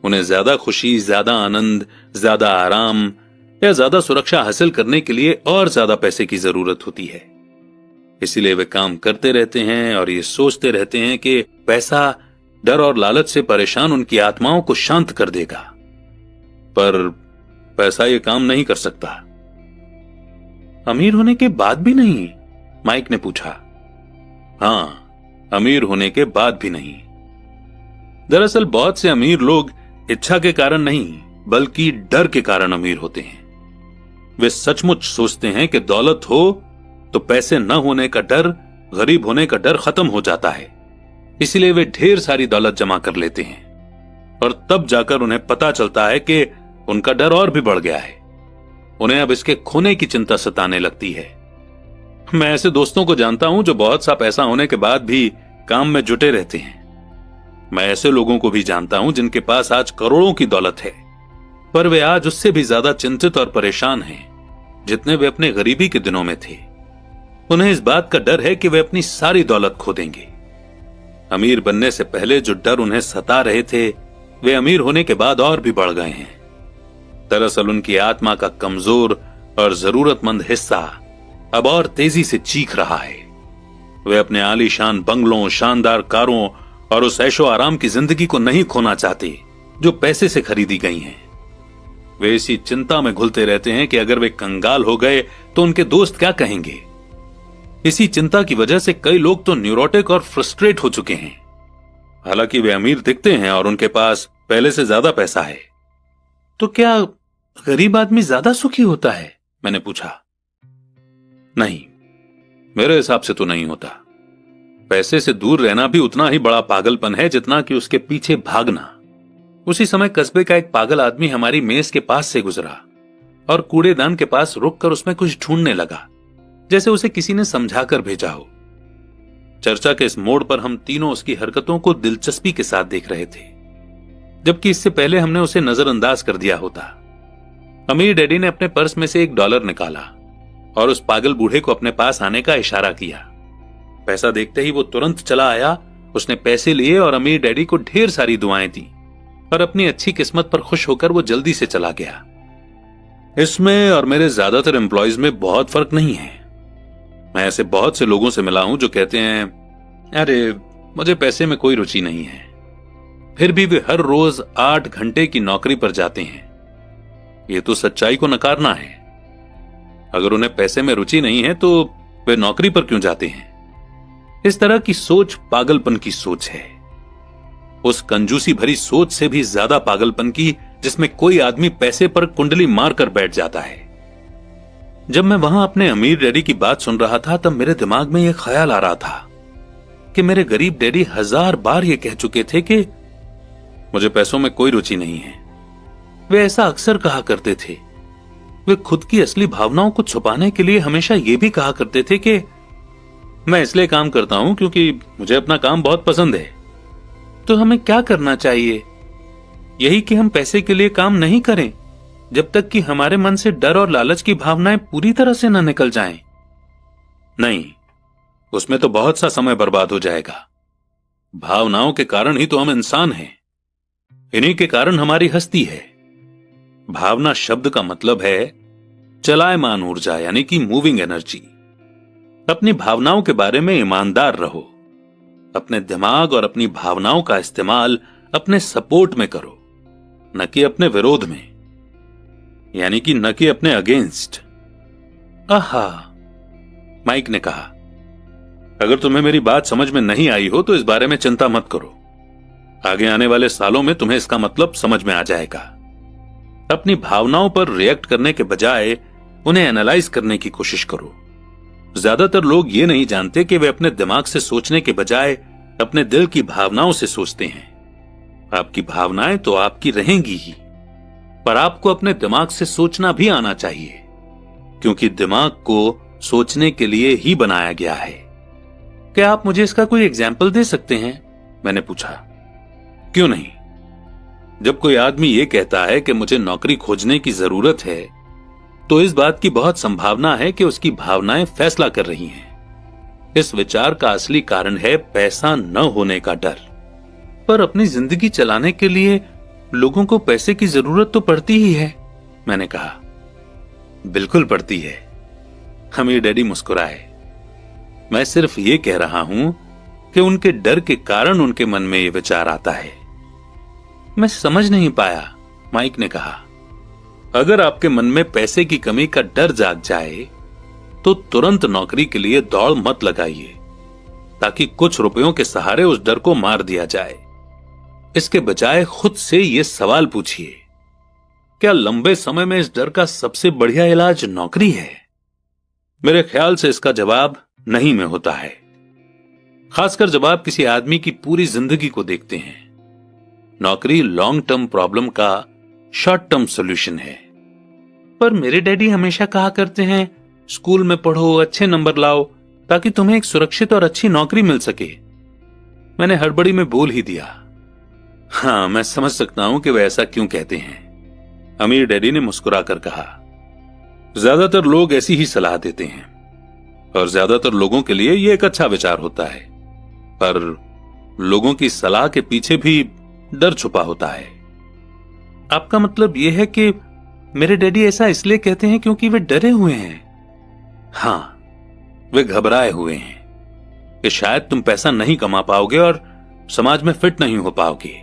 उन्हें ज्यादा खुशी, ज्यादा आनंद, ज्यादा आराम या ज्यादा सुरक्षा हासिल करने के लिए और ज्यादा पैसे की जरूरत होती है। इसीलिए वे काम करते रहते हैं और ये सोचते रहते हैं कि पैसा डर और लालच से परेशान उनकी आत्माओं को शांत कर देगा। पर पैसा ये काम नहीं कर सकता। अमीर होने के बाद भी नहीं? माइक ने पूछा। हां, अमीर होने के बाद भी नहीं। दरअसल बहुत से अमीर लोग इच्छा के कारण नहीं बल्कि डर के कारण अमीर होते हैं। वे सचमुच सोचते हैं कि दौलत हो तो पैसे न होने का डर, गरीब होने का डर खत्म हो जाता है। इसलिए वे ढेर सारी दौलत जमा कर लेते हैं और तब जाकर उन्हें पता चलता है कि उनका डर और भी बढ़ गया है। उन्हें अब इसके खोने की चिंता सताने लगती है। मैं ऐसे दोस्तों को जानता हूं जो बहुत सा पैसा होने के बाद भी काम में जुटे रहते हैं। मैं ऐसे लोगों को भी जानता हूं जिनके पास आज करोड़ों की दौलत है, पर वे आज उससे भी ज्यादा चिंतित और परेशान हैं जितने वे अपने गरीबी के दिनों में थे। उन्हें इस बात का डर है कि वे अपनी सारी दौलत खो देंगे। अमीर बनने से पहले जो डर उन्हें सता रहे थे वे अमीर होने के बाद और भी बढ़ गए हैं। दरअसल उनकी आत्मा का कमजोर और जरूरतमंद हिस्सा अब और तेजी से चीख रहा है। वे अपने आलीशान बंगलों, शानदार कारों और उस ऐशो आराम की जिंदगी को नहीं खोना चाहते जो पैसे से खरीदी गई हैं। वे इसी चिंता में घुलते रहते हैं कि अगर वे कंगाल हो गए तो उनके दोस्त क्या कहेंगे। इसी चिंता की वजह से कई लोग तो न्यूरोटिक और फ्रस्ट्रेट हो चुके हैं। हालांकि वे अमीर दिखते हैं और उनके पास पहले से ज्यादा पैसा है। तो क्या गरीब आदमी ज्यादा सुखी होता है? मैंने पूछा। नहीं, मेरे हिसाब से तो नहीं होता। पैसे से दूर रहना भी उतना ही बड़ा पागलपन है जितना कि उसके पीछे भागना। उसी समय कस्बे का एक पागल आदमी हमारी मेज के पास से गुजरा और कूड़ेदान के पास रुककर उसमें कुछ ढूंढने लगा, जैसे उसे किसी ने समझाकर भेजा हो। चर्चा के इस मोड़ पर हम तीनों उसकी हरकतों को दिलचस्पी के साथ देख रहे थे, जबकि इससे पहले हमने उसे नजरअंदाज कर दिया होता। अमीर डैडी ने अपने पर्स में से $1 निकाला और उस पागल बूढ़े को अपने पास आने का इशारा किया। पैसा देखते ही वो तुरंत चला आया। उसने पैसे लिए और अमीर डैडी को ढेर सारी दुआएं दी और अपनी अच्छी किस्मत पर खुश होकर वो जल्दी से चला गया। इसमें और मेरे ज्यादातर एम्प्लॉयज में बहुत फर्क नहीं है। मैं ऐसे बहुत से लोगों से मिला हूं जो कहते हैं, अरे मुझे पैसे में कोई रुचि नहीं है, फिर भी वे हर रोज 8 घंटे की नौकरी पर जाते हैं। ये तो सच्चाई को नकारना है। अगर उन्हें पैसे में रुचि नहीं है तो वे नौकरी पर क्यों जाते हैं? इस तरह की सोच पागलपन की सोच है। उस कंजूसी भरी सोच से भी ज्यादा पागलपन की जिसमें कोई आदमी पैसे पर कुंडली मारकर बैठ जाता है। जब मैं वहां अपने अमीर डैडी की बात सुन रहा था तब मेरे दिमाग में यह ख्याल आ रहा था कि मेरे गरीब डैडी 1000 बार ये कह चुके थे कि मुझे पैसों में कोई रुचि नहीं है। वे ऐसा अक्सर कहा करते थे। वे खुद की असली भावनाओं को छुपाने के लिए हमेशा ये भी कहा करते थे कि मैं इसलिए काम करता हूं क्योंकि मुझे अपना काम बहुत पसंद है। तो हमें क्या करना चाहिए? यही कि हम पैसे के लिए काम नहीं करें जब तक कि हमारे मन से डर और लालच की भावनाएं पूरी तरह से न निकल जाएं। नहीं, उसमें तो बहुत सा समय बर्बाद हो जाएगा। भावनाओं के कारण ही तो हम इंसान हैं। इन्हीं के कारण हमारी हस्ती है। भावना शब्द का मतलब है चलायमान ऊर्जा, यानी कि मूविंग एनर्जी। अपनी भावनाओं के बारे में ईमानदार रहो। अपने दिमाग और अपनी भावनाओं का इस्तेमाल अपने सपोर्ट में करो, न कि अपने विरोध में, यानी कि न कि अपने अगेंस्ट। आहा, माइक ने कहा। अगर तुम्हें मेरी बात समझ में नहीं आई हो तो इस बारे में चिंता मत करो। आगे आने वाले सालों में तुम्हें इसका मतलब समझ में आ जाएगा। अपनी भावनाओं पर रिएक्ट करने के बजाय उन्हें एनालाइज करने की कोशिश करो। ज्यादातर लोग ये नहीं जानते कि वे अपने दिमाग से सोचने के बजाय अपने दिल की भावनाओं से सोचते हैं। आपकी भावनाएं तो आपकी रहेंगी ही, पर आपको अपने दिमाग से सोचना भी आना चाहिए, क्योंकि दिमाग को सोचने के लिए ही बनाया गया है। क्या आप मुझे इसका कोई एग्जाम्पल दे सकते हैं? मैंने पूछा। क्यों नहीं, जब कोई आदमी ये कहता है कि मुझे नौकरी खोजने की जरूरत है, तो इस बात की बहुत संभावना है कि उसकी भावनाएं फैसला कर रही हैं। इस विचार का असली कारण है पैसा न होने का डर। पर अपनी जिंदगी चलाने के लिए लोगों को पैसे की जरूरत तो पड़ती ही है, मैंने कहा। बिल्कुल पड़ती है, अमीर डैडी मुस्कुराए। मैं सिर्फ ये कह रहा हूं कि उनके डर के कारण उनके मन में ये विचार आता है। मैं समझ नहीं पाया, माइक ने कहा। अगर आपके मन में पैसे की कमी का डर जाग जाए तो तुरंत नौकरी के लिए दौड़ मत लगाइए, ताकि कुछ रुपयों के सहारे उस डर को मार दिया जाए। इसके बजाय खुद से यह सवाल पूछिए, क्या लंबे समय में इस डर का सबसे बढ़िया इलाज नौकरी है? मेरे ख्याल से इसका जवाब नहीं में होता है, खासकर जब आप किसी आदमी की पूरी जिंदगी को देखते हैं। नौकरी लॉन्ग टर्म प्रॉब्लम का शॉर्ट टर्म सॉल्यूशन है। पर मेरे डैडी हमेशा कहा करते हैं, स्कूल में पढ़ो, अच्छे नंबर लाओ, ताकि तुम्हें एक सुरक्षित और अच्छी नौकरी मिल सके। मैंने हड़बड़ी में बोल ही दिया, हाँ, मैं समझ सकता हूं कि वे ऐसा क्यों कहते हैं। अमीर डैडी ने मुस्कुरा कर कहा, ज्यादातर लोग ऐसी ही सलाह देते हैं और ज्यादातर लोगों के लिए यह एक अच्छा विचार होता है, पर लोगों की सलाह के पीछे भी डर छुपा होता है। आपका मतलब यह है कि मेरे डैडी ऐसा इसलिए कहते हैं क्योंकि वे डरे हुए हैं? हां, वे घबराए हुए हैं कि शायद तुम पैसा नहीं कमा पाओगे और समाज में फिट नहीं हो पाओगे।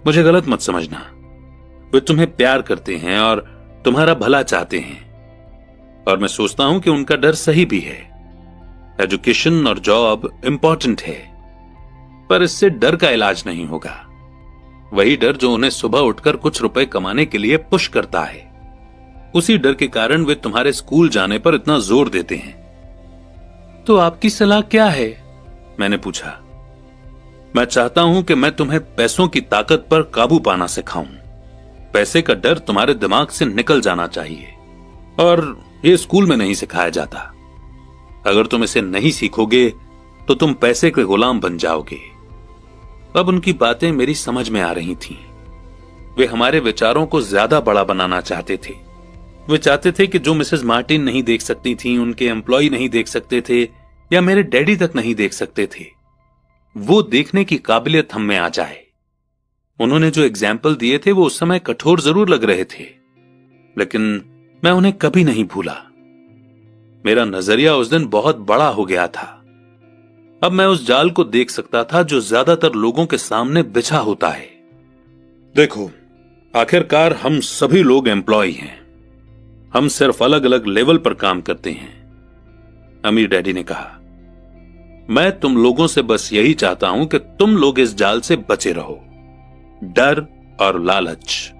मुझे गलत मत समझना, वे तुम्हें प्यार करते हैं और तुम्हारा भला चाहते हैं, और मैं सोचता हूं कि उनका डर सही भी है। एजुकेशन और जॉब इंपॉर्टेंट है, पर इससे डर का इलाज नहीं होगा। वही डर जो उन्हें सुबह उठकर कुछ रुपए कमाने के लिए पुश करता है, उसी डर के कारण वे तुम्हारे स्कूल जाने पर इतना जोर देते हैं। तो आपकी सलाह क्या है? मैंने पूछा। मैं चाहता हूं कि मैं तुम्हें पैसों की ताकत पर काबू पाना सिखाऊं। पैसे का डर तुम्हारे दिमाग से निकल जाना चाहिए, और यह स्कूल में नहीं सिखाया जाता। अगर तुम इसे नहीं सीखोगे तो तुम पैसे के गुलाम बन जाओगे। अब उनकी बातें मेरी समझ में आ रही थीं। वे हमारे विचारों को ज्यादा बड़ा बनाना चाहते थे। वे चाहते थे कि जो मिसेस मार्टिन नहीं देख सकती थीं, उनके एम्प्लॉय नहीं देख सकते थे, या मेरे डैडी तक नहीं देख सकते थे, वो देखने की काबिलियत हम में आ जाए। उन्होंने जो एग्जाम्पल दिए थे वो उस समय कठोर जरूर लग रहे थे, लेकिन मैं उन्हें कभी नहीं भूला। मेरा नजरिया उस दिन बहुत बड़ा हो गया था। अब मैं उस जाल को देख सकता था जो ज्यादातर लोगों के सामने बिछा होता है। देखो, आखिरकार हम सभी लोग एम्प्लॉय हैं, हम सिर्फ अलग अलग लेवल पर काम करते हैं, अमीर डैडी ने कहा। मैं तुम लोगों से बस यही चाहता हूं कि तुम लोग इस जाल से बचे रहो। डर और लालच,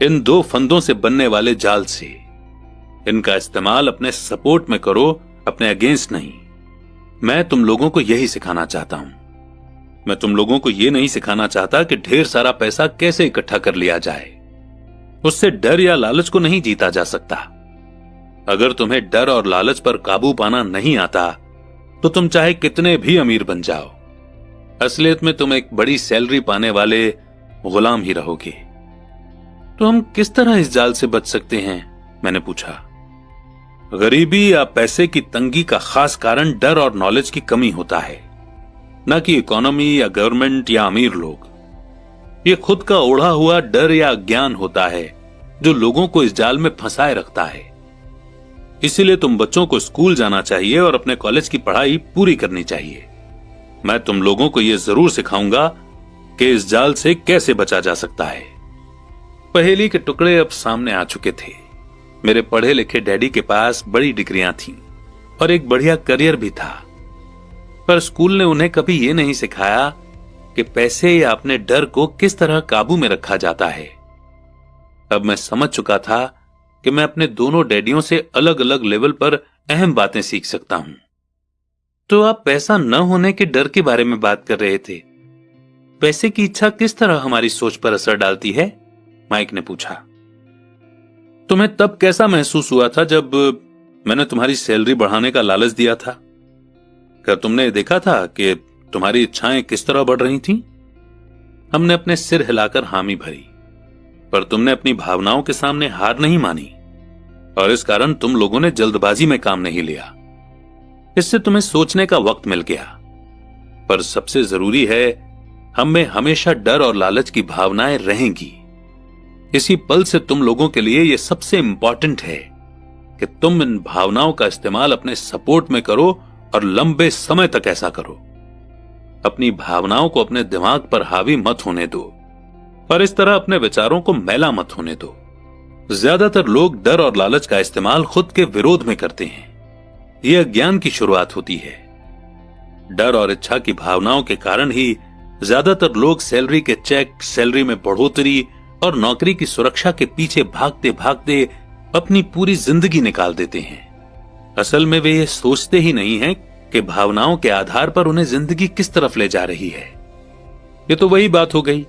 इन दो फंदों से बनने वाले जाल से। इनका इस्तेमाल अपने सपोर्ट में करो, अपने अगेंस्ट नहीं। मैं तुम लोगों को यही सिखाना चाहता हूं। मैं तुम लोगों को यह नहीं सिखाना चाहता कि ढेर सारा पैसा कैसे इकट्ठा कर लिया जाए। उससे डर या लालच को नहीं जीता जा सकता। अगर तुम्हें डर और लालच पर काबू पाना नहीं आता तो तुम चाहे कितने भी अमीर बन जाओ, असलियत में तुम एक बड़ी सैलरी पाने वाले गुलाम ही रहोगे। तो हम किस तरह इस जाल से बच सकते हैं? मैंने पूछा। गरीबी या पैसे की तंगी का खास कारण डर और नॉलेज की कमी होता है, न कि इकोनॉमी या गवर्नमेंट या अमीर लोग। ये खुद का ओढ़ा हुआ डर या अज्ञान होता है जो लोगों को इस जाल में फंसाए रखता है। इसीलिए तुम बच्चों को स्कूल जाना चाहिए और अपने कॉलेज की पढ़ाई पूरी करनी चाहिए। मैं तुम लोगों को यह जरूर सिखाऊंगा कि इस जाल से कैसे बचा जा सकता है। पहेली के टुकड़े अब सामने आ चुके थे। मेरे पढ़े लिखे डैडी के पास बड़ी डिग्रियां थीं और एक बढ़िया करियर भी था, पर स्कूल ने उन्हें कभी यह नहीं सिखाया कि पैसे या अपने डर को किस तरह काबू में रखा जाता है। अब मैं समझ चुका था कि मैं अपने दोनों डैडियों से अलग अलग लेवल पर अहम बातें सीख सकता हूं। तो आप पैसा न होने के डर के बारे में बात कर रहे थे। पैसे की इच्छा किस तरह हमारी सोच पर असर डालती है? माइक ने पूछा। तुम्हें तब कैसा महसूस हुआ था जब मैंने तुम्हारी सैलरी बढ़ाने का लालच दिया था? क्या तुमने देखा था कि तुम्हारी इच्छाएं किस तरह बढ़ रही थीं? हमने अपने सिर हिलाकर हामी भरी, पर तुमने अपनी भावनाओं के सामने हार नहीं मानी और इस कारण तुम लोगों ने जल्दबाजी में काम नहीं लिया। इससे तुम्हें सोचने का वक्त मिल गया। पर सबसे जरूरी है, हम में हमेशा डर और लालच की भावनाएं रहेंगी। इसी पल से तुम लोगों के लिए यह सबसे इंपॉर्टेंट है कि तुम इन भावनाओं का इस्तेमाल अपने सपोर्ट में करो और लंबे समय तक ऐसा करो। अपनी भावनाओं को अपने दिमाग पर हावी मत होने दो और इस तरह अपने विचारों को मैला मत होने दो। ज्यादातर लोग डर और लालच का इस्तेमाल खुद के विरोध में करते हैं। यह अज्ञान की शुरुआत होती है। डर और इच्छा की भावनाओं के कारण ही ज्यादातर लोग सैलरी के चेक, सैलरी में बढ़ोतरी और नौकरी की सुरक्षा के पीछे भागते भागते अपनी पूरी जिंदगी निकाल देते हैं। असल में वे ये सोचते ही नहीं हैं कि भावनाओं के आधार पर उन्हें जिंदगी किस तरफ ले जा रही है। ये तो वही बात हो गई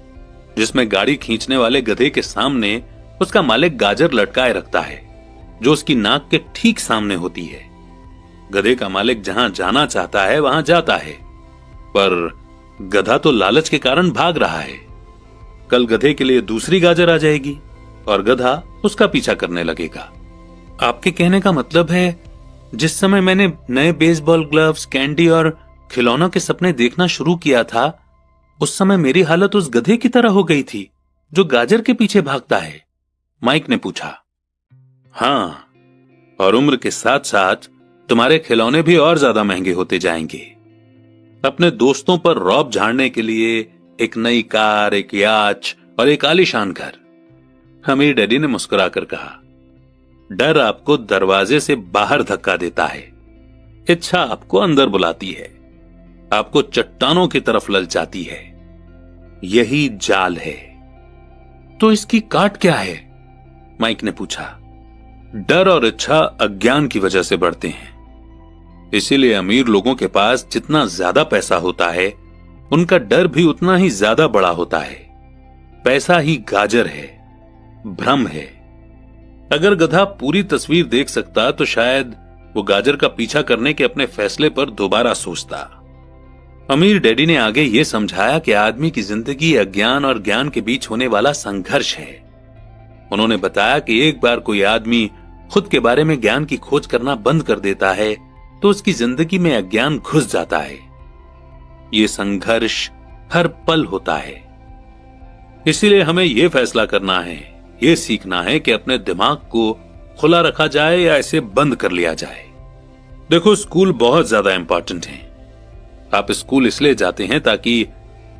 जिसमें गाड़ी खींचने वाले गधे के सामने उसका मालिक गाजर लटकाए रखता है जो उसकी नाक के ठीक सामने होती है। गधे का मालिक जहां जाना चाहता है वहां जाता है, पर गधा तो लालच के कारण भाग रहा है। कल गधे के लिए दूसरी गाजर आ जाएगी और गधा उसका पीछा करने लगेगा। आपके कहने का मतलब है जिस समय मैंने नए बेसबॉल ग्लव्स, कैंडी और खिलौनों के सपने देखना शुरू किया था, उस समय मेरी हालत उस गधे की तरह हो गई थी जो गाजर के पीछे भागता है? माइक ने पूछा। हां, और उम्र के साथ साथ तुम्हारे खिलौने भी और ज्यादा महंगे होते जाएंगे। अपने दोस्तों पर रौब झाड़ने के लिए एक नई कार, एक याच और एक आलीशान घर। हमीर डैडी ने मुस्कुराकर कहा। डर आपको दरवाजे से बाहर धक्का देता है, इच्छा आपको अंदर बुलाती है, आपको चट्टानों की तरफ ललचाती है। यही जाल है। तो इसकी काट क्या है? माइक ने पूछा। डर और इच्छा अज्ञान की वजह से बढ़ते हैं। इसीलिए अमीर लोगों के पास जितना ज्यादा पैसा होता है, उनका डर भी उतना ही ज्यादा बड़ा होता है। पैसा ही गाजर है, भ्रम है। अगर गधा पूरी तस्वीर देख सकता तो शायद वो गाजर का पीछा करने के अपने फैसले पर दोबारा सोचता। अमीर डैडी ने आगे ये समझाया कि आदमी की जिंदगी अज्ञान और ज्ञान के बीच होने वाला संघर्ष है। उन्होंने बताया कि एक बार कोई आदमी खुद के बारे में ज्ञान की खोज करना बंद कर देता है तो उसकी जिंदगी में अज्ञान घुस जाता है। ये संघर्ष हर पल होता है। इसीलिए हमें यह फैसला करना है, यह सीखना है कि अपने दिमाग को खुला रखा जाए या इसे बंद कर लिया जाए। देखो, स्कूल बहुत ज्यादा इंपॉर्टेंट है। आप स्कूल इसलिए जाते हैं ताकि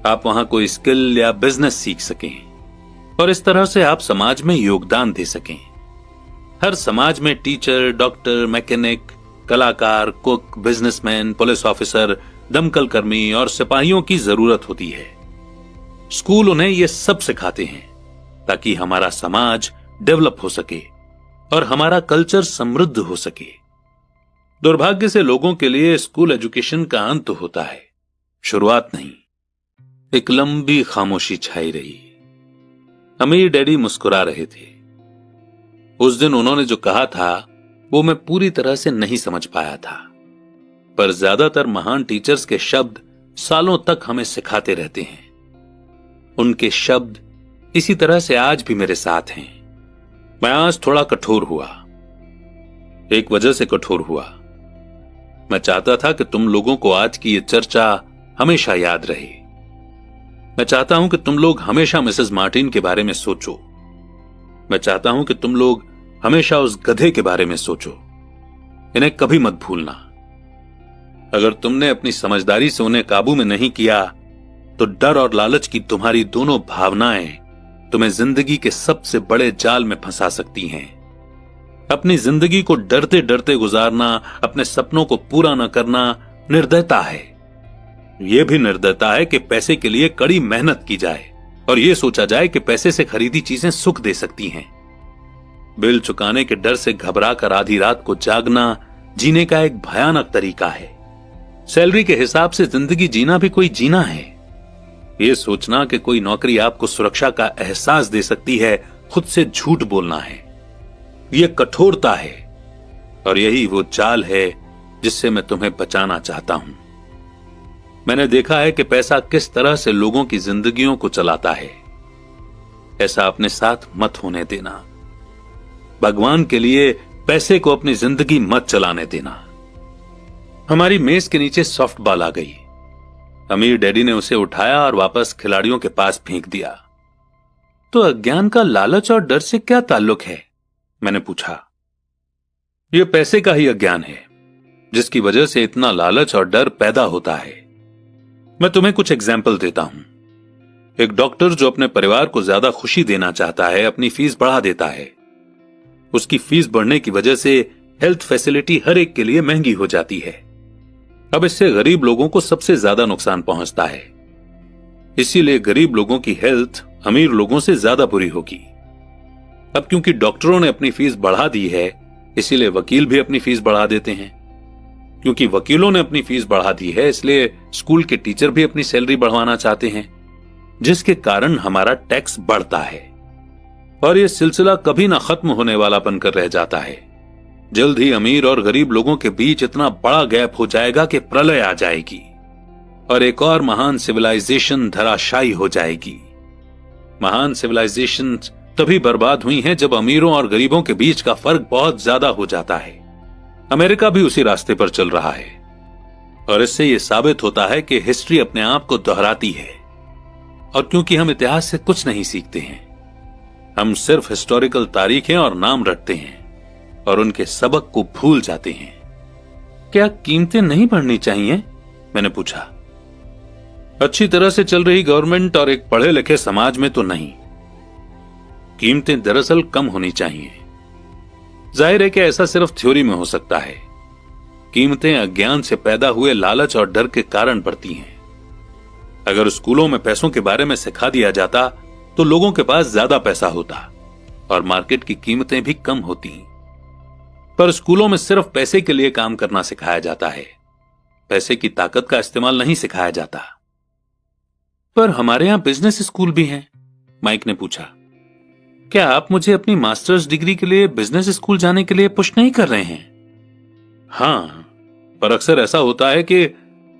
आप वहां कोई स्किल या बिजनेस सीख सकें और इस तरह से आप समाज में योगदान दे सकें। हर समाज में टीचर, डॉक्टर, मैकेनिक, कलाकार, कुक, बिजनेसमैन, पुलिस ऑफिसर, दमकल कर्मी और सिपाहियों की जरूरत होती है। स्कूल उन्हें यह सब सिखाते हैं ताकि हमारा समाज डेवलप हो सके और हमारा कल्चर समृद्ध हो सके। दुर्भाग्य से लोगों के लिए स्कूल एजुकेशन का अंत होता है, शुरुआत नहीं। एक लंबी खामोशी छाई रही। अमीर डैडी मुस्कुरा रहे थे। उस दिन उन्होंने जो कहा था वो मैं पूरी तरह से नहीं समझ पाया था, पर ज्यादातर महान टीचर्स के शब्द सालों तक हमें सिखाते रहते हैं। उनके शब्द इसी तरह से आज भी मेरे साथ हैं। मैं आज थोड़ा कठोर हुआ। एक वजह से कठोर हुआ। मैं चाहता था कि तुम लोगों को आज की ये चर्चा हमेशा याद रहे। मैं चाहता हूं कि तुम लोग हमेशा मिसेस मार्टिन के बारे में सोचो। मैं चाहता हूं कि तुम लोग हमेशा उस गधे के बारे में सोचो। इन्हें कभी मत भूलना। अगर तुमने अपनी समझदारी से उन्हें काबू में नहीं किया तो डर और लालच की तुम्हारी दोनों भावनाएं तुम्हें जिंदगी के सबसे बड़े जाल में फंसा सकती हैं। अपनी जिंदगी को डरते डरते गुजारना, अपने सपनों को पूरा न करना निर्दयता है। यह भी निर्दयता है कि पैसे के लिए कड़ी मेहनत की जाए और यह सोचा जाए कि पैसे से खरीदी चीजें सुख दे सकती हैं। बिल चुकाने के डर से घबराकर आधी रात को जागना जीने का एक भयानक तरीका है। सैलरी के हिसाब से जिंदगी जीना भी कोई जीना है। यह सोचना कि कोई नौकरी आपको सुरक्षा का एहसास दे सकती है, खुद से झूठ बोलना है। यह कठोरता है और यही वो जाल है जिससे मैं तुम्हें बचाना चाहता हूं। मैंने देखा है कि पैसा किस तरह से लोगों की जिंदगियों को चलाता है। ऐसा अपने साथ मत होने देना। भगवान के लिए पैसे को अपनी जिंदगी मत चलाने देना। हमारी मेज के नीचे सॉफ्ट बॉल आ गई। अमीर डैडी ने उसे उठाया और वापस खिलाड़ियों के पास फेंक दिया। तो अज्ञान का लालच और डर से क्या ताल्लुक है? मैंने पूछा। यह पैसे का ही अज्ञान है जिसकी वजह से इतना लालच और डर पैदा होता है। मैं तुम्हें कुछ एग्जाम्पल देता हूं। एक डॉक्टर जो अपने परिवार को ज्यादा खुशी देना चाहता है, अपनी फीस बढ़ा देता है। उसकी फीस बढ़ने की वजह से हेल्थ फैसिलिटी हर एक के लिए महंगी हो जाती है। अब इससे गरीब लोगों को सबसे ज्यादा नुकसान पहुंचता है। इसीलिए गरीब लोगों की हेल्थ अमीर लोगों से ज्यादा बुरी होगी। अब क्योंकि डॉक्टरों ने अपनी फीस बढ़ा दी है, इसीलिए वकील भी अपनी फीस बढ़ा देते हैं। क्योंकि वकीलों ने अपनी फीस बढ़ा दी है, इसलिए स्कूल के टीचर भी अपनी सैलरी बढ़वाना चाहते हैं, जिसके कारण हमारा टैक्स बढ़ता है और यह सिलसिला कभी ना खत्म होने वाला बनकर रह जाता है। जल्द ही अमीर और गरीब लोगों के बीच इतना बड़ा गैप हो जाएगा कि प्रलय आ जाएगी और एक और महान सिविलाइजेशन धराशायी हो जाएगी। महान सिविलाइजेशन तभी बर्बाद हुई हैं जब अमीरों और गरीबों के बीच का फर्क बहुत ज्यादा हो जाता है। अमेरिका भी उसी रास्ते पर चल रहा है और इससे यह साबित होता है कि हिस्ट्री अपने आप को दोहराती है। और क्योंकि हम इतिहास से कुछ नहीं सीखते हैं, हम सिर्फ हिस्टोरिकल तारीखें और नाम रटते हैं और उनके सबक को भूल जाते हैं। क्या कीमतें नहीं बढ़नी चाहिए? मैंने पूछा। अच्छी तरह से चल रही गवर्नमेंट और एक पढ़े लिखे समाज में तो नहीं। कीमतें दरअसल कम होनी चाहिए। जाहिर है कि ऐसा सिर्फ थ्योरी में हो सकता है। कीमतें अज्ञान से पैदा हुए लालच और डर के कारण बढ़ती हैं। अगर स्कूलों में पैसों के बारे में सिखा दिया जाता तो लोगों के पास ज्यादा पैसा होता और मार्केट की कीमतें भी कम होती। पर स्कूलों में सिर्फ पैसे के लिए काम करना सिखाया जाता है, पैसे की ताकत का इस्तेमाल नहीं सिखाया जाता। पर हमारे यहां बिजनेस स्कूल भी हैं, माइक ने पूछा। क्या आप मुझे अपनी मास्टर्स डिग्री के लिए बिजनेस स्कूल जाने के लिए पुश नहीं कर रहे हैं? हां, पर अक्सर ऐसा होता है कि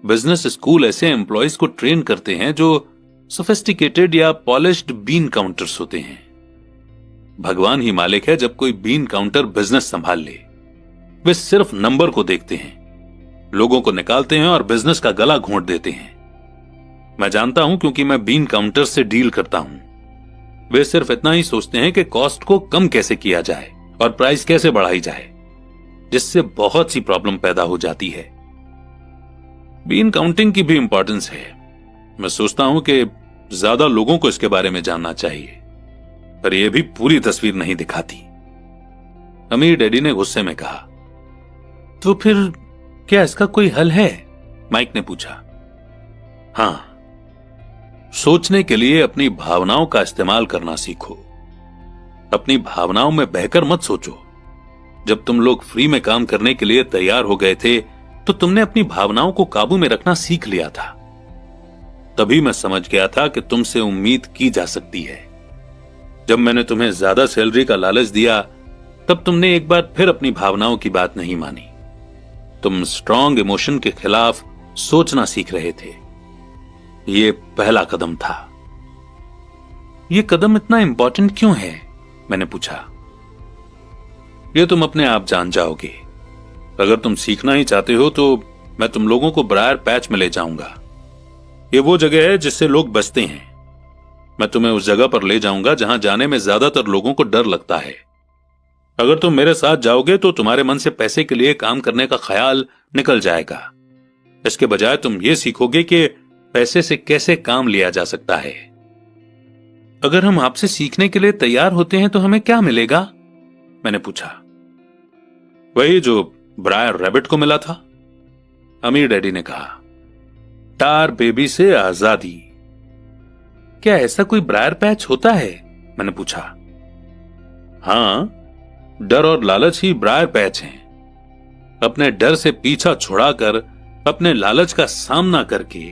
बिजनेस स्कूल ऐसे एम्प्लॉयज को ट्रेन करते हैं जो सोफिस्टिकेटेड या पॉलिश्ड बीन काउंटर्स होते हैं। भगवान ही मालिक है जब कोई बीन काउंटर बिजनेस संभाल ले। वे सिर्फ नंबर को देखते हैं, लोगों को निकालते हैं और बिजनेस का गला घोंट देते हैं। मैं जानता हूं क्योंकि मैं बीन काउंटर से डील करता हूं। वे सिर्फ इतना ही सोचते हैं कि कॉस्ट को कम कैसे किया जाए और प्राइस कैसे बढ़ाई जाए, जिससे बहुत सी प्रॉब्लम पैदा हो जाती है। बीन काउंटिंग की भी इंपॉर्टेंस है। मैं सोचता हूं कि ज्यादा लोगों को इसके बारे में जानना चाहिए, पर यह भी पूरी तस्वीर नहीं दिखाती। अमीर डैडी ने गुस्से में कहा। तो फिर क्या इसका कोई हल है? माइक ने पूछा। हां, सोचने के लिए अपनी भावनाओं का इस्तेमाल करना सीखो। अपनी भावनाओं में बहकर मत सोचो। जब तुम लोग फ्री में काम करने के लिए तैयार हो गए थे तो तुमने अपनी भावनाओं को काबू में रखना सीख लिया था। तभी मैं समझ गया था कि तुमसे उम्मीद की जा सकती है। जब मैंने तुम्हें ज्यादा सैलरी का लालच दिया तब तुमने एक बार फिर अपनी भावनाओं की बात नहीं मानी। तुम स्ट्रॉन्ग इमोशन के खिलाफ सोचना सीख रहे थे। यह पहला कदम था। यह कदम इतना इंपॉर्टेंट क्यों है? मैंने पूछा। यह तुम अपने आप जान जाओगे। अगर तुम सीखना ही चाहते हो तो मैं तुम लोगों को ब्रायर पैच में ले जाऊंगा। यह वो जगह है जिससे लोग बचते हैं। मैं तुम्हें उस जगह पर ले जाऊंगा जहां जाने में ज्यादातर लोगों को डर लगता है। अगर तुम मेरे साथ जाओगे तो तुम्हारे मन से पैसे के लिए काम करने का ख्याल निकल जाएगा। इसके बजाय तुम ये सीखोगे कि पैसे से कैसे काम लिया जा सकता है। अगर हम आपसे सीखने के लिए तैयार होते हैं तो हमें क्या मिलेगा? मैंने पूछा। वही जो ब्रायर रैबिट को मिला था, अमीर डैडी ने कहा। टार बेबी से आजादी। क्या ऐसा कोई ब्रायर पैच होता है? मैंने पूछा। हां, डर और लालच ही ब्रायर पैच हैं। अपने डर से पीछा छुड़ाकर अपने लालच का सामना करके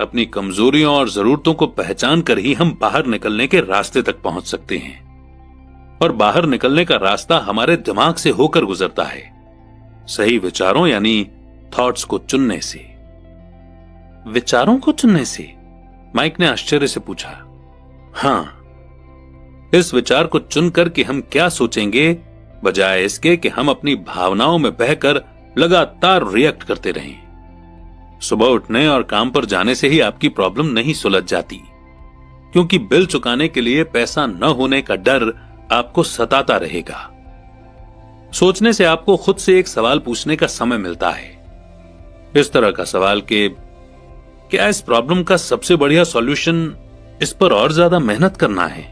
अपनी कमजोरियों और जरूरतों को पहचान कर ही हम बाहर निकलने के रास्ते तक पहुंच सकते हैं। और बाहर निकलने का रास्ता हमारे दिमाग से होकर गुजरता है, सही विचारों यानी थॉट्स को चुनने से। विचारों को चुनने से? माइक ने आश्चर्य से पूछा। हां, इस विचार को चुनकर कि हम क्या सोचेंगे, बजाय इसके कि हम अपनी भावनाओं में बहकर लगातार रिएक्ट करते रहें। सुबह उठने और काम पर जाने से ही आपकी प्रॉब्लम नहीं सुलझ जाती, क्योंकि बिल चुकाने के लिए पैसा न होने का डर आपको सताता रहेगा। सोचने से आपको खुद से एक सवाल पूछने का समय मिलता है, इस तरह का सवाल कि क्या इस प्रॉब्लम का सबसे बढ़िया सॉल्यूशन इस पर और ज्यादा मेहनत करना है?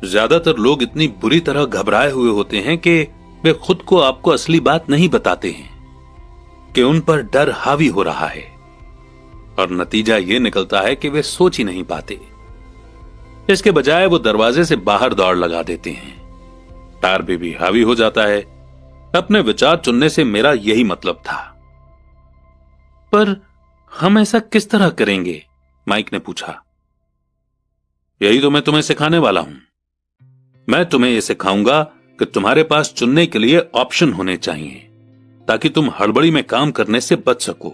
ज्यादातर लोग इतनी बुरी तरह घबराए हुए होते हैं कि वे खुद को आपको असली बात नहीं बताते हैं कि उन पर डर हावी हो रहा है, और नतीजा यह निकलता है कि वे सोच ही नहीं पाते। इसके बजाय वो दरवाजे से बाहर दौड़ लगा देते हैं। टार भी हावी हो जाता है। अपने विचार चुनने से मेरा यही मतलब था। पर हम ऐसा किस तरह करेंगे? माइक ने पूछा। यही तो मैं तुम्हें सिखाने वाला हूं। मैं तुम्हें यह सिखाऊंगा कि तुम्हारे पास चुनने के लिए ऑप्शन होने चाहिए, ताकि तुम हड़बड़ी में काम करने से बच सको।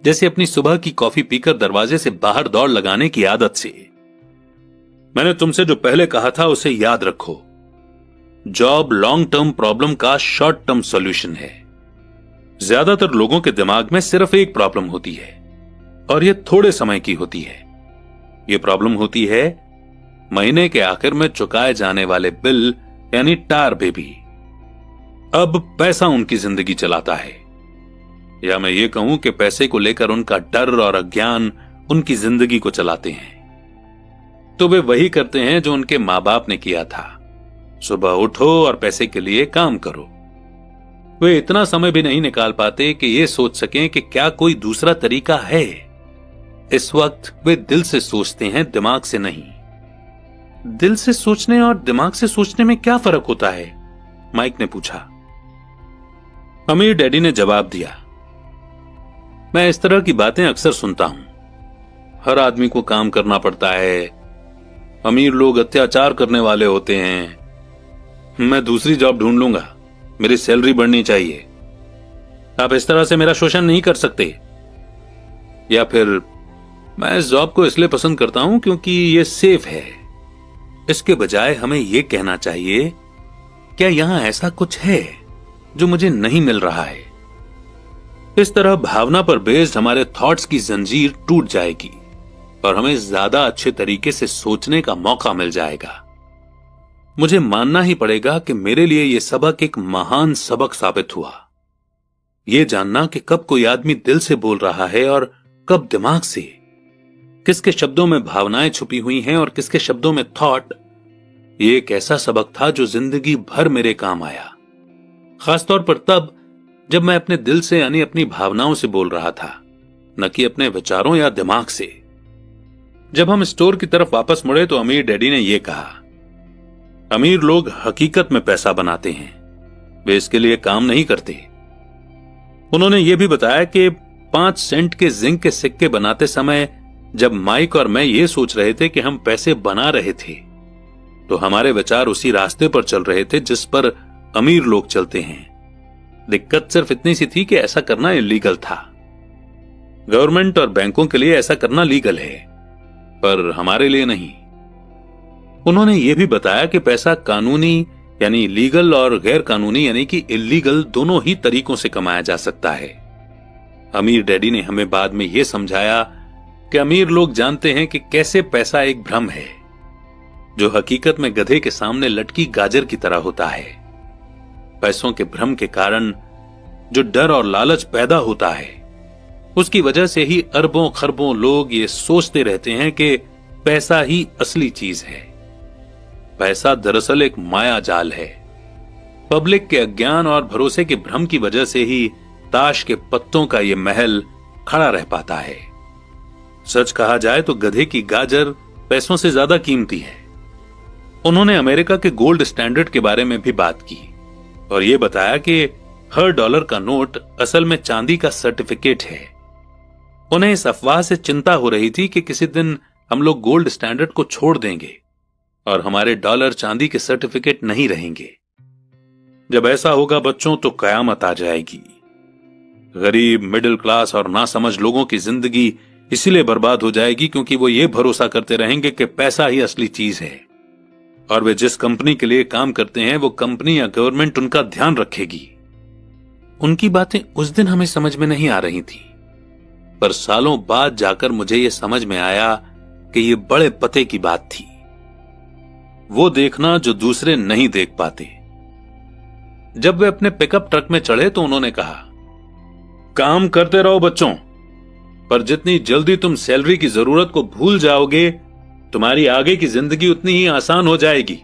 जैसे अपनी सुबह की कॉफी पीकर दरवाजे से बाहर दौड़ लगाने की आदत से। मैंने तुमसे जो पहले कहा था उसे याद रखो। जॉब लॉन्ग टर्म प्रॉब्लम का शॉर्ट टर्म सॉल्यूशन है। ज्यादातर लोगों के दिमाग में सिर्फ एक प्रॉब्लम होती है, और यह थोड़े समय की होती है। यह प्रॉब्लम होती है महीने के आखिर में चुकाए जाने वाले बिल, यानी टार बेबी। अब पैसा उनकी जिंदगी चलाता है, या मैं ये कहूं कि पैसे को लेकर उनका डर और अज्ञान उनकी जिंदगी को चलाते हैं। तो वे वही करते हैं जो उनके मां बाप ने किया था। सुबह उठो और पैसे के लिए काम करो। वे इतना समय भी नहीं निकाल पाते कि ये सोच सकें कि क्या कोई दूसरा तरीका है। इस वक्त वे दिल से सोचते हैं, दिमाग से नहीं। दिल से सोचने और दिमाग से सोचने में क्या फर्क होता है? माइक ने पूछा। अमीर डैडी ने जवाब दिया, मैं इस तरह की बातें अक्सर सुनता हूं। हर आदमी को काम करना पड़ता है। अमीर लोग अत्याचार करने वाले होते हैं। मैं दूसरी जॉब ढूंढ लूंगा, मेरी सैलरी बढ़नी चाहिए। आप इस तरह से मेरा शोषण नहीं कर सकते। या फिर मैं इस जॉब को इसलिए पसंद करता हूं क्योंकि यह सेफ है। इसके बजाय हमें यह कहना चाहिए, क्या यहां ऐसा कुछ है जो मुझे नहीं मिल रहा है? इस तरह भावना पर बेस्ड हमारे थॉट्स की जंजीर टूट जाएगी और हमें ज्यादा अच्छे तरीके से सोचने का मौका मिल जाएगा। मुझे मानना ही पड़ेगा कि मेरे लिए यह सबक एक महान सबक साबित हुआ। यह जानना कि कब कोई आदमी दिल से बोल रहा है और कब दिमाग से, किसके शब्दों में भावनाएं छुपी हुई हैं और किसके शब्दों में थॉट, ये एक ऐसा सबक था जो जिंदगी भर मेरे काम आया। खासतौर पर तब जब मैं अपने दिल से, यानी अपनी भावनाओं से बोल रहा था, न कि अपने विचारों या दिमाग से। जब हम स्टोर की तरफ वापस मुड़े तो अमीर डैडी ने यह कहा, अमीर लोग हकीकत में पैसा बनाते हैं, वे इसके लिए काम नहीं करते। उन्होंने यह भी बताया कि 5 सेंट के जिंक के सिक्के बनाते समय जब माइक और मैं ये सोच रहे थे कि हम पैसे बना रहे थे, तो हमारे विचार उसी रास्ते पर चल रहे थे जिस पर अमीर लोग चलते हैं। दिक्कत सिर्फ इतनी सी थी कि ऐसा करना इलीगल था। गवर्नमेंट और बैंकों के लिए ऐसा करना लीगल है, पर हमारे लिए नहीं। उन्होंने यह भी बताया कि पैसा कानूनी यानी लीगल और गैर कानूनी यानी कि इलीगल दोनों ही तरीकों से कमाया जा सकता है। अमीर डैडी ने हमें बाद में यह समझाया कि अमीर लोग जानते हैं कि कैसे पैसा एक भ्रम है, जो हकीकत में गधे के सामने लटकी गाजर की तरह होता है। पैसों के भ्रम के कारण जो डर और लालच पैदा होता है, उसकी वजह से ही अरबों खरबों लोग ये सोचते रहते हैं कि पैसा ही असली चीज है। पैसा दरअसल एक माया जाल है। पब्लिक के अज्ञान और भरोसे के भ्रम की वजह से ही ताश के पत्तों का यह महल खड़ा रह पाता है। सच कहा जाए तो गधे की गाजर पैसों से ज्यादा कीमती है। उन्होंने अमेरिका के गोल्ड स्टैंडर्ड के बारे में भी बात की और यह बताया कि हर डॉलर का नोट असल में चांदी का सर्टिफिकेट है। उन्हें इस अफवाह से चिंता हो रही थी कि किसी दिन हम लोग गोल्ड स्टैंडर्ड को छोड़ देंगे और हमारे डॉलर चांदी के सर्टिफिकेट नहीं रहेंगे। जब ऐसा होगा बच्चों, तो कयामत आ जाएगी। गरीब, मिडिल क्लास और नासमझ लोगों की जिंदगी इसीलिए बर्बाद हो जाएगी क्योंकि वो ये भरोसा करते रहेंगे कि पैसा ही असली चीज है और वे जिस कंपनी के लिए काम करते हैं वो कंपनी या गवर्नमेंट उनका ध्यान रखेगी। उनकी बातें उस दिन हमें समझ में नहीं आ रही थी, पर सालों बाद जाकर मुझे यह समझ में आया कि ये बड़े पते की बात थी। वो देखना जो दूसरे नहीं देख पाते। जब वे अपने पिकअप ट्रक में चढ़े तो उन्होंने कहा, काम करते रहो बच्चों, पर जितनी जल्दी तुम सैलरी की जरूरत को भूल जाओगे तुम्हारी आगे की जिंदगी उतनी ही आसान हो जाएगी।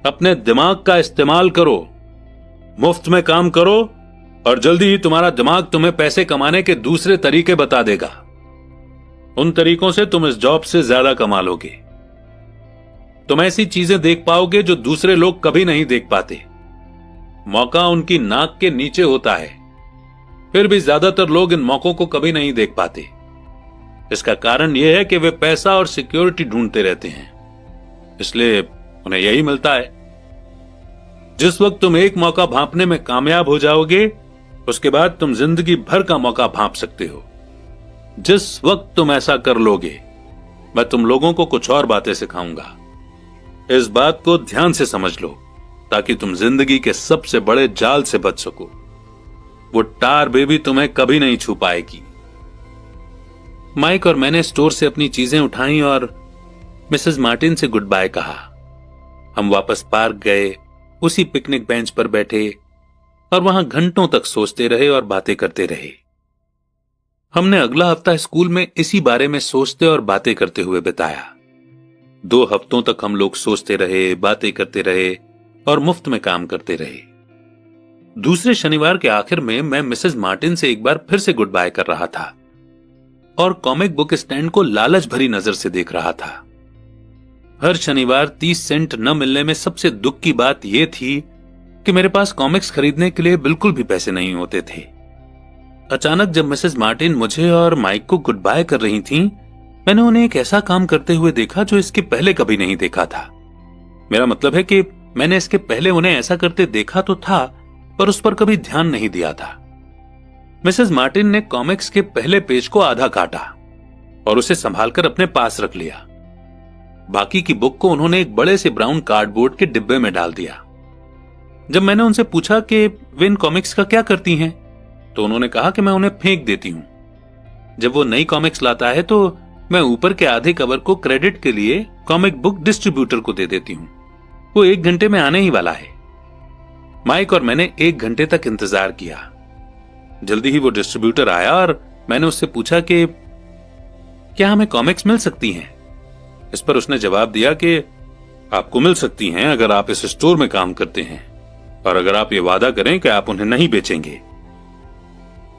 अपने दिमाग का इस्तेमाल करो, मुफ्त में काम करो और जल्दी ही तुम्हारा दिमाग तुम्हें पैसे कमाने के दूसरे तरीके बता देगा। उन तरीकों से तुम इस जॉब से ज्यादा कमा लोगे। तुम ऐसी चीजें देख पाओगे जो दूसरे लोग कभी नहीं देख पाते। मौका उनकी नाक के नीचे होता है, फिर भी ज्यादातर लोग इन मौकों को कभी नहीं देख पाते। इसका कारण यह है कि वे पैसा और सिक्योरिटी ढूंढते रहते हैं, इसलिए उन्हें यही मिलता है। जिस वक्त तुम एक मौका भांपने में कामयाब हो जाओगे उसके बाद तुम जिंदगी भर का मौका भांप सकते हो। जिस वक्त तुम ऐसा कर लोगे मैं तुम लोगों को कुछ और बातें सिखाऊंगा। इस बात को ध्यान से समझ लो ताकि तुम जिंदगी के सबसे बड़े जाल से बच सको। वो टार बेबी तुम्हें कभी नहीं छू पाएगी। माइक और मैंने स्टोर से अपनी चीजें उठाई और मिसेस मार्टिन से गुड बाय कहा। हम वापस पार्क गए, उसी पिकनिक बेंच पर बैठे और वहां घंटों तक सोचते रहे और बातें करते रहे। हमने अगला हफ्ता स्कूल में इसी बारे में सोचते और बातें करते हुए बिताया। 2 हफ्तों तक हम लोग सोचते रहे, बातें करते रहे और मुफ्त में काम करते रहे। दूसरे शनिवार के आखिर में मैं मिसेस मार्टिन से एक बार फिर से गुड बाय कर रहा था और कॉमिक बुक स्टैंड को लालच भरी नजर से देख रहा था। हर शनिवार 30 सेंट न मिलने में सबसे दुख की बात यह थी कि मेरे पास कॉमिक्स खरीदने के लिए बिल्कुल भी पैसे नहीं होते थे। अचानक जब मिसेस मार्टिन मुझे और माइक को गुड बाय कर रही थीं, मैंने उन्हें एक ऐसा काम करते हुए देखा जो इसके पहले कभी नहीं देखा था। मेरा मतलब है कि मैंने इसके पहले उन्हें ऐसा करते देखा तो था, पर उस पर कभी ध्यान नहीं दिया था। मिसेस मार्टिन ने कॉमिक्स के पहले पेज को आधा काटा और उसे संभालकर अपने पास रख लिया। बाकी की बुक को उन्होंने एक बड़े से ब्राउन कार्डबोर्ड के डिब्बे में डाल दिया। जब मैंने उनसे पूछा कि वे इन कॉमिक्स का क्या करती हैं, तो उन्होंने कहा कि मैं उन्हें फेंक देती हूं। जब वो नई कॉमिक्स लाता है तो मैं ऊपर के आधे कवर को क्रेडिट के लिए कॉमिक बुक डिस्ट्रीब्यूटर को दे देती हूं। वो 1 घंटे में आने ही वाला है। माइक और मैंने 1 घंटे तक इंतजार किया। जल्दी ही वो डिस्ट्रीब्यूटर आया और मैंने उससे पूछा कि क्या हमें कॉमिक्स मिल सकती हैं। इस पर उसने जवाब दिया कि आपको मिल सकती हैं अगर आप इस स्टोर में काम करते हैं और अगर आप ये वादा करें कि आप उन्हें नहीं बेचेंगे।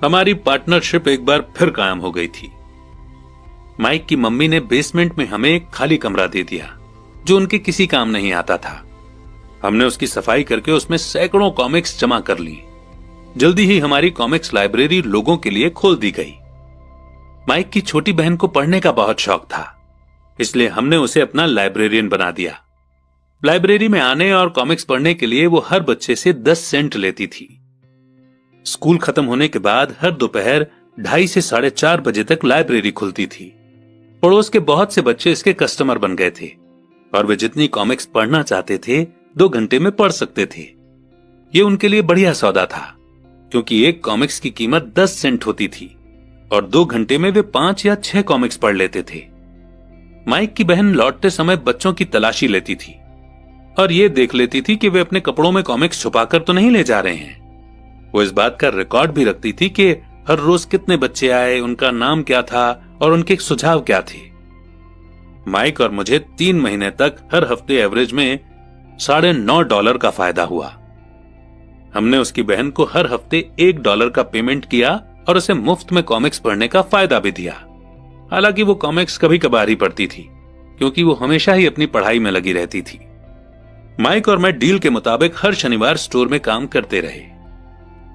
हमारी पार्टनरशिप एक बार फिर कायम हो गई थी। माइक की मम्मी ने बेसमेंट में हमें एक खाली कमरा दे दिया जो उनके किसी काम नहीं आता था। हमने उसकी सफाई करके उसमें सैकड़ों कॉमिक्स जमा कर ली। जल्दी ही हमारी कॉमिक्स लाइब्रेरी लोगों के लिए खोल दी गई। माइक की छोटी बहन को पढ़ने का बहुत शौक था, इसलिए हमने उसे अपना लाइब्रेरियन बना दिया। लाइब्रेरी में आने और कॉमिक्स पढ़ने के लिए वो हर बच्चे से 10 सेंट लेती थी। स्कूल खत्म होने के बाद हर दोपहर 2:30 से 4:30 बजे तक लाइब्रेरी खुलती थी। पड़ोस के बहुत से बच्चे इसके कस्टमर बन गए थे और वे जितनी कॉमिक्स पढ़ना चाहते थे 2 घंटे में पढ़ सकते थे। ये उनके लिए बढ़िया सौदा था क्योंकि एक कॉमिक्स की कीमत 10 सेंट होती थी और 2 घंटे में वे 5 या 6 कॉमिक्स पढ़ लेते थे। माइक की बहन लौटते समय बच्चों की तलाशी लेती थी और ये देख लेती थी कि वे अपने कपड़ों में कॉमिक्स छुपाकर तो नहीं ले जा रहे हैं। वो इस बात का रिकॉर्ड भी रखती थी कि हर रोज कितने बच्चे आए, उनका नाम क्या था और उनके सुझाव क्या थे। माइक और मुझे 3 महीने तक हर हफ्ते एवरेज में $9.5 का फायदा हुआ। हमने उसकी बहन को हर हफ्ते $1 का पेमेंट किया और उसे मुफ्त में कॉमिक्स पढ़ने का फायदा भी दिया। हालांकि वो कॉमिक्स कभी कभार ही पढ़ती थी क्योंकि वो हमेशा ही अपनी पढ़ाई में लगी रहती थी। माइक और मैं डील के मुताबिक हर शनिवार स्टोर में काम करते रहे।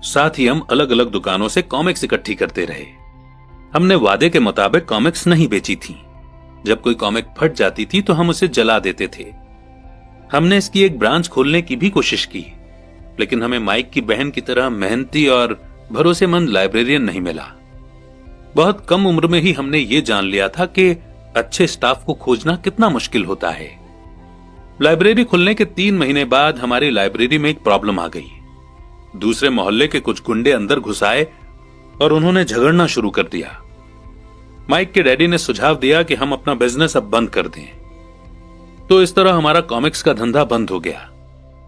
साथ ही हम अलग अलग दुकानों से कॉमिक्स इकट्ठी करते रहे। हमने वादे के मुताबिक कॉमिक्स नहीं बेची थी। जब कोई कॉमिक फट जाती थी तो हम उसे जला देते थे। हमने इसकी एक ब्रांच खोलने की भी कोशिश की, लेकिन हमें माइक की बहन की तरह मेहनती और भरोसेमंद लाइब्रेरियन नहीं मिला। बहुत कम उम्र में ही हमने ये जान लिया था कि अच्छे स्टाफ को खोजना कितना मुश्किल होता है। लाइब्रेरी खुलने के 3 महीने बाद हमारी लाइब्रेरी में एक प्रॉब्लम आ गई। दूसरे मोहल्ले के कुछ गुंडे अंदर घुस आए और उन्होंने झगड़ना शुरू कर दिया। माइक के डैडी ने सुझाव दिया कि हम अपना बिजनेस अब बंद कर दें। तो इस तरह हमारा कॉमिक्स का धंधा बंद हो गया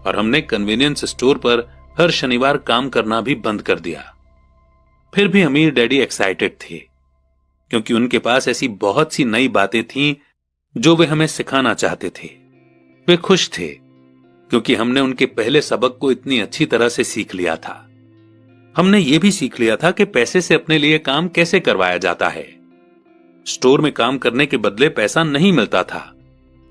और हमने कन्वीनियंस स्टोर पर हर शनिवार काम करना भी बंद कर दिया। फिर भी अमीर डैडी एक्साइटेड थे, क्योंकि उनके पास ऐसी बहुत सी नई बातें थीं जो वे हमें सिखाना चाहते थे। वे खुश थे क्योंकि हमने उनके पहले सबक को इतनी अच्छी तरह से सीख लिया था। हमने ये भी सीख लिया था कि पैसे से अपने लिए काम कैसे करवाया जाता है। स्टोर में काम करने के बदले पैसा नहीं मिलता था,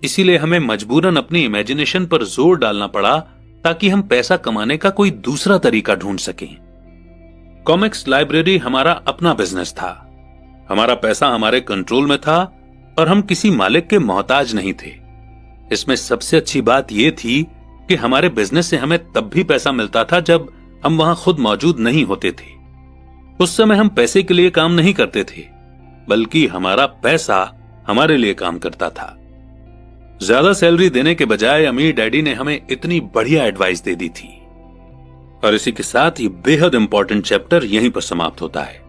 इसीलिए हमें मजबूरन अपनी इमेजिनेशन पर जोर डालना पड़ा ताकि हम पैसा कमाने का कोई दूसरा तरीका ढूंढ सकें। कॉमिक्स लाइब्रेरी हमारा अपना बिजनेस था। हमारा पैसा हमारे कंट्रोल में था और हम किसी मालिक के मोहताज नहीं थे। इसमें सबसे अच्छी बात यह थी कि हमारे बिजनेस से हमें तब भी पैसा मिलता था जब हम वहां खुद मौजूद नहीं होते थे। उस समय हम पैसे के लिए काम नहीं करते थे, बल्कि हमारा पैसा हमारे लिए काम करता था। ज्यादा सैलरी देने के बजाय अमीर डैडी ने हमें इतनी बढ़िया एडवाइस दे दी थी। और इसी के साथ ये बेहद इंपॉर्टेंट चैप्टर यहीं पर समाप्त होता है।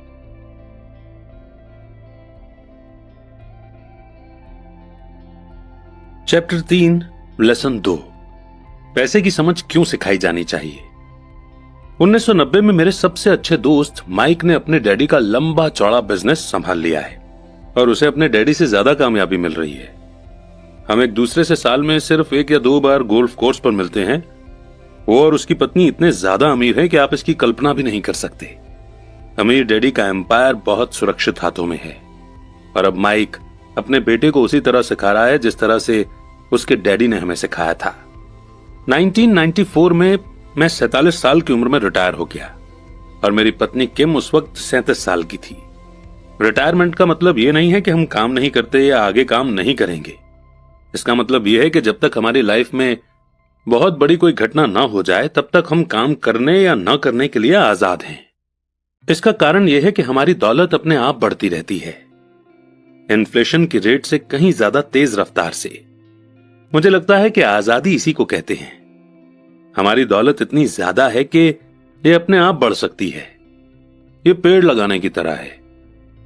चैप्टर 3 लेसन 2, पैसे की समझ क्यों सिखाई जानी चाहिए। 1990 में मेरे सबसे अच्छे दोस्त माइक ने अपने डैडी का लंबा चौड़ा बिजनेस संभाल लिया है और उसे अपने डैडी से ज्यादा कामयाबी मिल रही है। हम एक दूसरे से साल में सिर्फ 1 या 2 बार गोल्फ कोर्स पर मिलते हैं। वो और उसकी पत्नी इतने ज्यादा अमीर हैं कि आप इसकी कल्पना भी नहीं कर सकते। अमीर डैडी का एम्पायर बहुत सुरक्षित हाथों में है और अब माइक अपने बेटे को उसी तरह सिखा रहा है जिस तरह से उसके डैडी ने हमें सिखाया था। 1994 में मैं 47 साल की उम्र में रिटायर हो गया और मेरी पत्नी किम उस वक्त 37 साल की थी। रिटायरमेंट का मतलब यह नहीं है कि हम काम नहीं करते या आगे काम नहीं करेंगे। इसका मतलब यह है कि जब तक हमारी लाइफ में बहुत बड़ी कोई घटना ना हो जाए तब तक हम काम करने या ना करने के लिए आजाद हैं। इसका कारण यह है कि हमारी दौलत अपने आप बढ़ती रहती है, इन्फ्लेशन की रेट से कहीं ज्यादा तेज रफ्तार से। मुझे लगता है कि आजादी इसी को कहते हैं। हमारी दौलत इतनी ज्यादा है कि यह अपने आप बढ़ सकती है। यह पेड़ लगाने की तरह है।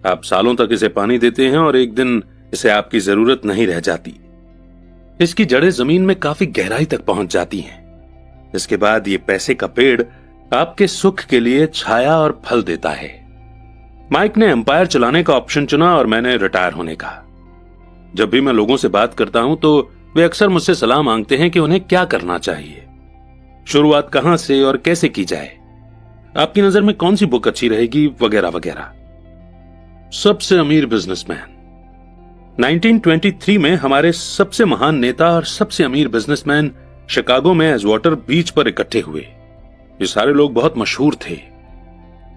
आप सालों तक इसे पानी देते हैं और एक दिन इसे आपकी जरूरत नहीं रह जाती। इसकी जड़ें जमीन में काफी गहराई तक पहुंच जाती हैं। इसके बाद ये पैसे का पेड़ आपके सुख के लिए छाया और फल देता है। माइक ने एम्पायर चलाने का ऑप्शन चुना और मैंने रिटायर होने का। जब भी मैं लोगों से बात करता हूं तो वे अक्सर मुझसे सलाह मांगते हैं कि उन्हें क्या करना चाहिए, शुरुआत कहां से और कैसे की जाए, आपकी नजर में कौन सी बुक अच्छी रहेगी, वगैरह वगैरह। सबसे अमीर बिजनेसमैन। 1923 में हमारे सबसे महान नेता और सबसे अमीर बिजनेसमैन शिकागो में एजवाटर बीच पर इकट्ठे हुए। ये सारे लोग बहुत मशहूर थे।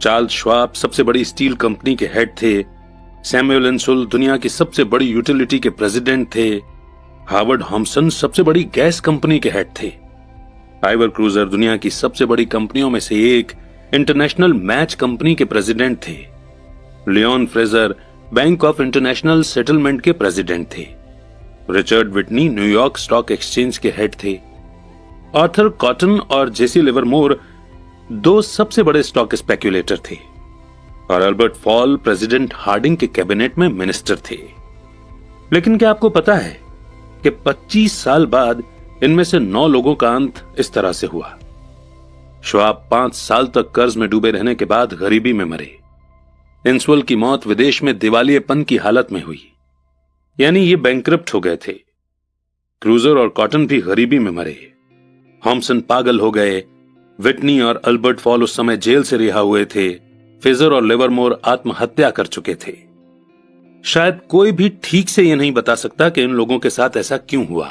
चार्ल्स श्वाब सबसे बड़ी स्टील कंपनी के हेड थे। सैमुअल इंसुल दुनिया की सबसे बड़ी यूटिलिटी के प्रेसिडेंट थे। हार्वर्ड हॉम्सन सबसे बड़ी गैस कंपनी के हेड थे। आइवर क्रूजर दुनिया की सबसे बड़ी कंपनियों में से एक इंटरनेशनल मैच कंपनी के प्रेसिडेंट थे। Leone Fraser bank of international settlement के प्रेसिडेंट थे। Richard Whitney New York stock exchange के हेड थे। आर्थर कॉटन और जेसी लिवरमोर 2 सबसे बड़े स्टॉक स्पेक्युलेटर थे और अल्बर्ट फॉल प्रेसिडेंट हार्डिंग के कैबिनेट में मिनिस्टर थे। लेकिन क्या आपको पता है कि 25 साल बाद इनमें से 9 लोगों का अंत इस तरह से हुआ। श्वाब 5 साल तक कर्ज में डूबे रहने के बाद गरीबी में मरे। इंसुल की मौत विदेश में दिवालियेपन की हालत में हुई, यानी ये बैंकरप्ट हो गए थे। क्रूजर और कॉटन भी गरीबी में मरे। हॉम्सन पागल हो गए। विटनी और अल्बर्ट फॉल उस समय जेल से रिहा हुए थे। फ्रेजर और लिवरमोर आत्महत्या कर चुके थे। शायद कोई भी ठीक से यह नहीं बता सकता कि इन लोगों के साथ ऐसा क्यों हुआ।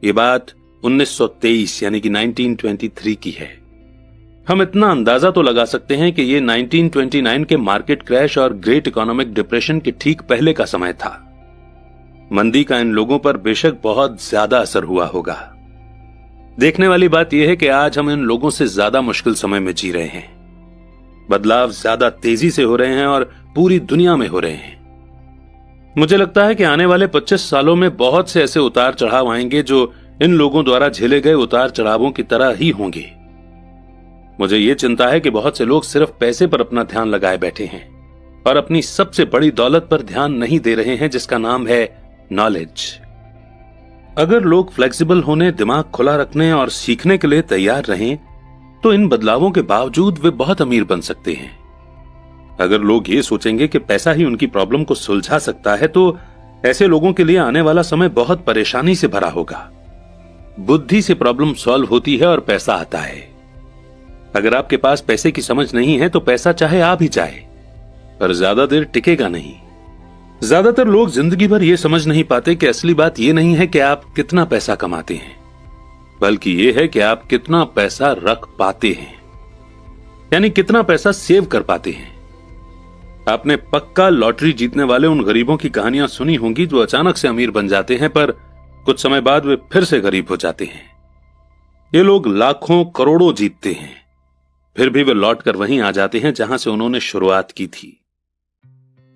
यह बात 1923 यानी कि 1923 की है। हम इतना अंदाजा तो लगा सकते हैं कि यह 1929 के मार्केट क्रैश और ग्रेट इकोनॉमिक डिप्रेशन के ठीक पहले का समय था। मंदी का इन लोगों पर बेशक बहुत ज्यादा असर हुआ होगा। देखने वाली बात यह है कि आज हम इन लोगों से ज्यादा मुश्किल समय में जी रहे हैं। बदलाव ज्यादा तेजी से हो रहे हैं और पूरी दुनिया में हो रहे हैं। मुझे लगता है कि आने वाले 25 सालों में बहुत से ऐसे उतार चढ़ाव आएंगे जो इन लोगों द्वारा झेले गए उतार चढ़ावों की तरह ही होंगे। मुझे ये चिंता है कि बहुत से लोग सिर्फ पैसे पर अपना ध्यान लगाए बैठे हैं और अपनी सबसे बड़ी दौलत पर ध्यान नहीं दे रहे हैं, जिसका नाम है नॉलेज। अगर लोग फ्लेक्सिबल होने, दिमाग खुला रखने और सीखने के लिए तैयार रहें, तो इन बदलावों के बावजूद वे बहुत अमीर बन सकते हैं। अगर लोग ये सोचेंगे कि पैसा ही उनकी प्रॉब्लम को सुलझा सकता है, तो ऐसे लोगों के लिए आने वाला समय बहुत परेशानी से भरा होगा। बुद्धि से प्रॉब्लम सॉल्व होती है और पैसा आता है। अगर आपके पास पैसे की समझ नहीं है तो पैसा चाहे आ भी जाए, पर ज्यादा देर टिकेगा नहीं। ज्यादातर लोग जिंदगी भर यह समझ नहीं पाते कि असली बात यह नहीं है कि आप कितना पैसा कमाते हैं, बल्कि यह है कि आप कितना पैसा रख पाते हैं, यानी कितना पैसा सेव कर पाते हैं। आपने पक्का लॉटरी जीतने वाले उन गरीबों की कहानियां सुनी होंगी जो अचानक से अमीर बन जाते हैं, पर कुछ समय बाद वे फिर से गरीब हो जाते हैं। ये लोग लाखों करोड़ों जीतते हैं, फिर भी वे लौट कर वहीं आ जाते हैं जहां से उन्होंने शुरुआत की थी।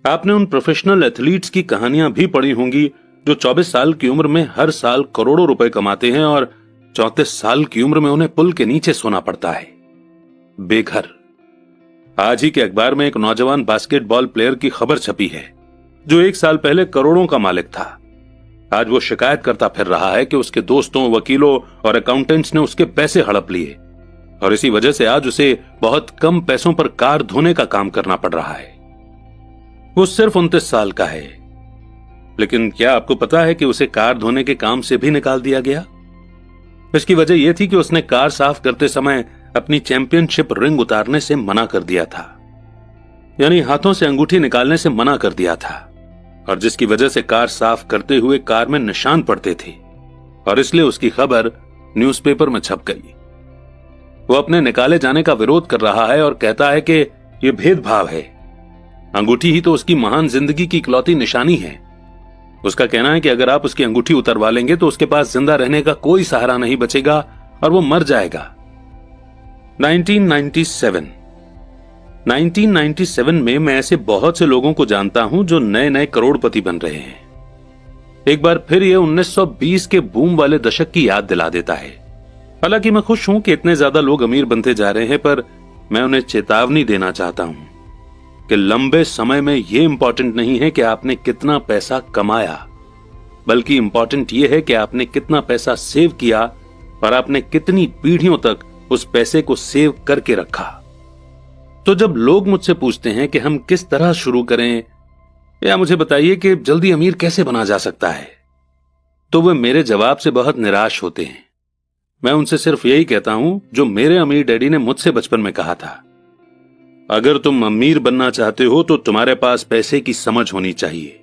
आपने उन प्रोफेशनल एथलीट्स की कहानियां भी पढ़ी होंगी जो 24 साल की उम्र में हर साल करोड़ों रुपए कमाते हैं और 34 साल की उम्र में उन्हें पुल के नीचे सोना पड़ता है, बेघर। आज ही के अखबार में एक नौजवान बास्केटबॉल प्लेयर की खबर छपी है जो 1 साल पहले करोड़ों का मालिक था। आज वो शिकायत करता फिर रहा है कि उसके दोस्तों, वकीलों और अकाउंटेंट्स ने उसके पैसे हड़प लिए और इसी वजह से आज उसे बहुत कम पैसों पर कार धोने का काम करना पड़ रहा है। वो सिर्फ 29 साल का है, लेकिन क्या आपको पता है कि उसे कार धोने के काम से भी निकाल दिया गया? इसकी वजह यह थी कि उसने कार साफ करते समय अपनी चैंपियनशिप रिंग उतारने से मना कर दिया था, यानी हाथों से अंगूठी निकालने से मना कर दिया था, और जिसकी वजह से कार साफ करते हुए कार में निशान पड़ते थे और इसलिए उसकी खबर न्यूज़पेपर में छप गई। वो अपने निकाले जाने का विरोध कर रहा है और कहता है कि यह भेदभाव है। अंगूठी ही तो उसकी महान जिंदगी की इकलौती निशानी है। उसका कहना है कि अगर आप उसकी अंगूठी उतरवा लेंगे तो उसके पास जिंदा रहने का कोई सहारा नहीं बचेगा और वो मर जाएगा। 1997 में मैं ऐसे बहुत से लोगों को जानता हूं जो नए नए करोड़पति बन रहे हैं। एक बार फिर यह 1920 के बूम वाले दशक की याद दिला देता है। हालांकि मैं खुश हूं कि इतने ज्यादा लोग अमीर बनते जा रहे हैं, पर मैं उन्हें चेतावनी देना चाहता हूं कि लंबे समय में यह इंपॉर्टेंट नहीं है कि आपने कितना पैसा कमाया, बल्कि इंपॉर्टेंट यह है कि आपने कितना पैसा सेव किया और आपने कितनी पीढ़ियों तक उस पैसे को सेव करके रखा। तो जब लोग मुझसे पूछते हैं कि हम किस तरह शुरू करें या मुझे बताइए कि जल्दी अमीर कैसे बना जा सकता है, तो वे मेरे जवाब से बहुत निराश होते हैं। मैं उनसे सिर्फ यही कहता हूं जो मेरे अमीर डैडी ने मुझसे बचपन में कहा था, अगर तुम अमीर बनना चाहते हो तो तुम्हारे पास पैसे की समझ होनी चाहिए।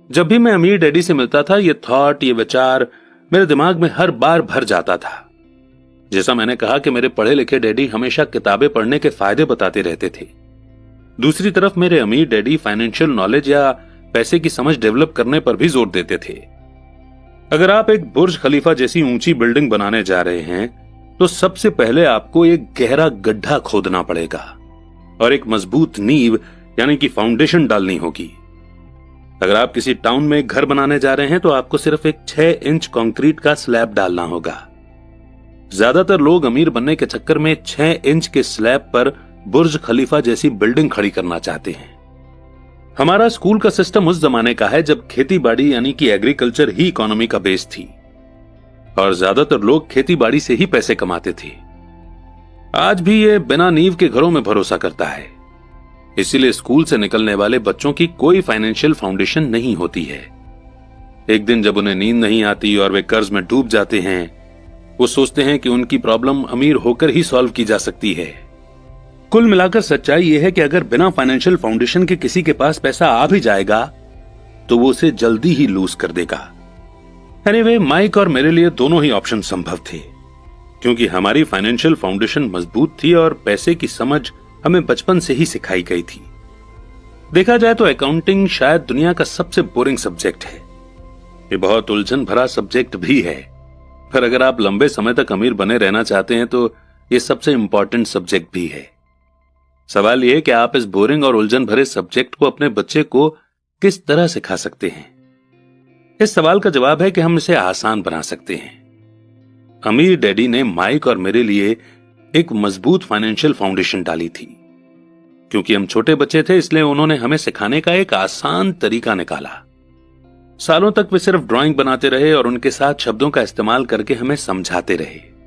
जब भी मैं अमीर डैडी से मिलता था, ये थॉट, ये विचार मेरे दिमाग में हर बार भर जाता था। जैसा मैंने कहा कि मेरे पढ़े लिखे डैडी हमेशा किताबें पढ़ने के फायदे बताते रहते थे, दूसरी तरफ मेरे अमीर डैडी फाइनेंशियल नॉलेज या पैसे की समझ डेवलप करने पर भी जोर देते थे। अगर आप एक बुर्ज खलीफा जैसी ऊंची बिल्डिंग बनाने जा रहे हैं तो सबसे पहले आपको एक गहरा गड्ढा खोदना पड़ेगा और एक मजबूत नींव यानी कि फाउंडेशन डालनी होगी। अगर आप किसी टाउन में एक घर बनाने जा रहे हैं तो आपको सिर्फ एक 6 इंच कंक्रीट का स्लैब डालना होगा। ज्यादातर लोग अमीर बनने के चक्कर में 6 इंच के स्लैब पर बुर्ज खलीफा जैसी बिल्डिंग खड़ी करना चाहते हैं। हमारा स्कूल का सिस्टम उस जमाने का है जब खेती बाड़ी यानी कि एग्रीकल्चर ही इकोनॉमी का बेस थी और ज्यादातर लोग खेती बाड़ी से ही पैसे कमाते थे। आज भी ये बिना नींव के घरों में भरोसा करता है, इसीलिए स्कूल से निकलने वाले बच्चों की कोई फाइनेंशियल फाउंडेशन नहीं होती है। एक दिन जब उन्हें नींद नहीं आती और वे कर्ज में डूब जाते हैं, वो सोचते हैं कि उनकी प्रॉब्लम अमीर होकर ही सॉल्व की जा सकती है। कुल मिलाकर सच्चाई यह है कि अगर बिना फाइनेंशियल फाउंडेशन के किसी के पास पैसा आ भी जाएगा तो वो उसे जल्दी ही लूज कर देगा। एनीवे, माइक और मेरे लिए दोनों ही ऑप्शन संभव थे, क्योंकि हमारी फाइनेंशियल फाउंडेशन मजबूत थी और पैसे की समझ हमें बचपन से ही सिखाई गई थी। देखा जाए तो अकाउंटिंग शायद दुनिया का सबसे बोरिंग सब्जेक्ट है। ये बहुत उलझन भरा सब्जेक्ट भी है, पर अगर आप लंबे समय तक अमीर बने रहना चाहते हैं तो ये सबसे इंपॉर्टेंट सब्जेक्ट भी है। सवाल यह कि आप इस बोरिंग और उलझन भरे सब्जेक्ट को अपने बच्चे को किस तरह सिखा सकते हैं। इस सवाल का जवाब है कि हम इसे आसान बना सकते हैं। अमीर डैडी ने माइक और मेरे लिए एक मजबूत फाइनेंशियल फाउंडेशन डाली थी। क्योंकि हम छोटे बच्चे थे, इसलिए उन्होंने हमें सिखाने का एक आसान तरीका निकाला। सालों तक वे सिर्फ ड्राइंग बनाते रहे और उनके साथ शब्दों का इस्तेमाल करके हमें समझाते रहे।